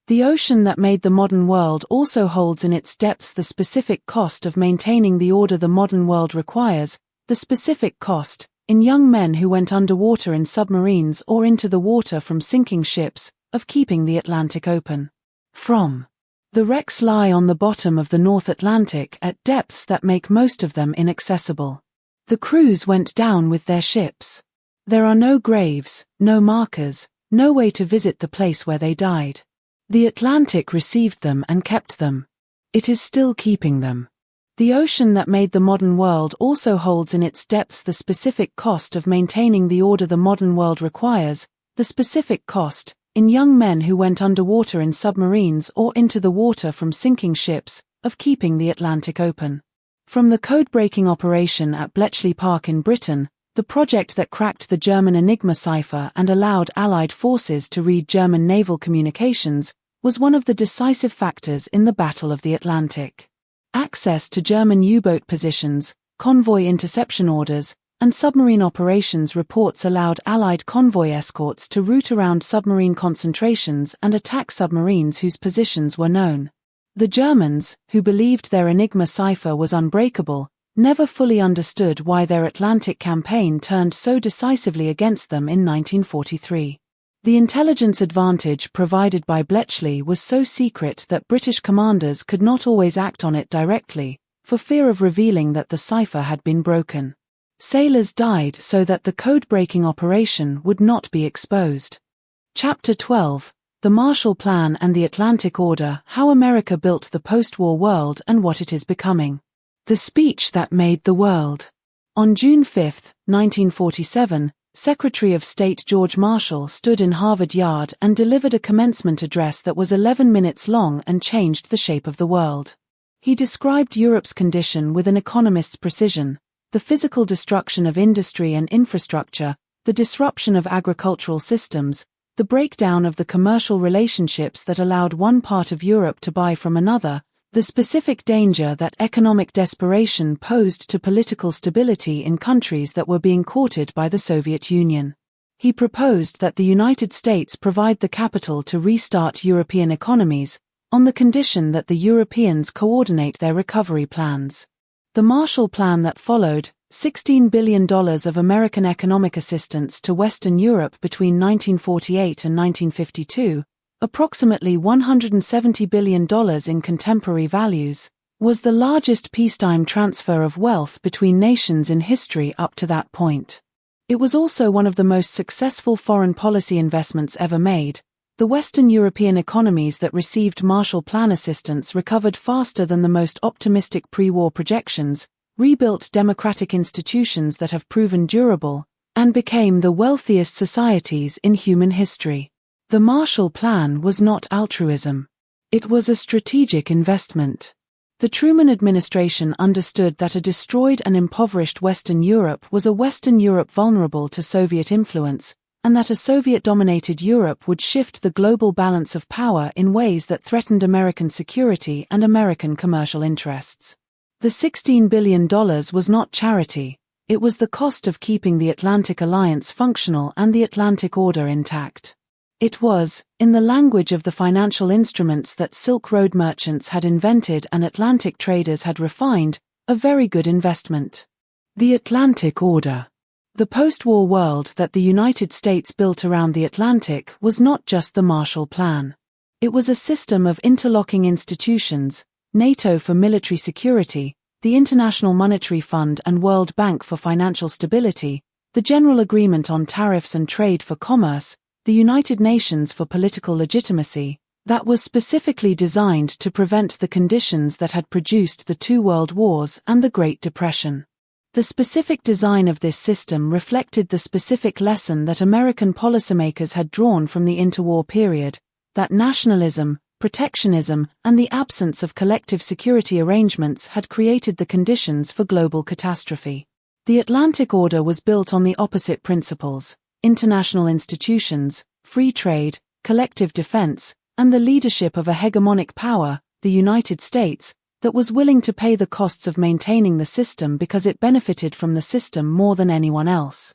The ocean that made the modern world also holds in its depths the specific cost of maintaining the order the modern world requires, the specific cost, in young men who went underwater in submarines or into the water from sinking ships, of keeping the Atlantic open. The wrecks lie on the bottom of the North Atlantic at depths that make most of them inaccessible. The crews went down with their ships. There are no graves, no markers, no way to visit the place where they died. The Atlantic received them and kept them. It is still keeping them. The ocean that made the modern world also holds in its depths the specific cost of maintaining the order the modern world requires, the specific cost, in young men who went underwater in submarines or into the water from sinking ships, of keeping the Atlantic open. From the code-breaking operation at Bletchley Park in Britain, the project that cracked the German Enigma cipher and allowed Allied forces to read German naval communications, was one of the decisive factors in the Battle of the Atlantic. Access to German U-boat positions, convoy interception orders, and submarine operations reports allowed Allied convoy escorts to route around submarine concentrations and attack submarines whose positions were known. The Germans, who believed their Enigma cipher was unbreakable, never fully understood why their Atlantic campaign turned so decisively against them in 1943. The intelligence advantage provided by Bletchley was so secret that British commanders could not always act on it directly, for fear of revealing that the cipher had been broken. Sailors died so that the code-breaking operation would not be exposed. Chapter 12, The Marshall Plan and the Atlantic Order: How America Built the Post-War World and What It Is Becoming. The Speech That Made the World. On June 5, 1947, Secretary of State George Marshall stood in Harvard Yard and delivered a commencement address that was 11 minutes long and changed the shape of the world. He described Europe's condition with an economist's precision: the physical destruction of industry and infrastructure, the disruption of agricultural systems, the breakdown of the commercial relationships that allowed one part of Europe to buy from another, the specific danger that economic desperation posed to political stability in countries that were being courted by the Soviet Union. He proposed that the United States provide the capital to restart European economies, on the condition that the Europeans coordinate their recovery plans. The Marshall Plan that followed, $16 billion of American economic assistance to Western Europe between 1948 and 1952, approximately $170 billion in contemporary values, was the largest peacetime transfer of wealth between nations in history up to that point. It was also one of the most successful foreign policy investments ever made. The Western European economies that received Marshall Plan assistance recovered faster than the most optimistic pre-war projections, rebuilt democratic institutions that have proven durable, and became the wealthiest societies in human history. The Marshall Plan was not altruism. It was a strategic investment. The Truman administration understood that a destroyed and impoverished Western Europe was a Western Europe vulnerable to Soviet influence, and that a Soviet-dominated Europe would shift the global balance of power in ways that threatened American security and American commercial interests. The $16 billion was not charity, it was the cost of keeping the Atlantic Alliance functional and the Atlantic Order intact. It was, in the language of the financial instruments that Silk Road merchants had invented and Atlantic traders had refined, a very good investment. The Atlantic Order. The post-war world that the United States built around the Atlantic was not just the Marshall Plan. It was a system of interlocking institutions, NATO for military security, the International Monetary Fund and World Bank for financial stability, the General Agreement on Tariffs and Trade for commerce, the United Nations for political legitimacy, that was specifically designed to prevent the conditions that had produced the two world wars and the Great Depression. The specific design of this system reflected the specific lesson that American policymakers had drawn from the interwar period, that nationalism, protectionism, and the absence of collective security arrangements had created the conditions for global catastrophe. The Atlantic Order was built on the opposite principles: international institutions, free trade, collective defense, and the leadership of a hegemonic power, the United States, that was willing to pay the costs of maintaining the system because it benefited from the system more than anyone else.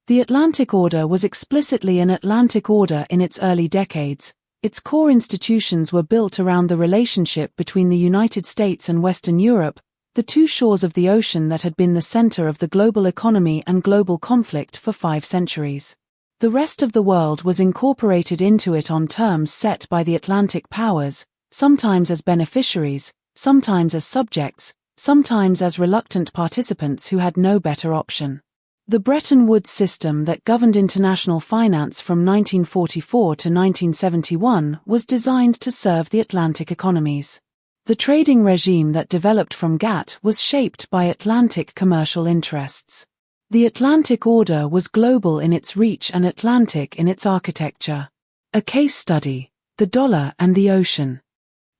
The Atlantic Order was explicitly an Atlantic Order in its early decades. Its core institutions were built around the relationship between the United States and Western Europe, the two shores of the ocean that had been the center of the global economy and global conflict for 5 centuries. The rest of the world was incorporated into it on terms set by the Atlantic powers, sometimes as beneficiaries, sometimes as subjects, sometimes as reluctant participants who had no better option. The Bretton Woods system that governed international finance from 1944 to 1971 was designed to serve the Atlantic economies. The trading regime that developed from GATT was shaped by Atlantic commercial interests. The Atlantic Order was global in its reach and Atlantic in its architecture. A case study: the dollar and the ocean.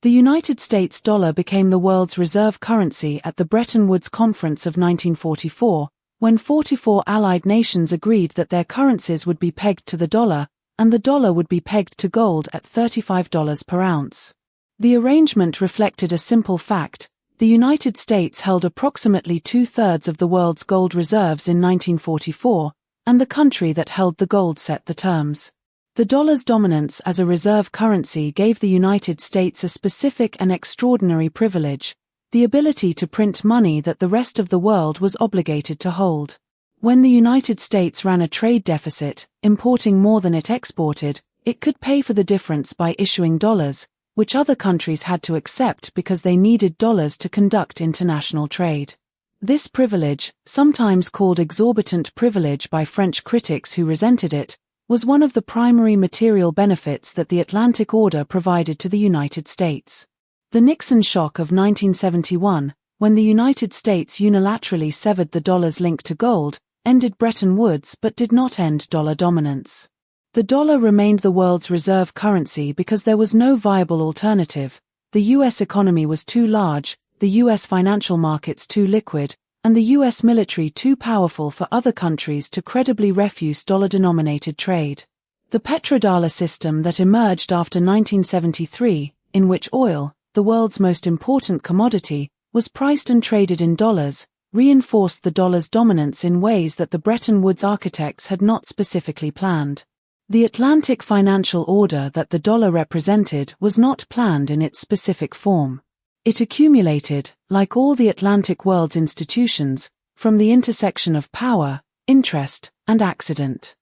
The United States dollar became the world's reserve currency at the Bretton Woods Conference of 1944, when 44 Allied nations agreed that their currencies would be pegged to the dollar, and the dollar would be pegged to gold at $35 per ounce. The arrangement reflected a simple fact: the United States held approximately 2/3 of the world's gold reserves in 1944, and the country that held the gold set the terms. The dollar's dominance as a reserve currency gave the United States a specific and extraordinary privilege: the ability to print money that the rest of the world was obligated to hold. When the United States ran a trade deficit, importing more than it exported, it could pay for the difference by issuing dollars, which other countries had to accept because they needed dollars to conduct international trade. This privilege, sometimes called exorbitant privilege by French critics who resented it, was one of the primary material benefits that the Atlantic Order provided to the United States. The Nixon shock of 1971, when the United States unilaterally severed the dollar's link to gold, ended Bretton Woods but did not end dollar dominance. The dollar remained the world's reserve currency because there was no viable alternative. The U.S. economy was too large, the U.S. financial markets too liquid, and the U.S. military too powerful for other countries to credibly refuse dollar-denominated trade. The petrodollar system that emerged after 1973, in which oil, the world's most important commodity, was priced and traded in dollars, reinforced the dollar's dominance in ways that the Bretton Woods architects had not specifically planned. The Atlantic financial order that the dollar represented was not planned in its specific form. It accumulated, like all the Atlantic world's institutions, from the intersection of power, interest, and accident.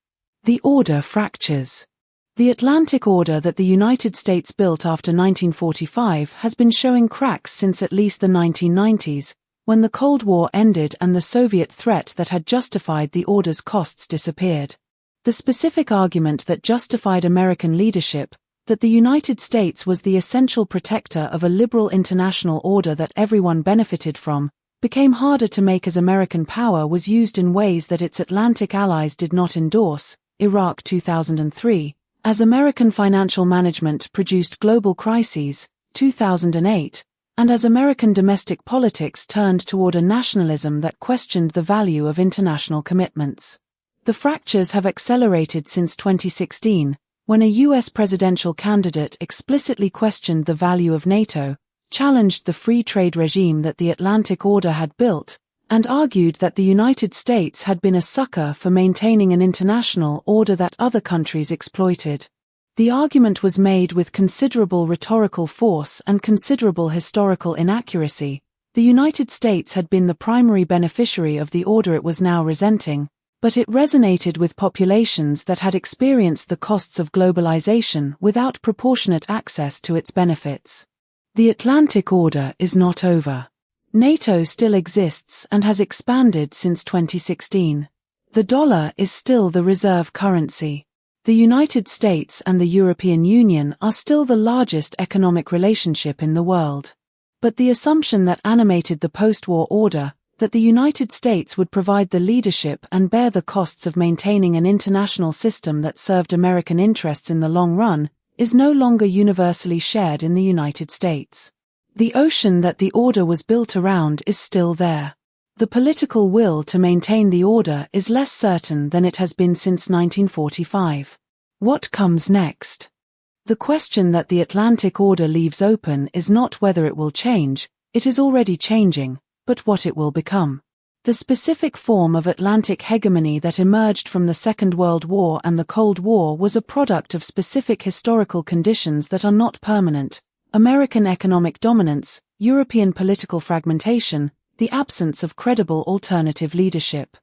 The order fractures. The Atlantic Order that the United States built after 1945 has been showing cracks since at least the 1990s, when the Cold War ended and the Soviet threat that had justified the order's costs disappeared. The specific argument that justified American leadership, that the United States was the essential protector of a liberal international order that everyone benefited from, became harder to make as American power was used in ways that its Atlantic allies did not endorse. Iraq 2003. As American financial management produced global crises, 2008, and as American domestic politics turned toward a nationalism that questioned the value of international commitments. The fractures have accelerated since 2016, when a U.S. presidential candidate explicitly questioned the value of NATO, challenged the free trade regime that the Atlantic Order had built, and argued that the United States had been a sucker for maintaining an international order that other countries exploited. The argument was made with considerable rhetorical force and considerable historical inaccuracy. The United States had been the primary beneficiary of the order it was now resenting, but it resonated with populations that had experienced the costs of globalization without proportionate access to its benefits. The Atlantic Order is not over. NATO still exists and has expanded since 2016. The dollar is still the reserve currency. The United States and the European Union are still the largest economic relationship in the world. But the assumption that animated the post-war order, that the United States would provide the leadership and bear the costs of maintaining an international system that served American interests in the long run, is no longer universally shared in the United States. The ocean that the order was built around is still there. The political will to maintain the order is less certain than it has been since 1945. What comes next? The question that the Atlantic Order leaves open is not whether it will change, it is already changing, but what it will become. The specific form of Atlantic hegemony that emerged from the Second World War and the Cold War was a product of specific historical conditions that are not permanent: American economic dominance, European political fragmentation, the absence of credible alternative leadership.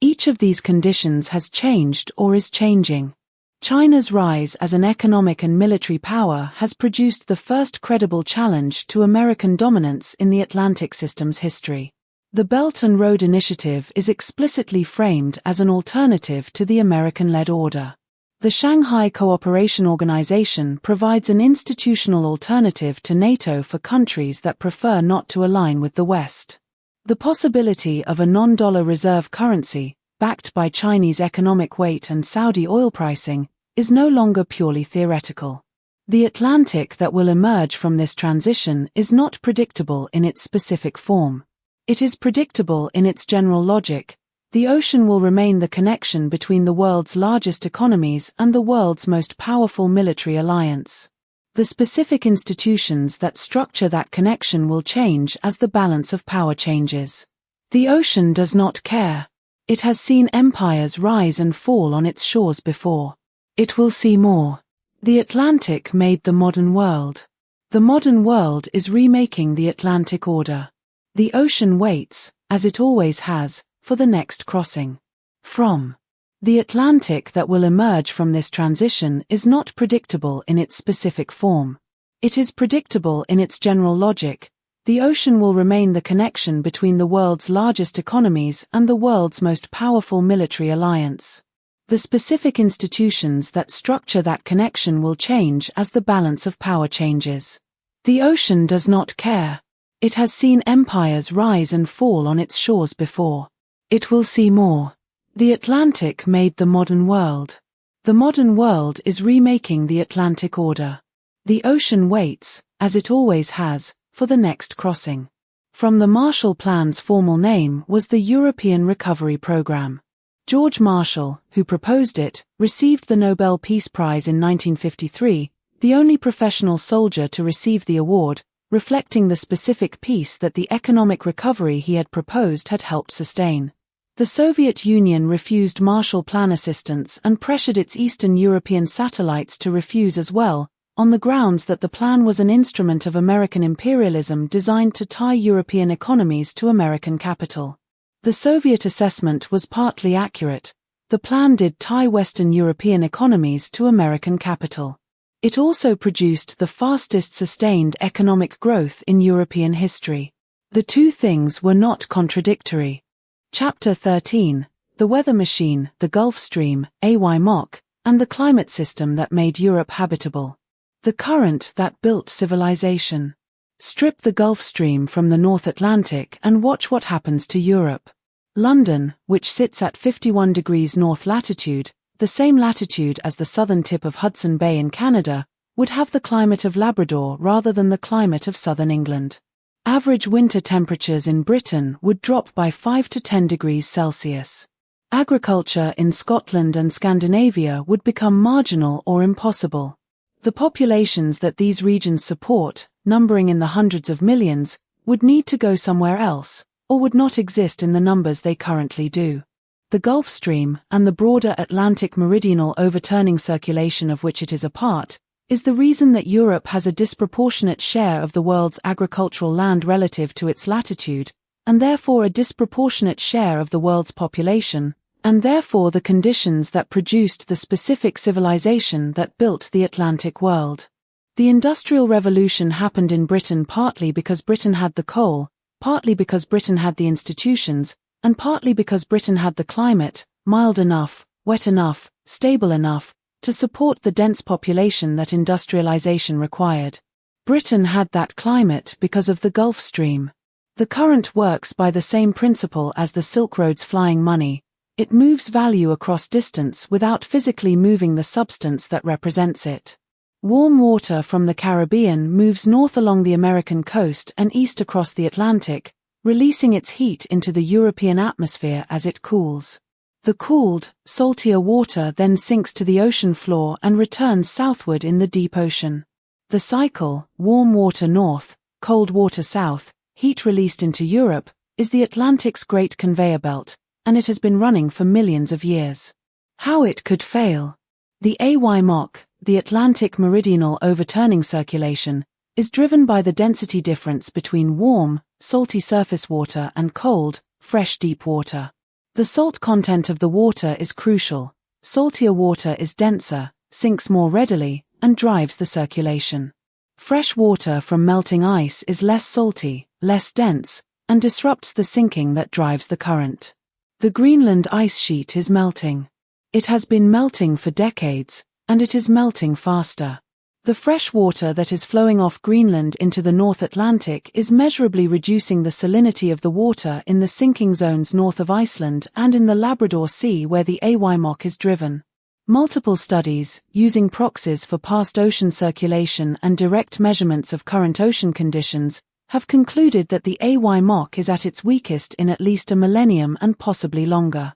Each of these conditions has changed or is changing. China's rise as an economic and military power has produced the first credible challenge to American dominance in the Atlantic system's history. The Belt and Road Initiative is explicitly framed as an alternative to the American-led order. The Shanghai Cooperation Organization provides an institutional alternative to NATO for countries that prefer not to align with the West. The possibility of a non-dollar reserve currency, backed by Chinese economic weight and Saudi oil pricing, is no longer purely theoretical. The Atlantic that will emerge from this transition is not predictable in its specific form. It is predictable in its general logic. The ocean will remain the connection between the world's largest economies and the world's most powerful military alliance. The specific institutions that structure that connection will change as the balance of power changes. The ocean does not care. It has seen empires rise and fall on its shores before. It will see more. The Atlantic made the modern world. The modern world is remaking the Atlantic Order. The ocean waits, as it always has, for the next crossing. From the Atlantic that will emerge from this transition is not predictable in its specific form. It is predictable in its general logic. The ocean will remain the connection between the world's largest economies and the world's most powerful military alliance. The specific institutions that structure that connection will change as the balance of power changes. The ocean does not care. It has seen empires rise and fall on its shores before. It will see more. The Atlantic made the modern world. The modern world is remaking the Atlantic Order. The ocean waits, as it always has, for the next crossing. From the Marshall Plan's formal name was the European Recovery Programme. George Marshall, who proposed it, received the Nobel Peace Prize in 1953, the only professional soldier to receive the award, reflecting the specific peace that the economic recovery he had proposed had helped sustain. The Soviet Union refused Marshall Plan assistance and pressured its Eastern European satellites to refuse as well, on the grounds that the plan was an instrument of American imperialism designed to tie European economies to American capital. The Soviet assessment was partly accurate. The plan did tie Western European economies to American capital. It also produced the fastest sustained economic growth in European history. The two things were not contradictory. Chapter 13, The Weather Machine, the Gulf Stream, AY-MOC, and the Climate System that Made Europe Habitable. The Current that Built Civilization. Strip the Gulf Stream from the North Atlantic and watch what happens to Europe. London, which sits at 51 degrees north latitude, the same latitude as the southern tip of Hudson Bay in Canada, would have the climate of Labrador rather than the climate of southern England. Average winter temperatures in Britain would drop by 5 to 10 degrees Celsius. Agriculture in Scotland and Scandinavia would become marginal or impossible. The populations that these regions support, numbering in the hundreds of millions, would need to go somewhere else, or would not exist in the numbers they currently do. The Gulf Stream, and the broader Atlantic meridional overturning circulation of which it is a part, is the reason that Europe has a disproportionate share of the world's agricultural land relative to its latitude, and therefore a disproportionate share of the world's population, and therefore the conditions that produced the specific civilization that built the Atlantic world. The Industrial Revolution happened in Britain partly because Britain had the coal, partly because Britain had the institutions, and partly because Britain had the climate, mild enough, wet enough, stable enough, to support the dense population that industrialization required. Britain had that climate because of the Gulf Stream. The current works by the same principle as the Silk Road's flying money. It moves value across distance without physically moving the substance that represents it. Warm water from the Caribbean moves north along the American coast and east across the Atlantic, releasing its heat into the European atmosphere as it cools. The cooled, saltier water then sinks to the ocean floor and returns southward in the deep ocean. The cycle, warm water north, cold water south, heat released into Europe, is the Atlantic's great conveyor belt, and it has been running for millions of years. How it could fail? The AYMOC, the Atlantic meridional overturning circulation, is driven by the density difference between warm, salty surface water and cold, fresh deep water. The salt content of the water is crucial. Saltier water is denser, sinks more readily, and drives the circulation. Fresh water from melting ice is less salty, less dense, and disrupts the sinking that drives the current. The Greenland ice sheet is melting. It has been melting for decades, and it is melting faster. The fresh water that is flowing off Greenland into the North Atlantic is measurably reducing the salinity of the water in the sinking zones north of Iceland and in the Labrador Sea where the AYMOC is driven. Multiple studies, using proxies for past ocean circulation and direct measurements of current ocean conditions, have concluded that the AYMOC is at its weakest in at least a millennium and possibly longer.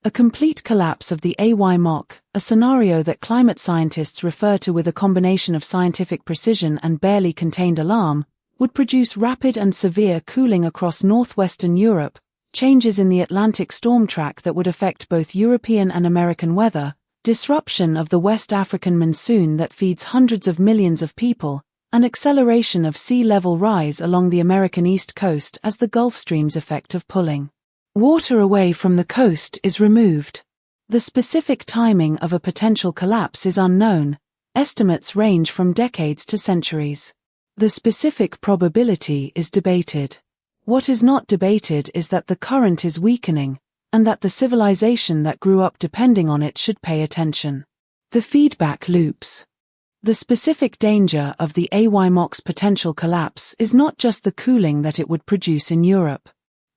A complete collapse of the AYMOC, a scenario that climate scientists refer to with a combination of scientific precision and barely contained alarm, would produce rapid and severe cooling across northwestern Europe, changes in the Atlantic storm track that would affect both European and American weather, disruption of the West African monsoon that feeds hundreds of millions of people, and acceleration of sea level rise along the American East Coast as the Gulf Stream's effect of pulling water away from the coast is removed. The specific timing of a potential collapse is unknown. Estimates range from decades to centuries. The specific probability is debated. What is not debated is that the current is weakening, and that the civilization that grew up depending on it should pay attention. The feedback loops. The specific danger of the AYMOC's potential collapse is not just the cooling that it would produce in Europe.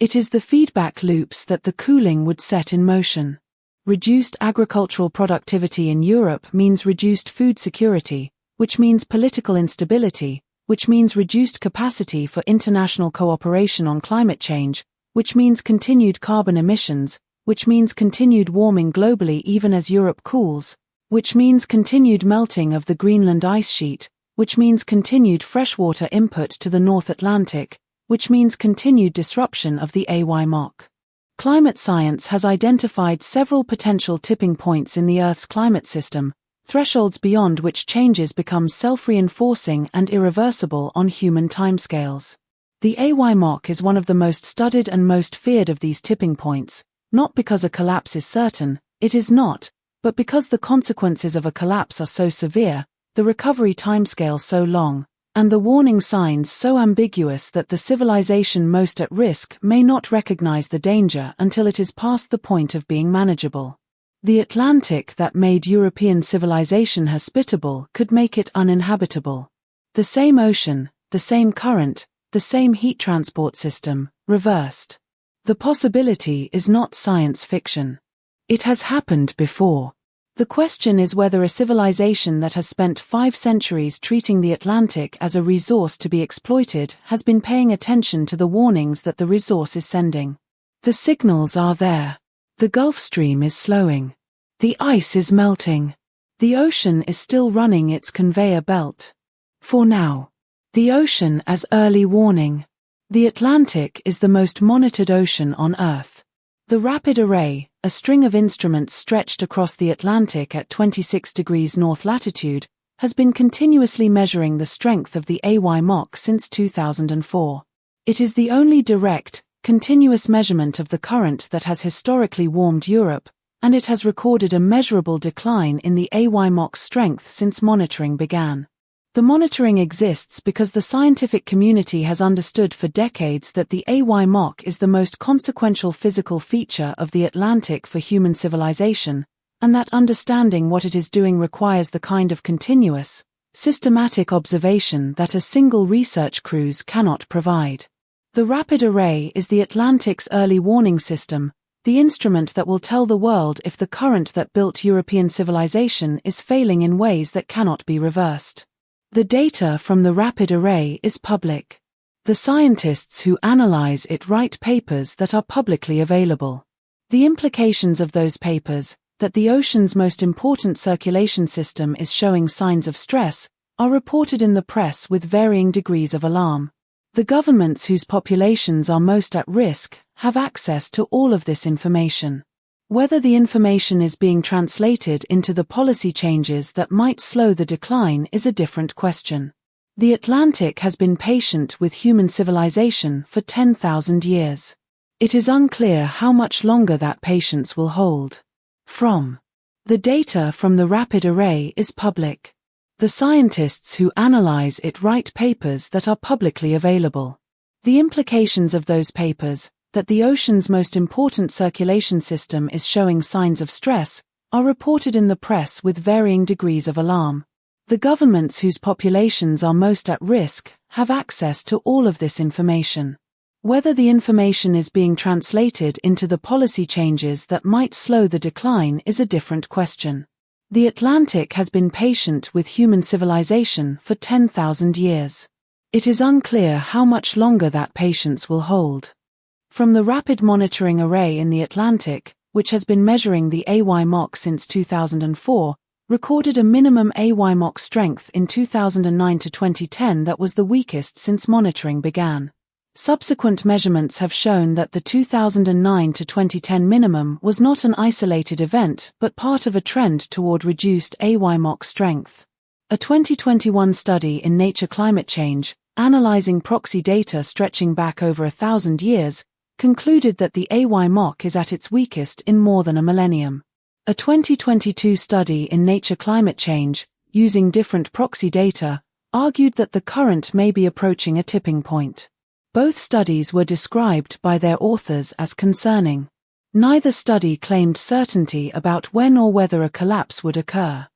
It is the feedback loops that the cooling would set in motion. Reduced agricultural productivity in Europe means reduced food security, which means political instability, which means reduced capacity for international cooperation on climate change, which means continued carbon emissions, which means continued warming globally even as Europe cools, which means continued melting of the Greenland ice sheet, which means continued freshwater input to the North Atlantic, which means continued disruption of the AYMOC. Climate science has identified several potential tipping points in the Earth's climate system, thresholds beyond which changes become self-reinforcing and irreversible on human timescales. The AYMOC is one of the most studied and most feared of these tipping points, not because a collapse is certain, it is not, but because the consequences of a collapse are so severe, the recovery timescale so long, and the warning signs so ambiguous that the civilization most at risk may not recognize the danger until it is past the point of being manageable. The Atlantic that made European civilization hospitable could make it uninhabitable. The same ocean, the same current, the same heat transport system, reversed. The possibility is not science fiction. It has happened before. The question is whether a civilization that has spent 5 centuries treating the Atlantic as a resource to be exploited has been paying attention to the warnings that the resource is sending. The signals are there. The Gulf Stream is slowing. The ice is melting. The ocean is still running its conveyor belt. For now. The ocean as early warning. The Atlantic is the most monitored ocean on Earth. The Rapid Array, a string of instruments stretched across the Atlantic at 26 degrees north latitude, has been continuously measuring the strength of the AY since 2004. It is the only direct, continuous measurement of the current that has historically warmed Europe, and it has recorded a measurable decline in the AY strength since monitoring began. The monitoring exists because the scientific community has understood for decades that the AY is the most consequential physical feature of the Atlantic for human civilization, and that understanding what it is doing requires the kind of continuous, systematic observation that a single research cruise cannot provide. The Rapid Array is the Atlantic's early warning system, the instrument that will tell the world if the current that built European civilization is failing in ways that cannot be reversed. The data from the Rapid Array is public. The scientists who analyze it write papers that are publicly available. The implications of those papers, that the ocean's most important circulation system is showing signs of stress, are reported in the press with varying degrees of alarm. The governments whose populations are most at risk have access to all of this information. Whether the information is being translated into the policy changes that might slow the decline is a different question. The Atlantic has been patient with human civilization for 10,000 years. It is unclear how much longer that patience will hold. The data from the Rapid Array is public. The scientists who analyze it write papers that are publicly available. The implications of those papers, that the ocean's most important circulation system is showing signs of stress, are reported in the press with varying degrees of alarm. The governments whose populations are most at risk have access to all of this information. Whether the information is being translated into the policy changes that might slow the decline is a different question. The Atlantic has been patient with human civilization for 10,000 years. It is unclear how much longer that patience will hold. From the Rapid Monitoring Array in the Atlantic, which has been measuring the AY since 2004, recorded a minimum AY strength in 2009 to 2010 that was the weakest since monitoring began. Subsequent measurements have shown that the 2009 to 2010 minimum was not an isolated event but part of a trend toward reduced AY strength. A 2021 study in Nature Climate Change, analyzing proxy data stretching back over 1,000 years, concluded that the AY is at its weakest in more than a millennium. A 2022 study in Nature Climate Change, using different proxy data, argued that the current may be approaching a tipping point. Both studies were described by their authors as concerning. Neither study claimed certainty about when or whether a collapse would occur.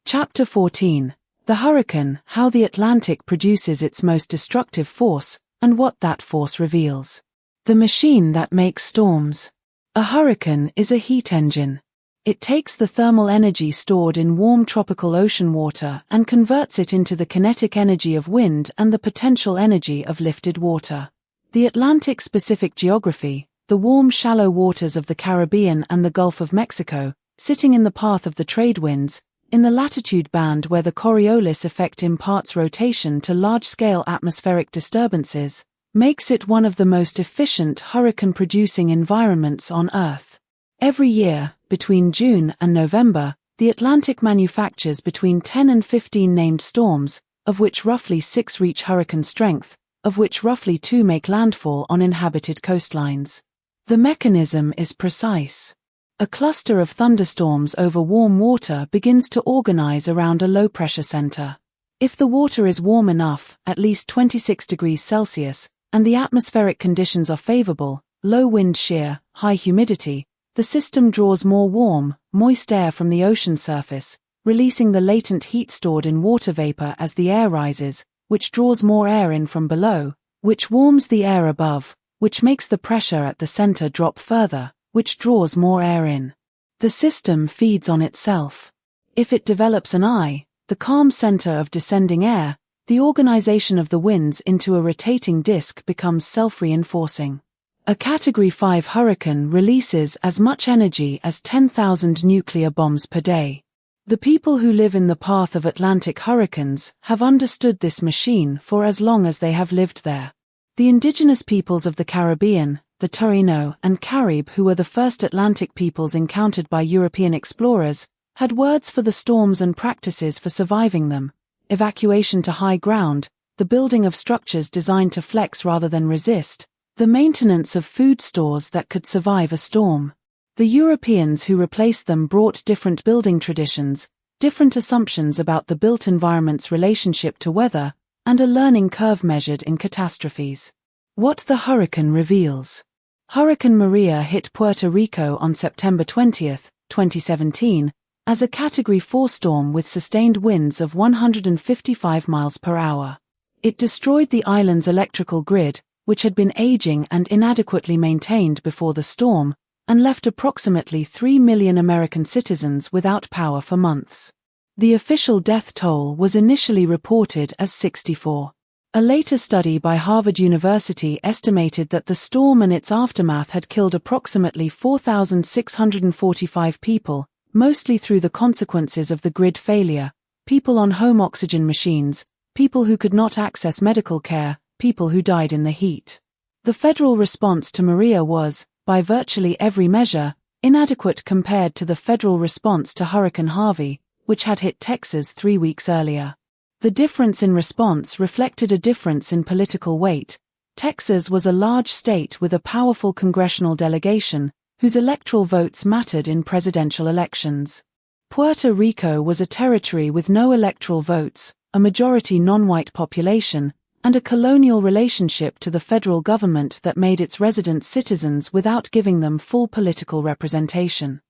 Chapter 14. The Hurricane: How the Atlantic Produces Its Most Destructive Force, and What That Force Reveals. The machine that makes storms. A hurricane is a heat engine. It takes the thermal energy stored in warm tropical ocean water and converts it into the kinetic energy of wind and the potential energy of lifted water. The Atlantic-specific geography, the warm shallow waters of the Caribbean and the Gulf of Mexico, sitting in the path of the trade winds, in the latitude band where the Coriolis effect imparts rotation to large-scale atmospheric disturbances, makes it one of the most efficient hurricane-producing environments on Earth. Every year, between June and November, the Atlantic manufactures between 10 and 15 named storms, of which roughly 6 reach hurricane strength, of which roughly 2 make landfall on inhabited coastlines. The mechanism is precise. A cluster of thunderstorms over warm water begins to organize around a low-pressure center. If the water is warm enough, at least 26 degrees Celsius, and the atmospheric conditions are favorable, low wind shear, high humidity, the system draws more warm, moist air from the ocean surface, releasing the latent heat stored in water vapor as the air rises, which draws more air in from below, which warms the air above, which makes the pressure at the center drop further, which draws more air in. The system feeds on itself. If it develops an eye, the calm center of descending air, the organization of the winds into a rotating disk becomes self-reinforcing. A Category 5 hurricane releases as much energy as 10,000 nuclear bombs per day. The people who live in the path of Atlantic hurricanes have understood this machine for as long as they have lived there. The indigenous peoples of the Caribbean, the Taino and Carib, who were the first Atlantic peoples encountered by European explorers, had words for the storms and practices for surviving them: evacuation to high ground, the building of structures designed to flex rather than resist, the maintenance of food stores that could survive a storm. The Europeans who replaced them brought different building traditions, different assumptions about the built environment's relationship to weather, and a learning curve measured in catastrophes. What the hurricane reveals. Hurricane Maria hit Puerto Rico on September 20, 2017, as a Category 4 storm with sustained winds of 155 miles per hour. It destroyed the island's electrical grid, which had been aging and inadequately maintained before the storm, and left approximately 3 million American citizens without power for months. The official death toll was initially reported as 64. A later study by Harvard University estimated that the storm and its aftermath had killed approximately 4,645 people, mostly through the consequences of the grid failure: people on home oxygen machines, people who could not access medical care, people who died in the heat. The federal response to Maria was, by virtually every measure, inadequate compared to the federal response to Hurricane Harvey, which had hit Texas 3 weeks earlier. The difference in response reflected a difference in political weight. Texas was a large state with a powerful congressional delegation, whose electoral votes mattered in presidential elections. Puerto Rico was a territory with no electoral votes, a majority non-white population, and a colonial relationship to the federal government that made its residents citizens without giving them full political representation.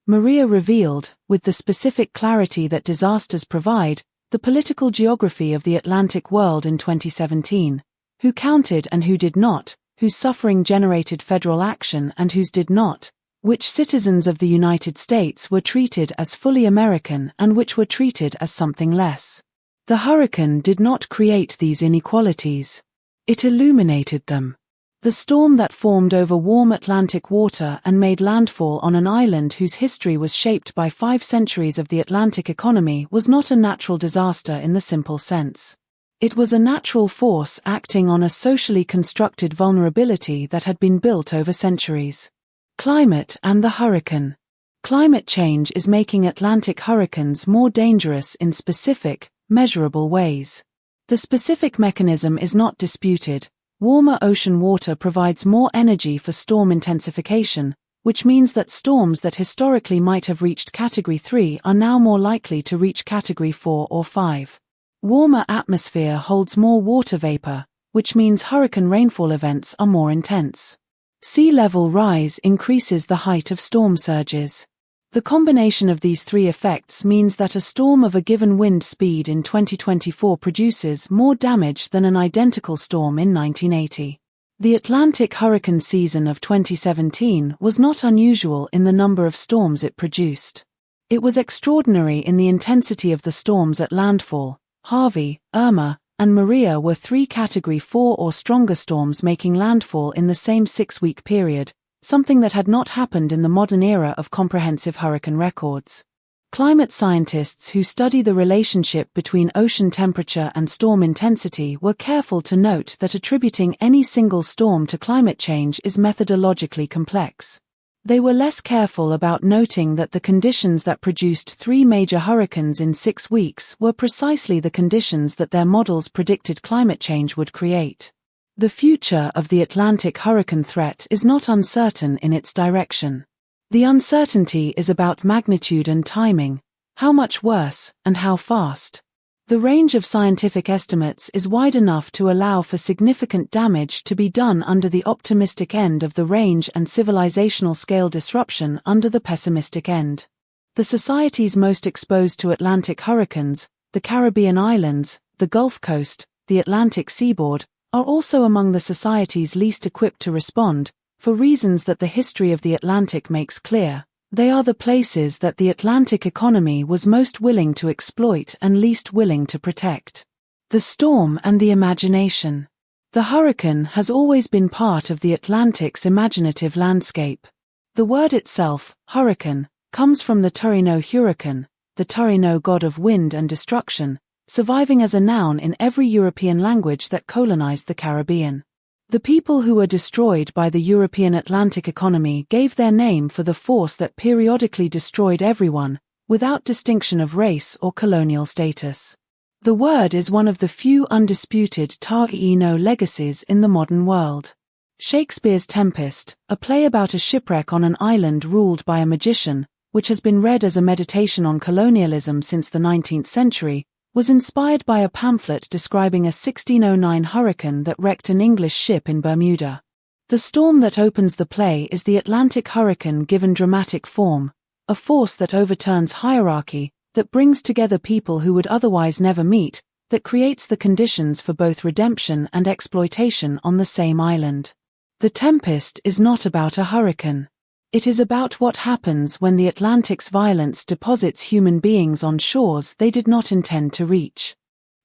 Maria revealed, with the specific clarity that disasters provide, the political geography of the Atlantic world in 2017, who counted and who did not, whose suffering generated federal action and whose did not, which citizens of the United States were treated as fully American and which were treated as something less. The hurricane did not create these inequalities. It illuminated them. The storm that formed over warm Atlantic water and made landfall on an island whose history was shaped by 5 centuries of the Atlantic economy was not a natural disaster in the simple sense. It was a natural force acting on a socially constructed vulnerability that had been built over centuries. Climate and the hurricane. Climate change is making Atlantic hurricanes more dangerous in specific, measurable ways. The specific mechanism is not disputed. Warmer ocean water provides more energy for storm intensification, which means that storms that historically might have reached Category 3 are now more likely to reach Category 4 or 5. Warmer atmosphere holds more water vapor, which means hurricane rainfall events are more intense. Sea level rise increases the height of storm surges. The combination of these 3 effects means that a storm of a given wind speed in 2024 produces more damage than an identical storm in 1980. The Atlantic hurricane season of 2017 was not unusual in the number of storms it produced. It was extraordinary in the intensity of the storms at landfall. Harvey, Irma, and Maria were 3 Category 4 or stronger storms making landfall in the same 6-week period, something that had not happened in the modern era of comprehensive hurricane records. Climate scientists who study the relationship between ocean temperature and storm intensity were careful to note that attributing any single storm to climate change is methodologically complex. They were less careful about noting that the conditions that produced 3 major hurricanes in 6 weeks were precisely the conditions that their models predicted climate change would create. The future of the Atlantic hurricane threat is not uncertain in its direction. The uncertainty is about magnitude and timing, how much worse, and how fast. The range of scientific estimates is wide enough to allow for significant damage to be done under the optimistic end of the range and civilizational scale disruption under the pessimistic end. The societies most exposed to Atlantic hurricanes, the Caribbean islands, the Gulf Coast, the Atlantic seaboard, are also among the societies least equipped to respond, for reasons that the history of the Atlantic makes clear. They are the places that the Atlantic economy was most willing to exploit and least willing to protect. The storm and the imagination. The hurricane has always been part of the Atlantic's imaginative landscape. The word itself, hurricane, comes from the Taino hurricane, the Taino god of wind and destruction, surviving as a noun in every European language that colonized the Caribbean. The people who were destroyed by the European Atlantic economy gave their name for the force that periodically destroyed everyone, without distinction of race or colonial status. The word is one of the few undisputed Taino legacies in the modern world. Shakespeare's Tempest, a play about a shipwreck on an island ruled by a magician, which has been read as a meditation on colonialism since the 19th century, was inspired by a pamphlet describing a 1609 hurricane that wrecked an English ship in Bermuda. The storm that opens the play is the Atlantic hurricane given dramatic form, a force that overturns hierarchy, that brings together people who would otherwise never meet, that creates the conditions for both redemption and exploitation on the same island. The Tempest is not about a hurricane. It is about what happens when the Atlantic's violence deposits human beings on shores they did not intend to reach.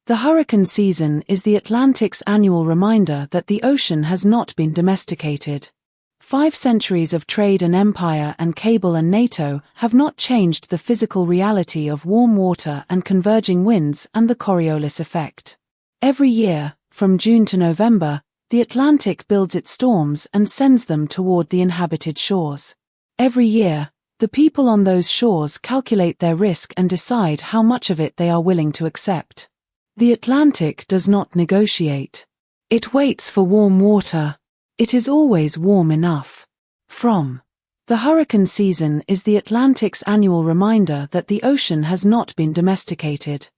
The hurricane season is the Atlantic's annual reminder that the ocean has not been domesticated. 5 centuries of trade and empire and cable and NATO have not changed the physical reality of warm water and converging winds and the Coriolis effect. Every year, from June to November, the Atlantic builds its storms and sends them toward the inhabited shores. Every year, the people on those shores calculate their risk and decide how much of it they are willing to accept. The Atlantic does not negotiate. It waits for warm water. It is always warm enough. From the hurricane season is the Atlantic's annual reminder that the ocean has not been domesticated.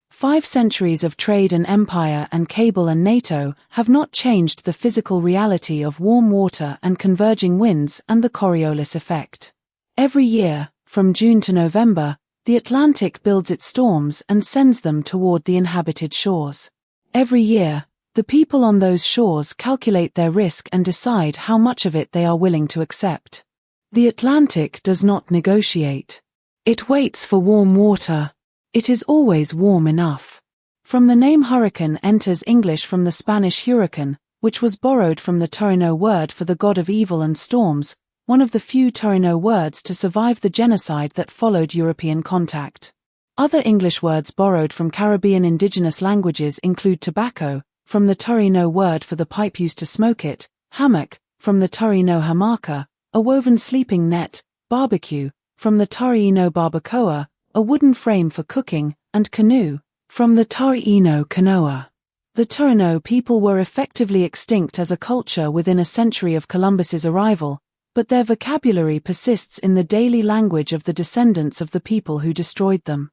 5 centuries of trade and empire and cable and NATO have not changed the physical reality of warm water and converging winds and the Coriolis effect. Every year, from June to November, the Atlantic builds its storms and sends them toward the inhabited shores. Every year, the people on those shores calculate their risk and decide how much of it they are willing to accept. The Atlantic does not negotiate. It waits for warm water. It is always warm enough. From the name hurricane enters English from the Spanish hurricane, which was borrowed from the Taino word for the god of evil and storms, one of the few Taino words to survive the genocide that followed European contact. Other English words borrowed from Caribbean indigenous languages include tobacco, from the Taino word for the pipe used to smoke it, hammock, from the Taino hamaca, a woven sleeping net, barbecue, from the Taino barbacoa, a wooden frame for cooking, and canoe, from the Taino canoa. The Taino people were effectively extinct as a culture within a century of Columbus's arrival, but their vocabulary persists in the daily language of the descendants of the people who destroyed them.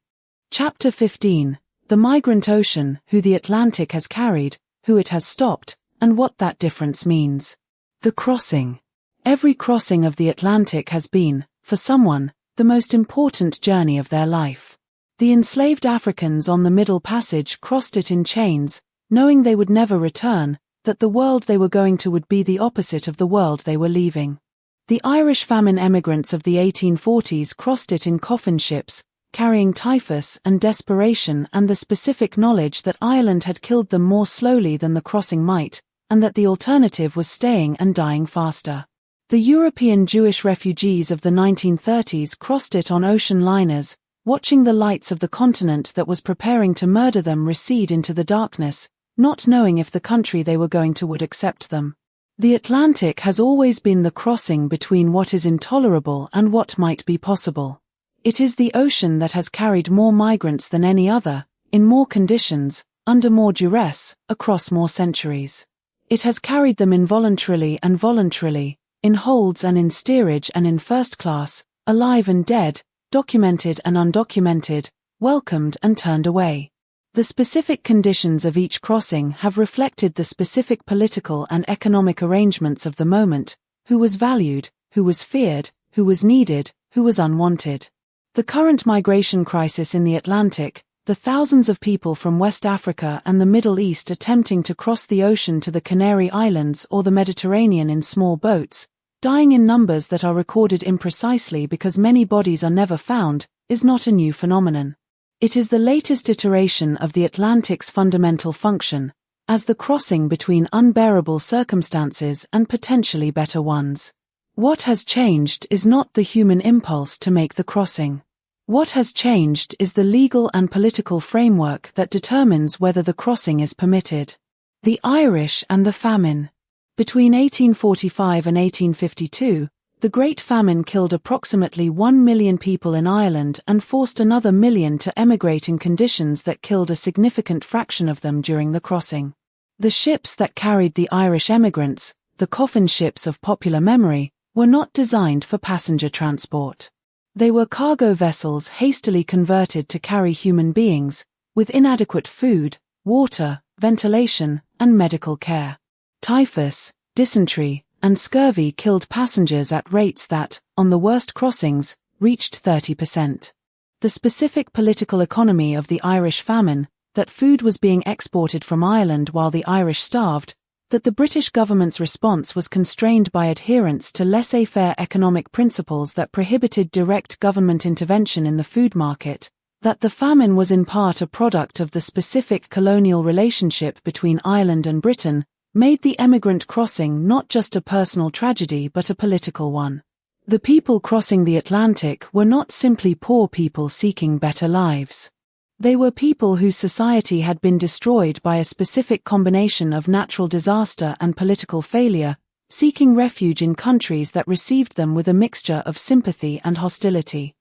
Chapter 15. The Migrant Ocean, Who the Atlantic Has Carried, Who It Has Stopped, and What That Difference Means. The Crossing. Every crossing of the Atlantic has been, for someone, the most important journey of their life. The enslaved Africans on the Middle Passage crossed it in chains, knowing they would never return, that the world they were going to would be the opposite of the world they were leaving. The Irish famine emigrants of the 1840s crossed it in coffin ships, carrying typhus and desperation and the specific knowledge that Ireland had killed them more slowly than the crossing might, and that the alternative was staying and dying faster. The European Jewish refugees of the 1930s crossed it on ocean liners, watching the lights of the continent that was preparing to murder them recede into the darkness, not knowing if the country they were going to would accept them. The Atlantic has always been the crossing between what is intolerable and what might be possible. It is the ocean that has carried more migrants than any other, in more conditions, under more duress, across more centuries. It has carried them involuntarily and voluntarily, in holds and in steerage and in first class, alive and dead, documented and undocumented, welcomed and turned away. The specific conditions of each crossing have reflected the specific political and economic arrangements of the moment, who was valued, who was feared, who was needed, who was unwanted. The current migration crisis in the Atlantic, the thousands of people from West Africa and the Middle East attempting to cross the ocean to the Canary Islands or the Mediterranean in small boats, dying in numbers that are recorded imprecisely because many bodies are never found, is not a new phenomenon. It is the latest iteration of the Atlantic's fundamental function, as the crossing between unbearable circumstances and potentially better ones. What has changed is not the human impulse to make the crossing. What has changed is the legal and political framework that determines whether the crossing is permitted. The Irish and the famine. Between 1845 and 1852, the Great Famine killed approximately 1 million people in Ireland and forced another million to emigrate in conditions that killed a significant fraction of them during the crossing. The ships that carried the Irish emigrants, the coffin ships of popular memory, were not designed for passenger transport. They were cargo vessels hastily converted to carry human beings, with inadequate food, water, ventilation, and medical care. Typhus, dysentery, and scurvy killed passengers at rates that, on the worst crossings, reached 30%. The specific political economy of the Irish famine, that food was being exported from Ireland while the Irish starved, that the British government's response was constrained by adherence to laissez-faire economic principles that prohibited direct government intervention in the food market, that the famine was in part a product of the specific colonial relationship between Ireland and Britain, made the emigrant crossing not just a personal tragedy but a political one. The people crossing the Atlantic were not simply poor people seeking better lives. They were people whose society had been destroyed by a specific combination of natural disaster and political failure, seeking refuge in countries that received them with a mixture of sympathy and hostility.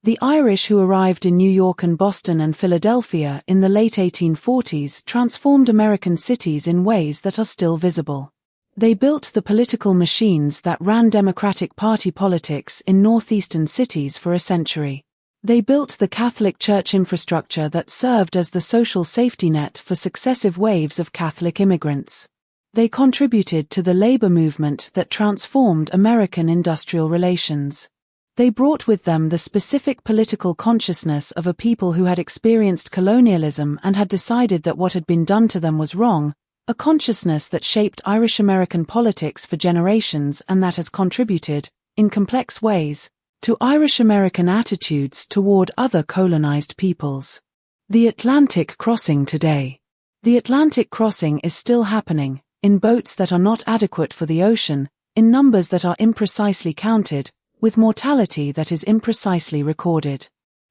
The Irish who arrived in New York and Boston and Philadelphia in the late 1840s transformed American cities in ways that are still visible. They built the political machines that ran Democratic Party politics in northeastern cities for a century. They built the Catholic Church infrastructure that served as the social safety net for successive waves of Catholic immigrants. They contributed to the labor movement that transformed American industrial relations. They brought with them the specific political consciousness of a people who had experienced colonialism and had decided that what had been done to them was wrong, a consciousness that shaped Irish-American politics for generations and that has contributed, in complex ways, to Irish-American attitudes toward other colonized peoples. The Atlantic crossing today. The Atlantic crossing is still happening, in boats that are not adequate for the ocean, in numbers that are imprecisely counted, with mortality that is imprecisely recorded.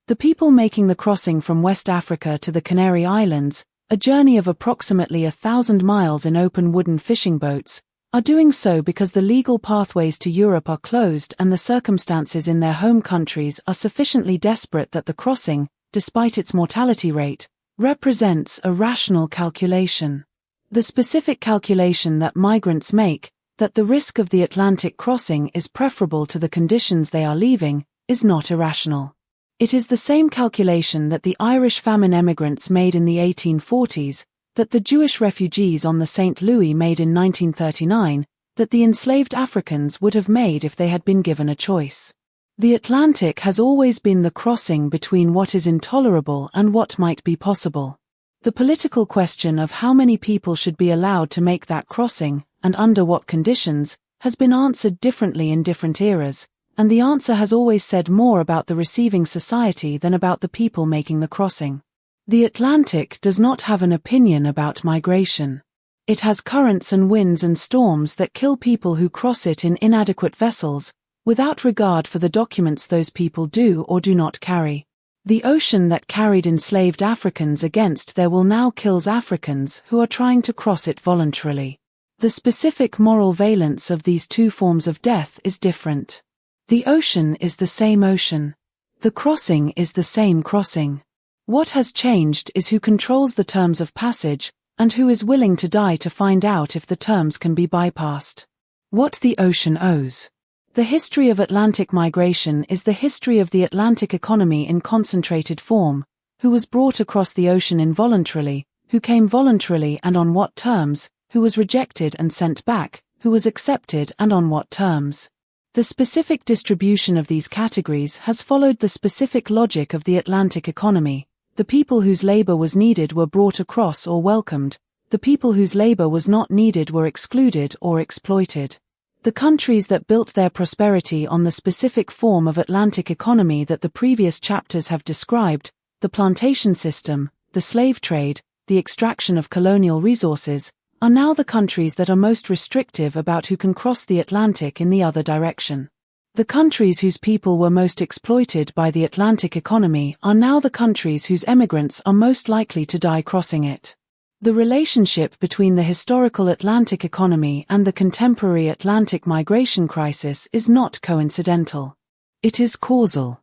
The people making the crossing from West Africa to the Canary Islands, a journey of approximately 1,000 miles in open wooden fishing boats, are doing so because the legal pathways to Europe are closed and the circumstances in their home countries are sufficiently desperate that the crossing, despite its mortality rate, represents a rational calculation. The specific calculation that migrants make, that the risk of the Atlantic crossing is preferable to the conditions they are leaving, is not irrational. It is the same calculation that the Irish famine emigrants made in the 1840s, that the Jewish refugees on the St. Louis made in 1939, that the enslaved Africans would have made if they had been given a choice. The Atlantic has always been the crossing between what is intolerable and what might be possible. The political question of how many people should be allowed to make that crossing, and under what conditions, has been answered differently in different eras, and the answer has always said more about the receiving society than about the people making the crossing. The Atlantic does not have an opinion about migration. It has currents and winds and storms that kill people who cross it in inadequate vessels, without regard for the documents those people do or do not carry. The ocean that carried enslaved Africans against their will now kills Africans who are trying to cross it voluntarily. The specific moral valence of these two forms of death is different. The ocean is the same ocean. The crossing is the same crossing. What has changed is who controls the terms of passage, and who is willing to die to find out if the terms can be bypassed. What the ocean owes. The history of Atlantic migration is the history of the Atlantic economy in concentrated form, who was brought across the ocean involuntarily, who came voluntarily and on what terms, who was rejected and sent back, who was accepted and on what terms. The specific distribution of these categories has followed the specific logic of the Atlantic economy. The people whose labor was needed were brought across or welcomed. The people whose labor was not needed were excluded or exploited. The countries that built their prosperity on the specific form of Atlantic economy that the previous chapters have described, the plantation system, the slave trade, the extraction of colonial resources, are now the countries that are most restrictive about who can cross the Atlantic in the other direction. The countries whose people were most exploited by the Atlantic economy are now the countries whose emigrants are most likely to die crossing it. The relationship between the historical Atlantic economy and the contemporary Atlantic migration crisis is not coincidental. It is causal.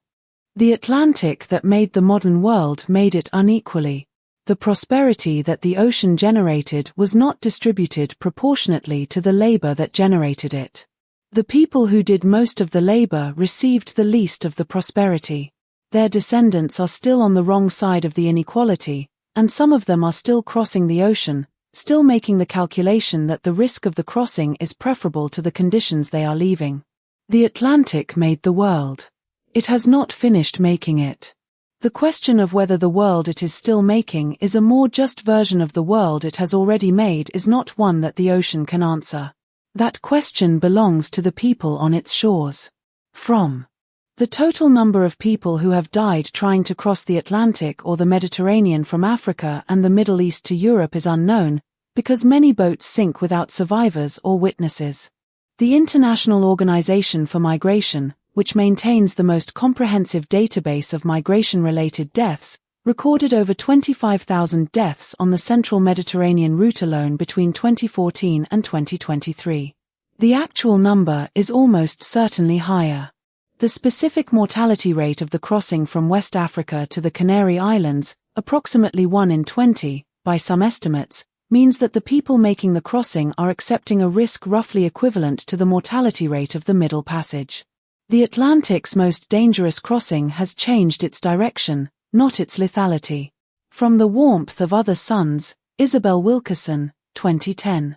The Atlantic that made the modern world made it unequally. The prosperity that the ocean generated was not distributed proportionately to the labor that generated it. The people who did most of the labor received the least of the prosperity. Their descendants are still on the wrong side of the inequality, and some of them are still crossing the ocean, still making the calculation that the risk of the crossing is preferable to the conditions they are leaving. The Atlantic made the world. It has not finished making it. The question of whether the world it is still making is a more just version of the world it has already made is not one that the ocean can answer. That question belongs to the people on its shores. From the total number of people who have died trying to cross the Atlantic or the Mediterranean from Africa and the Middle East to Europe is unknown, because many boats sink without survivors or witnesses. The International Organization for Migration, which maintains the most comprehensive database of migration-related deaths, recorded over 25,000 deaths on the central Mediterranean route alone between 2014 and 2023. The actual number is almost certainly higher. The specific mortality rate of the crossing from West Africa to the Canary Islands, approximately 1 in 20, by some estimates, means that the people making the crossing are accepting a risk roughly equivalent to the mortality rate of the Middle Passage. The Atlantic's most dangerous crossing has changed its direction, not its lethality. From the Warmth of Other Suns, Isabel Wilkerson, 2010.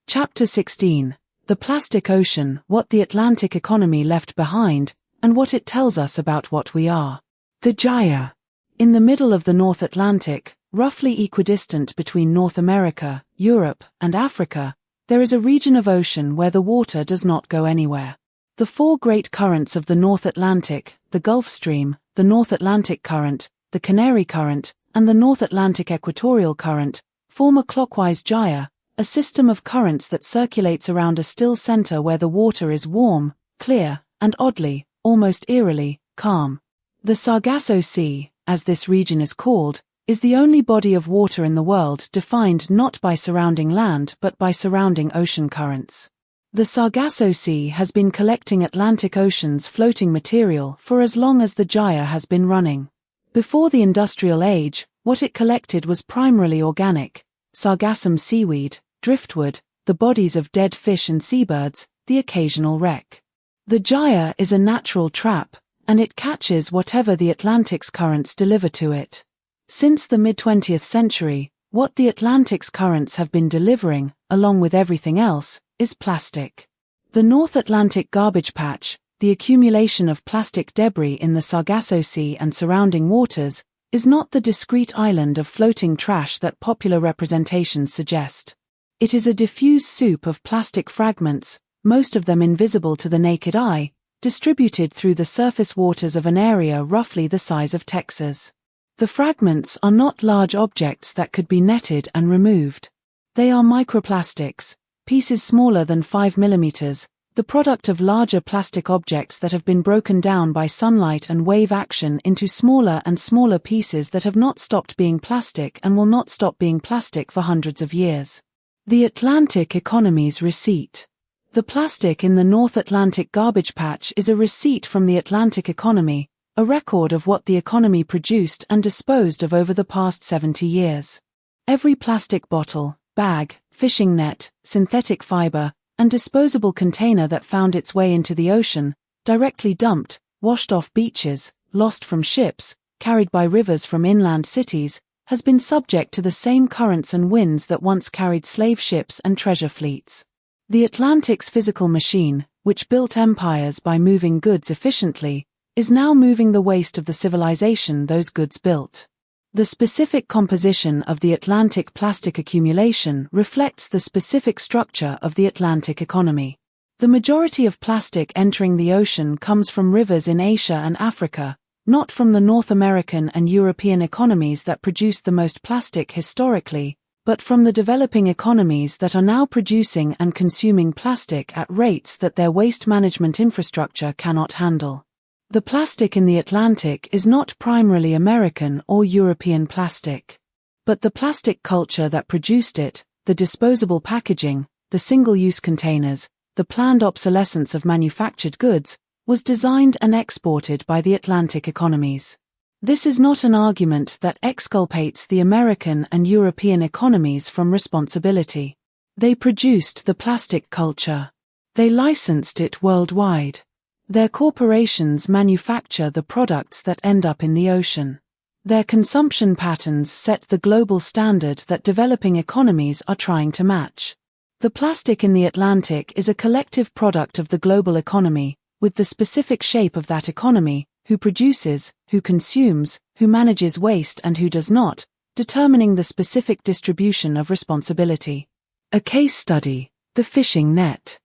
Chapter 16. The Plastic Ocean, What the Atlantic Economy Left Behind, and What It Tells Us About What We Are. The Gyre. In the middle of the North Atlantic, roughly equidistant between North America, Europe, and Africa, there is a region of ocean where the water does not go anywhere. The four great currents of the North Atlantic, the Gulf Stream, the North Atlantic Current, the Canary Current, and the North Atlantic Equatorial Current, form a clockwise gyre, a system of currents that circulates around a still center where the water is warm, clear, and oddly, almost eerily, calm. The Sargasso Sea, as this region is called, is the only body of water in the world defined not by surrounding land but by surrounding ocean currents. The Sargasso Sea has been collecting Atlantic Ocean's floating material for as long as the gyre has been running. Before the Industrial Age, what it collected was primarily organic: sargassum seaweed, driftwood, the bodies of dead fish and seabirds, the occasional wreck. The gyre is a natural trap, and it catches whatever the Atlantic's currents deliver to it. Since the mid-20th century, what the Atlantic's currents have been delivering, along with everything else, is plastic. The North Atlantic garbage patch, the accumulation of plastic debris in the Sargasso Sea and surrounding waters, is not the discrete island of floating trash that popular representations suggest. It is a diffuse soup of plastic fragments, most of them invisible to the naked eye, distributed through the surface waters of an area roughly the size of Texas. The fragments are not large objects that could be netted and removed. They are microplastics, pieces smaller than 5 millimeters, the product of larger plastic objects that have been broken down by sunlight and wave action into smaller and smaller pieces that have not stopped being plastic and will not stop being plastic for hundreds of years. The Atlantic economy's receipt. The plastic in the North Atlantic garbage patch is a receipt from the Atlantic economy, a record of what the economy produced and disposed of over the past 70 years. Every plastic bottle, bag, fishing net, synthetic fiber, and disposable container that found its way into the ocean, directly dumped, washed off beaches, lost from ships, carried by rivers from inland cities, has been subject to the same currents and winds that once carried slave ships and treasure fleets. The Atlantic's physical machine, which built empires by moving goods efficiently, is now moving the waste of the civilization those goods built. The specific composition of the Atlantic plastic accumulation reflects the specific structure of the Atlantic economy. The majority of plastic entering the ocean comes from rivers in Asia and Africa, not from the North American and European economies that produced the most plastic historically, but from the developing economies that are now producing and consuming plastic at rates that their waste management infrastructure cannot handle. The plastic in the Atlantic is not primarily American or European plastic. But the plastic culture that produced it, the disposable packaging, the single-use containers, the planned obsolescence of manufactured goods, was designed and exported by the Atlantic economies. This is not an argument that exculpates the American and European economies from responsibility. They produced the plastic culture. They licensed it worldwide. Their corporations manufacture the products that end up in the ocean. Their consumption patterns set the global standard that developing economies are trying to match. The plastic in the Atlantic is a collective product of the global economy, with the specific shape of that economy, who produces, who consumes, who manages waste and who does not, determining the specific distribution of responsibility. A case study: the fishing net.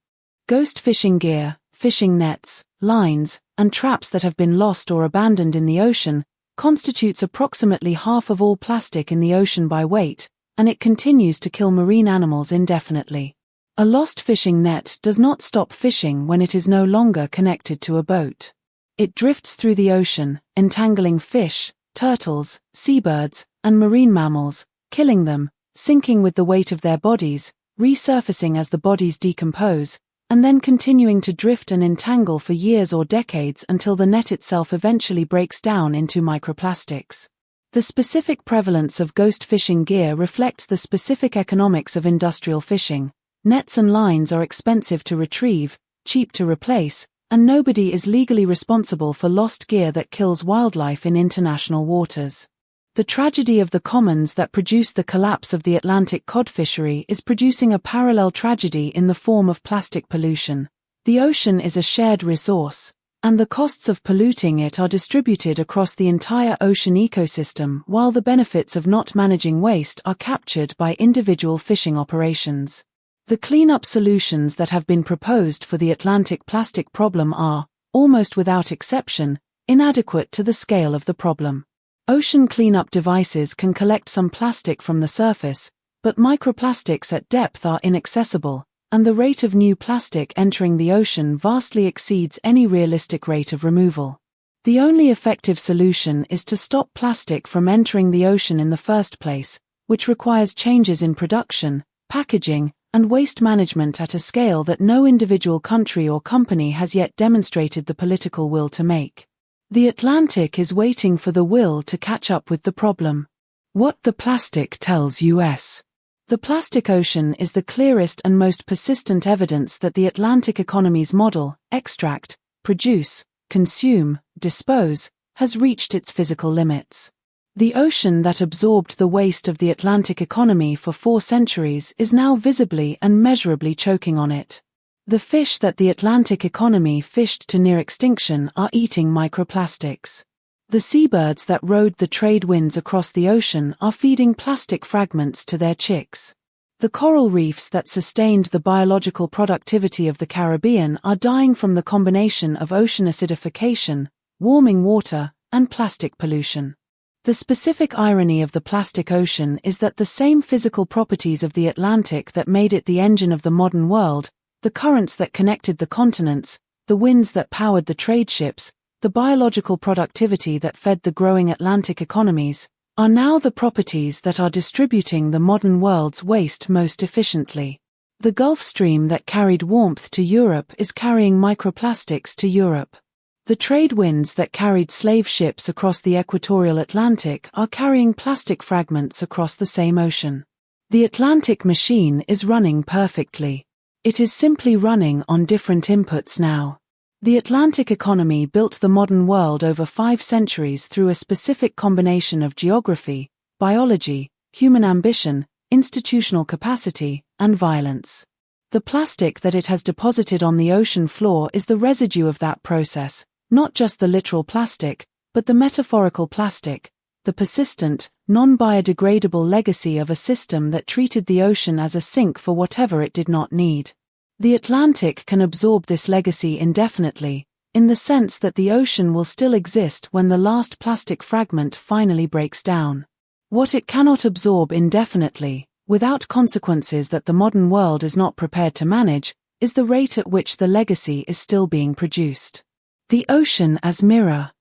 Ghost fishing gear, fishing nets, lines, and traps that have been lost or abandoned in the ocean constitutes approximately half of all plastic in the ocean by weight, and it continues to kill marine animals indefinitely. A lost fishing net does not stop fishing when it is no longer connected to a boat. It drifts through the ocean, entangling fish, turtles, seabirds, and marine mammals, killing them, sinking with the weight of their bodies, resurfacing as the bodies decompose, and then continuing to drift and entangle for years or decades until the net itself eventually breaks down into microplastics. The specific prevalence of ghost fishing gear reflects the specific economics of industrial fishing. Nets and lines are expensive to retrieve, cheap to replace, and nobody is legally responsible for lost gear that kills wildlife in international waters. The tragedy of the commons that produced the collapse of the Atlantic cod fishery is producing a parallel tragedy in the form of plastic pollution. The ocean is a shared resource, and the costs of polluting it are distributed across the entire ocean ecosystem, while the benefits of not managing waste are captured by individual fishing operations. The cleanup solutions that have been proposed for the Atlantic plastic problem are, almost without exception, inadequate to the scale of the problem. Ocean cleanup devices can collect some plastic from the surface, but microplastics at depth are inaccessible, and the rate of new plastic entering the ocean vastly exceeds any realistic rate of removal. The only effective solution is to stop plastic from entering the ocean in the first place, which requires changes in production, packaging, and waste management at a scale that no individual country or company has yet demonstrated the political will to make. The Atlantic is waiting for the will to catch up with the problem. What the plastic tells us. The plastic ocean is the clearest and most persistent evidence that the Atlantic economy's model, extract, produce, consume, dispose, has reached its physical limits. The ocean that absorbed the waste of the Atlantic economy for 4 centuries is now visibly and measurably choking on it. The fish that the Atlantic economy fished to near extinction are eating microplastics. The seabirds that rode the trade winds across the ocean are feeding plastic fragments to their chicks. The coral reefs that sustained the biological productivity of the Caribbean are dying from the combination of ocean acidification, warming water, and plastic pollution. The specific irony of the plastic ocean is that the same physical properties of the Atlantic that made it the engine of the modern world, the currents that connected the continents, the winds that powered the trade ships, the biological productivity that fed the growing Atlantic economies, are now the properties that are distributing the modern world's waste most efficiently. The Gulf Stream that carried warmth to Europe is carrying microplastics to Europe. The trade winds that carried slave ships across the equatorial Atlantic are carrying plastic fragments across the same ocean. The Atlantic machine is running perfectly. It is simply running on different inputs now. The Atlantic economy built the modern world over 5 centuries through a specific combination of geography, biology, human ambition, institutional capacity, and violence. The plastic that it has deposited on the ocean floor is the residue of that process, not just the literal plastic, but the metaphorical plastic, the persistent, non-biodegradable legacy of a system that treated the ocean as a sink for whatever it did not need. The Atlantic can absorb this legacy indefinitely, in the sense that the ocean will still exist when the last plastic fragment finally breaks down. What it cannot absorb indefinitely, without consequences that the modern world is not prepared to manage, is the rate at which the legacy is still being produced. The ocean as mirror.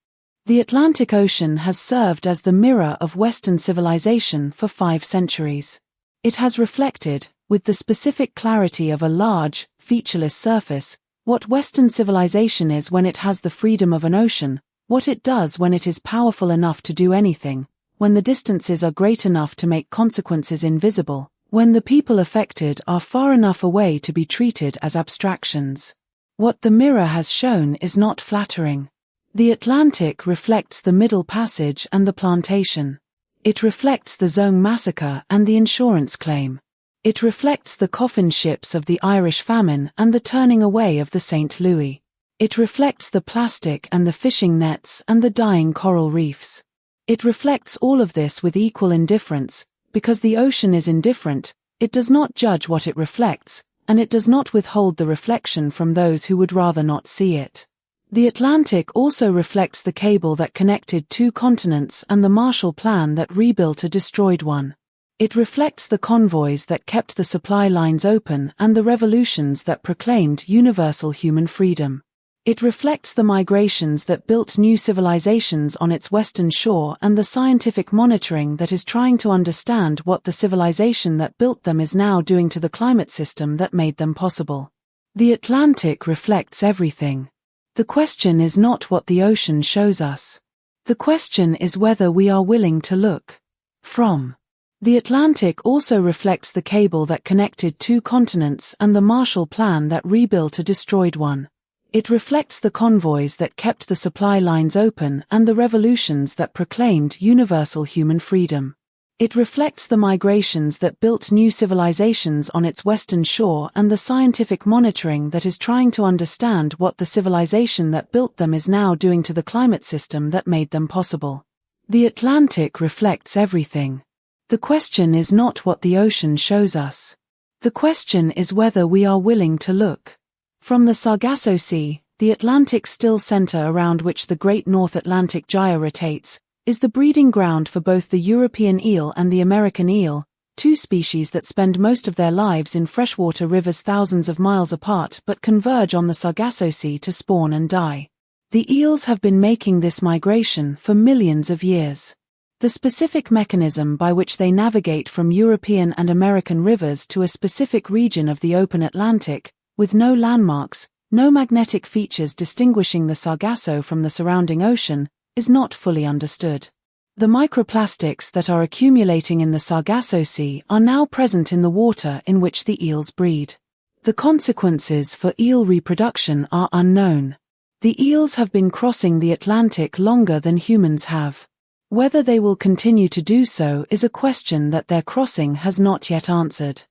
The Atlantic Ocean has served as the mirror of Western civilization for 5 centuries. It has reflected, with the specific clarity of a large, featureless surface, what Western civilization is when it has the freedom of an ocean, what it does when it is powerful enough to do anything, when the distances are great enough to make consequences invisible, when the people affected are far enough away to be treated as abstractions. What the mirror has shown is not flattering. The Atlantic reflects the Middle Passage and the Plantation. It reflects the Zong massacre and the insurance claim. It reflects the coffin ships of the Irish famine and the turning away of the St. Louis. It reflects the plastic and the fishing nets and the dying coral reefs. It reflects all of this with equal indifference, because the ocean is indifferent, it does not judge what it reflects, and it does not withhold the reflection from those who would rather not see it. The Atlantic also reflects the cable that connected 2 continents and the Marshall Plan that rebuilt a destroyed one. It reflects the convoys that kept the supply lines open and the revolutions that proclaimed universal human freedom. It reflects the migrations that built new civilizations on its western shore and the scientific monitoring that is trying to understand what the civilization that built them is now doing to the climate system that made them possible. The Atlantic reflects everything. The question is not what the ocean shows us. The question is whether we are willing to look. From. The Atlantic also reflects the cable that connected 2 continents and the Marshall Plan that rebuilt a destroyed one. It reflects the convoys that kept the supply lines open and the revolutions that proclaimed universal human freedom. It reflects the migrations that built new civilizations on its western shore and the scientific monitoring that is trying to understand what the civilization that built them is now doing to the climate system that made them possible. The Atlantic reflects everything. The question is not what the ocean shows us. The question is whether we are willing to look. From the Sargasso Sea, the Atlantic still center around which the Great North Atlantic Gyre rotates, is the breeding ground for both the European eel and the American eel, 2 species that spend most of their lives in freshwater rivers thousands of miles apart but converge on the Sargasso Sea to spawn and die. The eels have been making this migration for millions of years. The specific mechanism by which they navigate from European and American rivers to a specific region of the open Atlantic, with no landmarks, no magnetic features distinguishing the Sargasso from the surrounding ocean, is not fully understood. The microplastics that are accumulating in the Sargasso Sea are now present in the water in which the eels breed. The consequences for eel reproduction are unknown. The eels have been crossing the Atlantic longer than humans have. Whether they will continue to do so is a question that their crossing has not yet answered.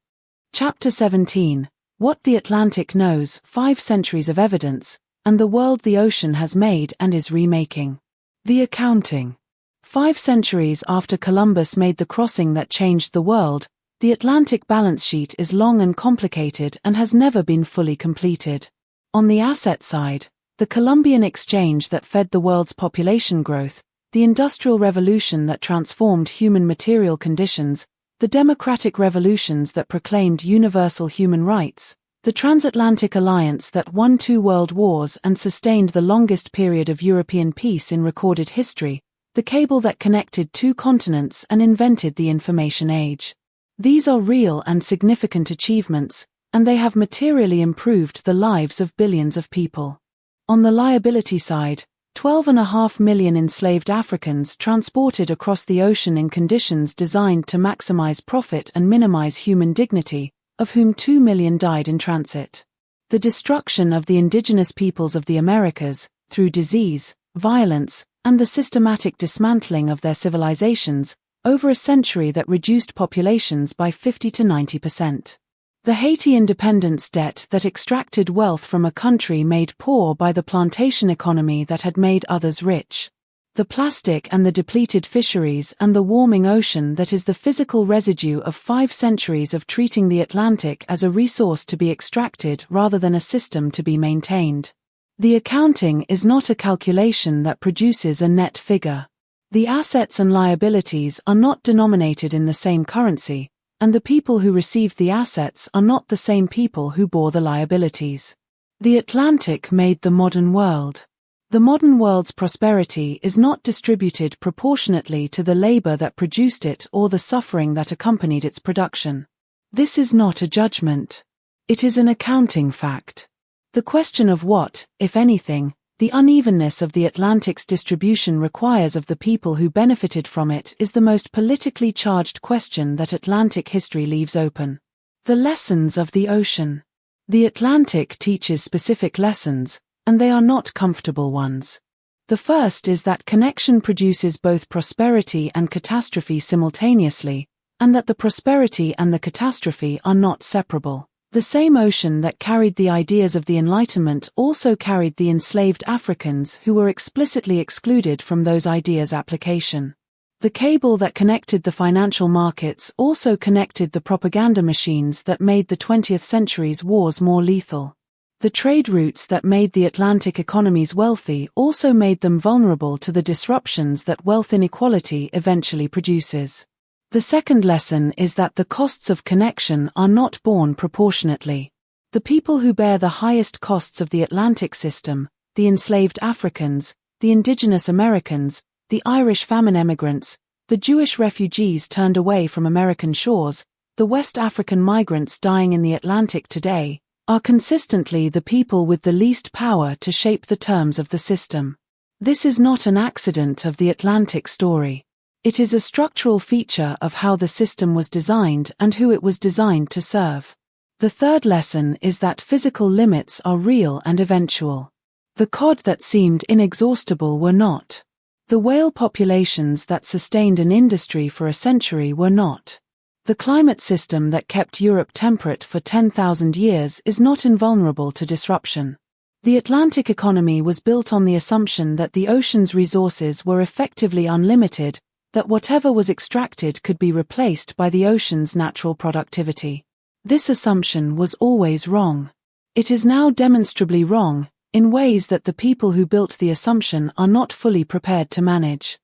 Chapter 17. What the Atlantic Knows, 5 Centuries of Evidence, and the World the Ocean Has Made and is Remaking. The Accounting. 5 centuries after Columbus made the crossing that changed the world, the Atlantic balance sheet is long and complicated and has never been fully completed. On the asset side, the Columbian Exchange that fed the world's population growth, the Industrial Revolution that transformed human material conditions, the democratic revolutions that proclaimed universal human rights, the Transatlantic alliance that won 2 world wars and sustained the longest period of European peace in recorded history, the cable that connected 2 continents and invented the information age. These are real and significant achievements, and they have materially improved the lives of billions of people. On the liability side, 12.5 million enslaved Africans transported across the ocean in conditions designed to maximize profit and minimize human dignity, of whom 2 million died in transit. The destruction of the indigenous peoples of the Americas, through disease, violence, and the systematic dismantling of their civilizations, over a century that reduced populations by 50 to 90%. The Haiti independence debt that extracted wealth from a country made poor by the plantation economy that had made others rich. The plastic and the depleted fisheries and the warming ocean that is the physical residue of 5 centuries of treating the Atlantic as a resource to be extracted rather than a system to be maintained. The accounting is not a calculation that produces a net figure. The assets and liabilities are not denominated in the same currency, and the people who received the assets are not the same people who bore the liabilities. The Atlantic made the modern world. The modern world's prosperity is not distributed proportionately to the labor that produced it or the suffering that accompanied its production. This is not a judgment. It is an accounting fact. The question of what, if anything, the unevenness of the Atlantic's distribution requires of the people who benefited from it is the most politically charged question that Atlantic history leaves open. The lessons of the ocean. The Atlantic teaches specific lessons, and they are not comfortable ones. The first is that connection produces both prosperity and catastrophe simultaneously, and that the prosperity and the catastrophe are not separable. The same ocean that carried the ideas of the Enlightenment also carried the enslaved Africans who were explicitly excluded from those ideas' application. The cable that connected the financial markets also connected the propaganda machines that made the 20th century's wars more lethal. The trade routes that made the Atlantic economies wealthy also made them vulnerable to the disruptions that wealth inequality eventually produces. The second lesson is that the costs of connection are not borne proportionately. The people who bear the highest costs of the Atlantic system, the enslaved Africans, the indigenous Americans, the Irish famine emigrants, the Jewish refugees turned away from American shores, the West African migrants dying in the Atlantic today, are consistently the people with the least power to shape the terms of the system. This is not an accident of the Atlantic story. It is a structural feature of how the system was designed and who it was designed to serve. The third lesson is that physical limits are real and eventual. The cod that seemed inexhaustible were not. The whale populations that sustained an industry for a century were not. The climate system that kept Europe temperate for 10,000 years is not invulnerable to disruption. The Atlantic economy was built on the assumption that the ocean's resources were effectively unlimited, that whatever was extracted could be replaced by the ocean's natural productivity. This assumption was always wrong. It is now demonstrably wrong, in ways that the people who built the assumption are not fully prepared to manage.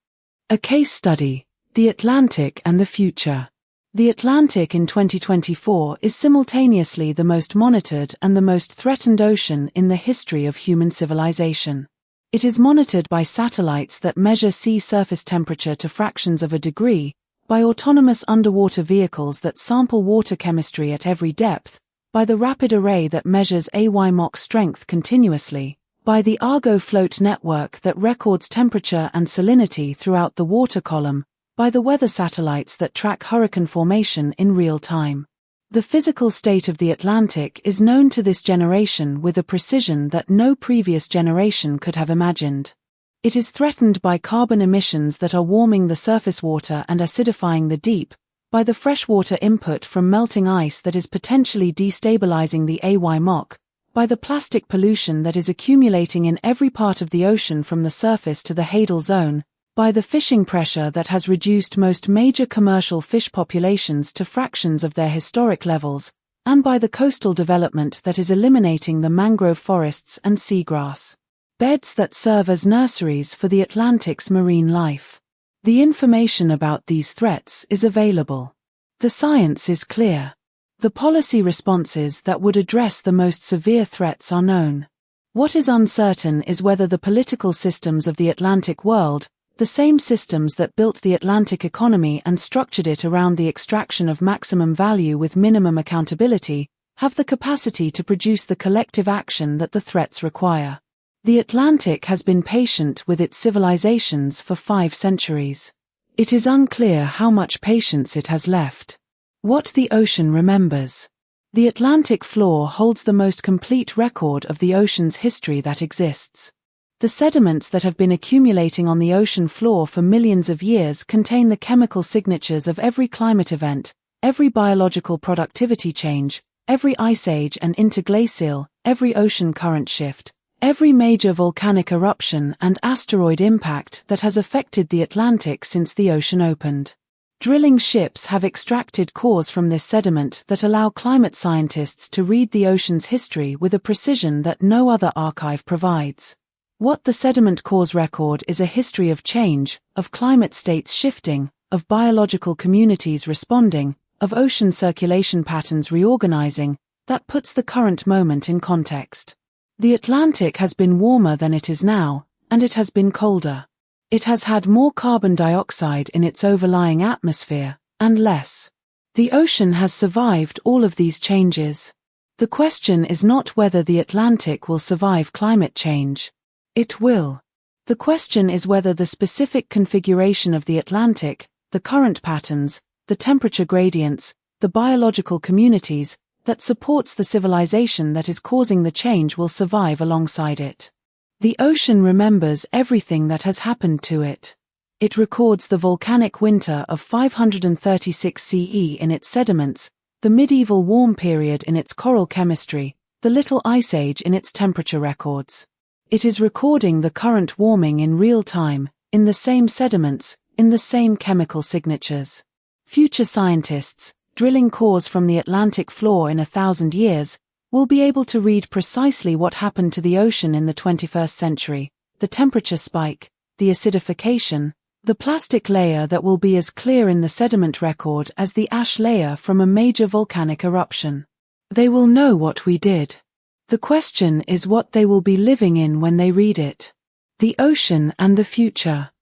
A case study: the Atlantic and the future. The Atlantic in 2024 is simultaneously the most monitored and the most threatened ocean in the history of human civilization. It is monitored by satellites that measure sea surface temperature to fractions of a degree, by autonomous underwater vehicles that sample water chemistry at every depth, by the rapid array that measures AY strength continuously, by the Argo float network that records temperature and salinity throughout the water column, by the weather satellites that track hurricane formation in real time. The physical state of the Atlantic is known to this generation with a precision that no previous generation could have imagined. It is threatened by carbon emissions that are warming the surface water and acidifying the deep, by the freshwater input from melting ice that is potentially destabilizing the AY by the plastic pollution that is accumulating in every part of the ocean from the surface to the Hadal zone, by the fishing pressure that has reduced most major commercial fish populations to fractions of their historic levels, and by the coastal development that is eliminating the mangrove forests and seagrass beds that serve as nurseries for the Atlantic's marine life. The information about these threats is available. The science is clear. The policy responses that would address the most severe threats are known. What is uncertain is whether the political systems of the Atlantic world, the same systems that built the Atlantic economy and structured it around the extraction of maximum value with minimum accountability, have the capacity to produce the collective action that the threats require. The Atlantic has been patient with its civilizations for 5 centuries. It is unclear how much patience it has left. What the ocean remembers. The Atlantic floor holds the most complete record of the ocean's history that exists. The sediments that have been accumulating on the ocean floor for millions of years contain the chemical signatures of every climate event, every biological productivity change, every ice age and interglacial, every ocean current shift, Every major volcanic eruption and asteroid impact that has affected the Atlantic since the ocean opened. Drilling ships have extracted cores from this sediment that allow climate scientists to read the ocean's history with a precision that no other archive provides. What the sediment cores record is a history of change, of climate states shifting, of biological communities responding, of ocean circulation patterns reorganizing, that puts the current moment in context. The Atlantic has been warmer than it is now, and it has been colder. It has had more carbon dioxide in its overlying atmosphere, and less. The ocean has survived all of these changes. The question is not whether the Atlantic will survive climate change. It will. The question is whether the specific configuration of the Atlantic, the current patterns, the temperature gradients, the biological communities, that supports the civilization that is causing the change will survive alongside it. The ocean remembers everything that has happened to it. It records the volcanic winter of 536 CE in its sediments, the medieval warm period in its coral chemistry, the Little Ice Age in its temperature records. It is recording the current warming in real time, in the same sediments, in the same chemical signatures. Future scientists, drilling cores from the Atlantic floor in 1,000 years, will be able to read precisely what happened to the ocean in the 21st century, the temperature spike, the acidification, the plastic layer that will be as clear in the sediment record as the ash layer from a major volcanic eruption. They will know what we did. The question is what they will be living in when they read it. The ocean and the future.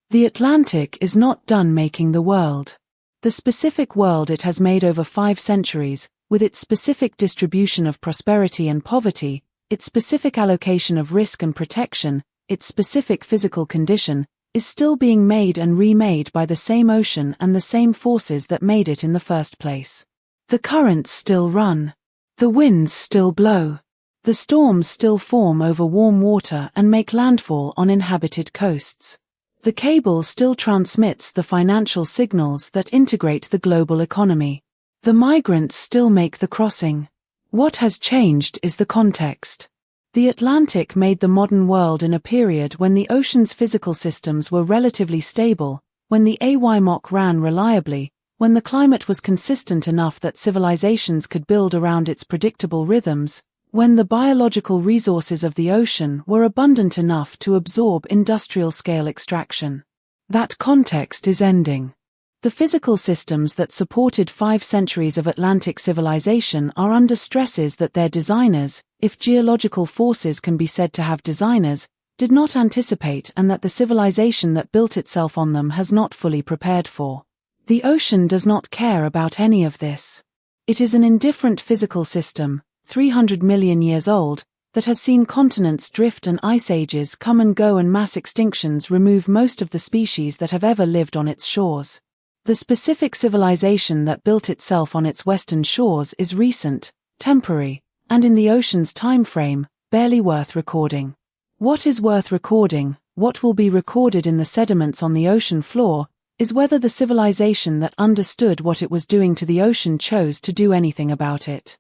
The Atlantic is not done making the world. The specific world it has made over 5 centuries, with its specific distribution of prosperity and poverty, its specific allocation of risk and protection, its specific physical condition, is still being made and remade by the same ocean and the same forces that made it in the first place. The currents still run. The winds still blow. The storms still form over warm water and make landfall on inhabited coasts. The cable still transmits the financial signals that integrate the global economy. The migrants still make the crossing. What has changed is the context. The Atlantic made the modern world in a period when the ocean's physical systems were relatively stable, when the AYMOC ran reliably, when the climate was consistent enough that civilizations could build around its predictable rhythms, when the biological resources of the ocean were abundant enough to absorb industrial-scale extraction. That context is ending. The physical systems that supported 5 centuries of Atlantic civilization are under stresses that their designers, if geological forces can be said to have designers, did not anticipate and that the civilization that built itself on them has not fully prepared for. The ocean does not care about any of this. It is an indifferent physical system, 300 million years old, that has seen continents drift and ice ages come and go and mass extinctions remove most of the species that have ever lived on its shores. The specific civilization that built itself on its western shores is recent, temporary, and in the ocean's time frame, barely worth recording. What is worth recording, what will be recorded in the sediments on the ocean floor, is whether the civilization that understood what it was doing to the ocean chose to do anything about it.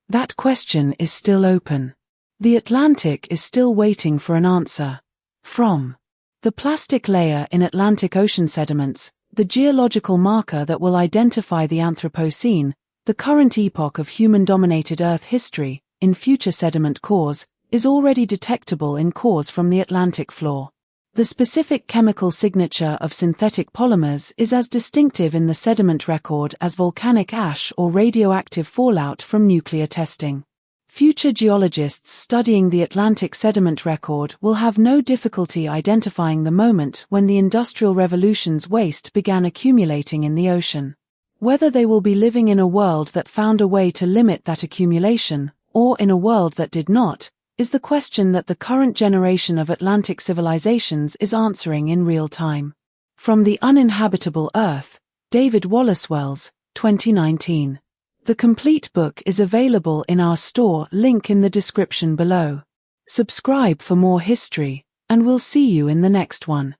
That question is still open. The Atlantic is still waiting for an answer. From the plastic layer in Atlantic Ocean sediments, the geological marker that will identify the Anthropocene, the current epoch of human-dominated Earth history, in future sediment cores, is already detectable in cores from the Atlantic floor. The specific chemical signature of synthetic polymers is as distinctive in the sediment record as volcanic ash or radioactive fallout from nuclear testing. Future geologists studying the Atlantic sediment record will have no difficulty identifying the moment when the Industrial Revolution's waste began accumulating in the ocean. Whether they will be living in a world that found a way to limit that accumulation, or in a world that did not, is the question that the current generation of Atlantic civilizations is answering in real time. From The Uninhabitable Earth, David Wallace Wells, 2019. The complete book is available in our store, link in the description below. Subscribe for more history, and we'll see you in the next one.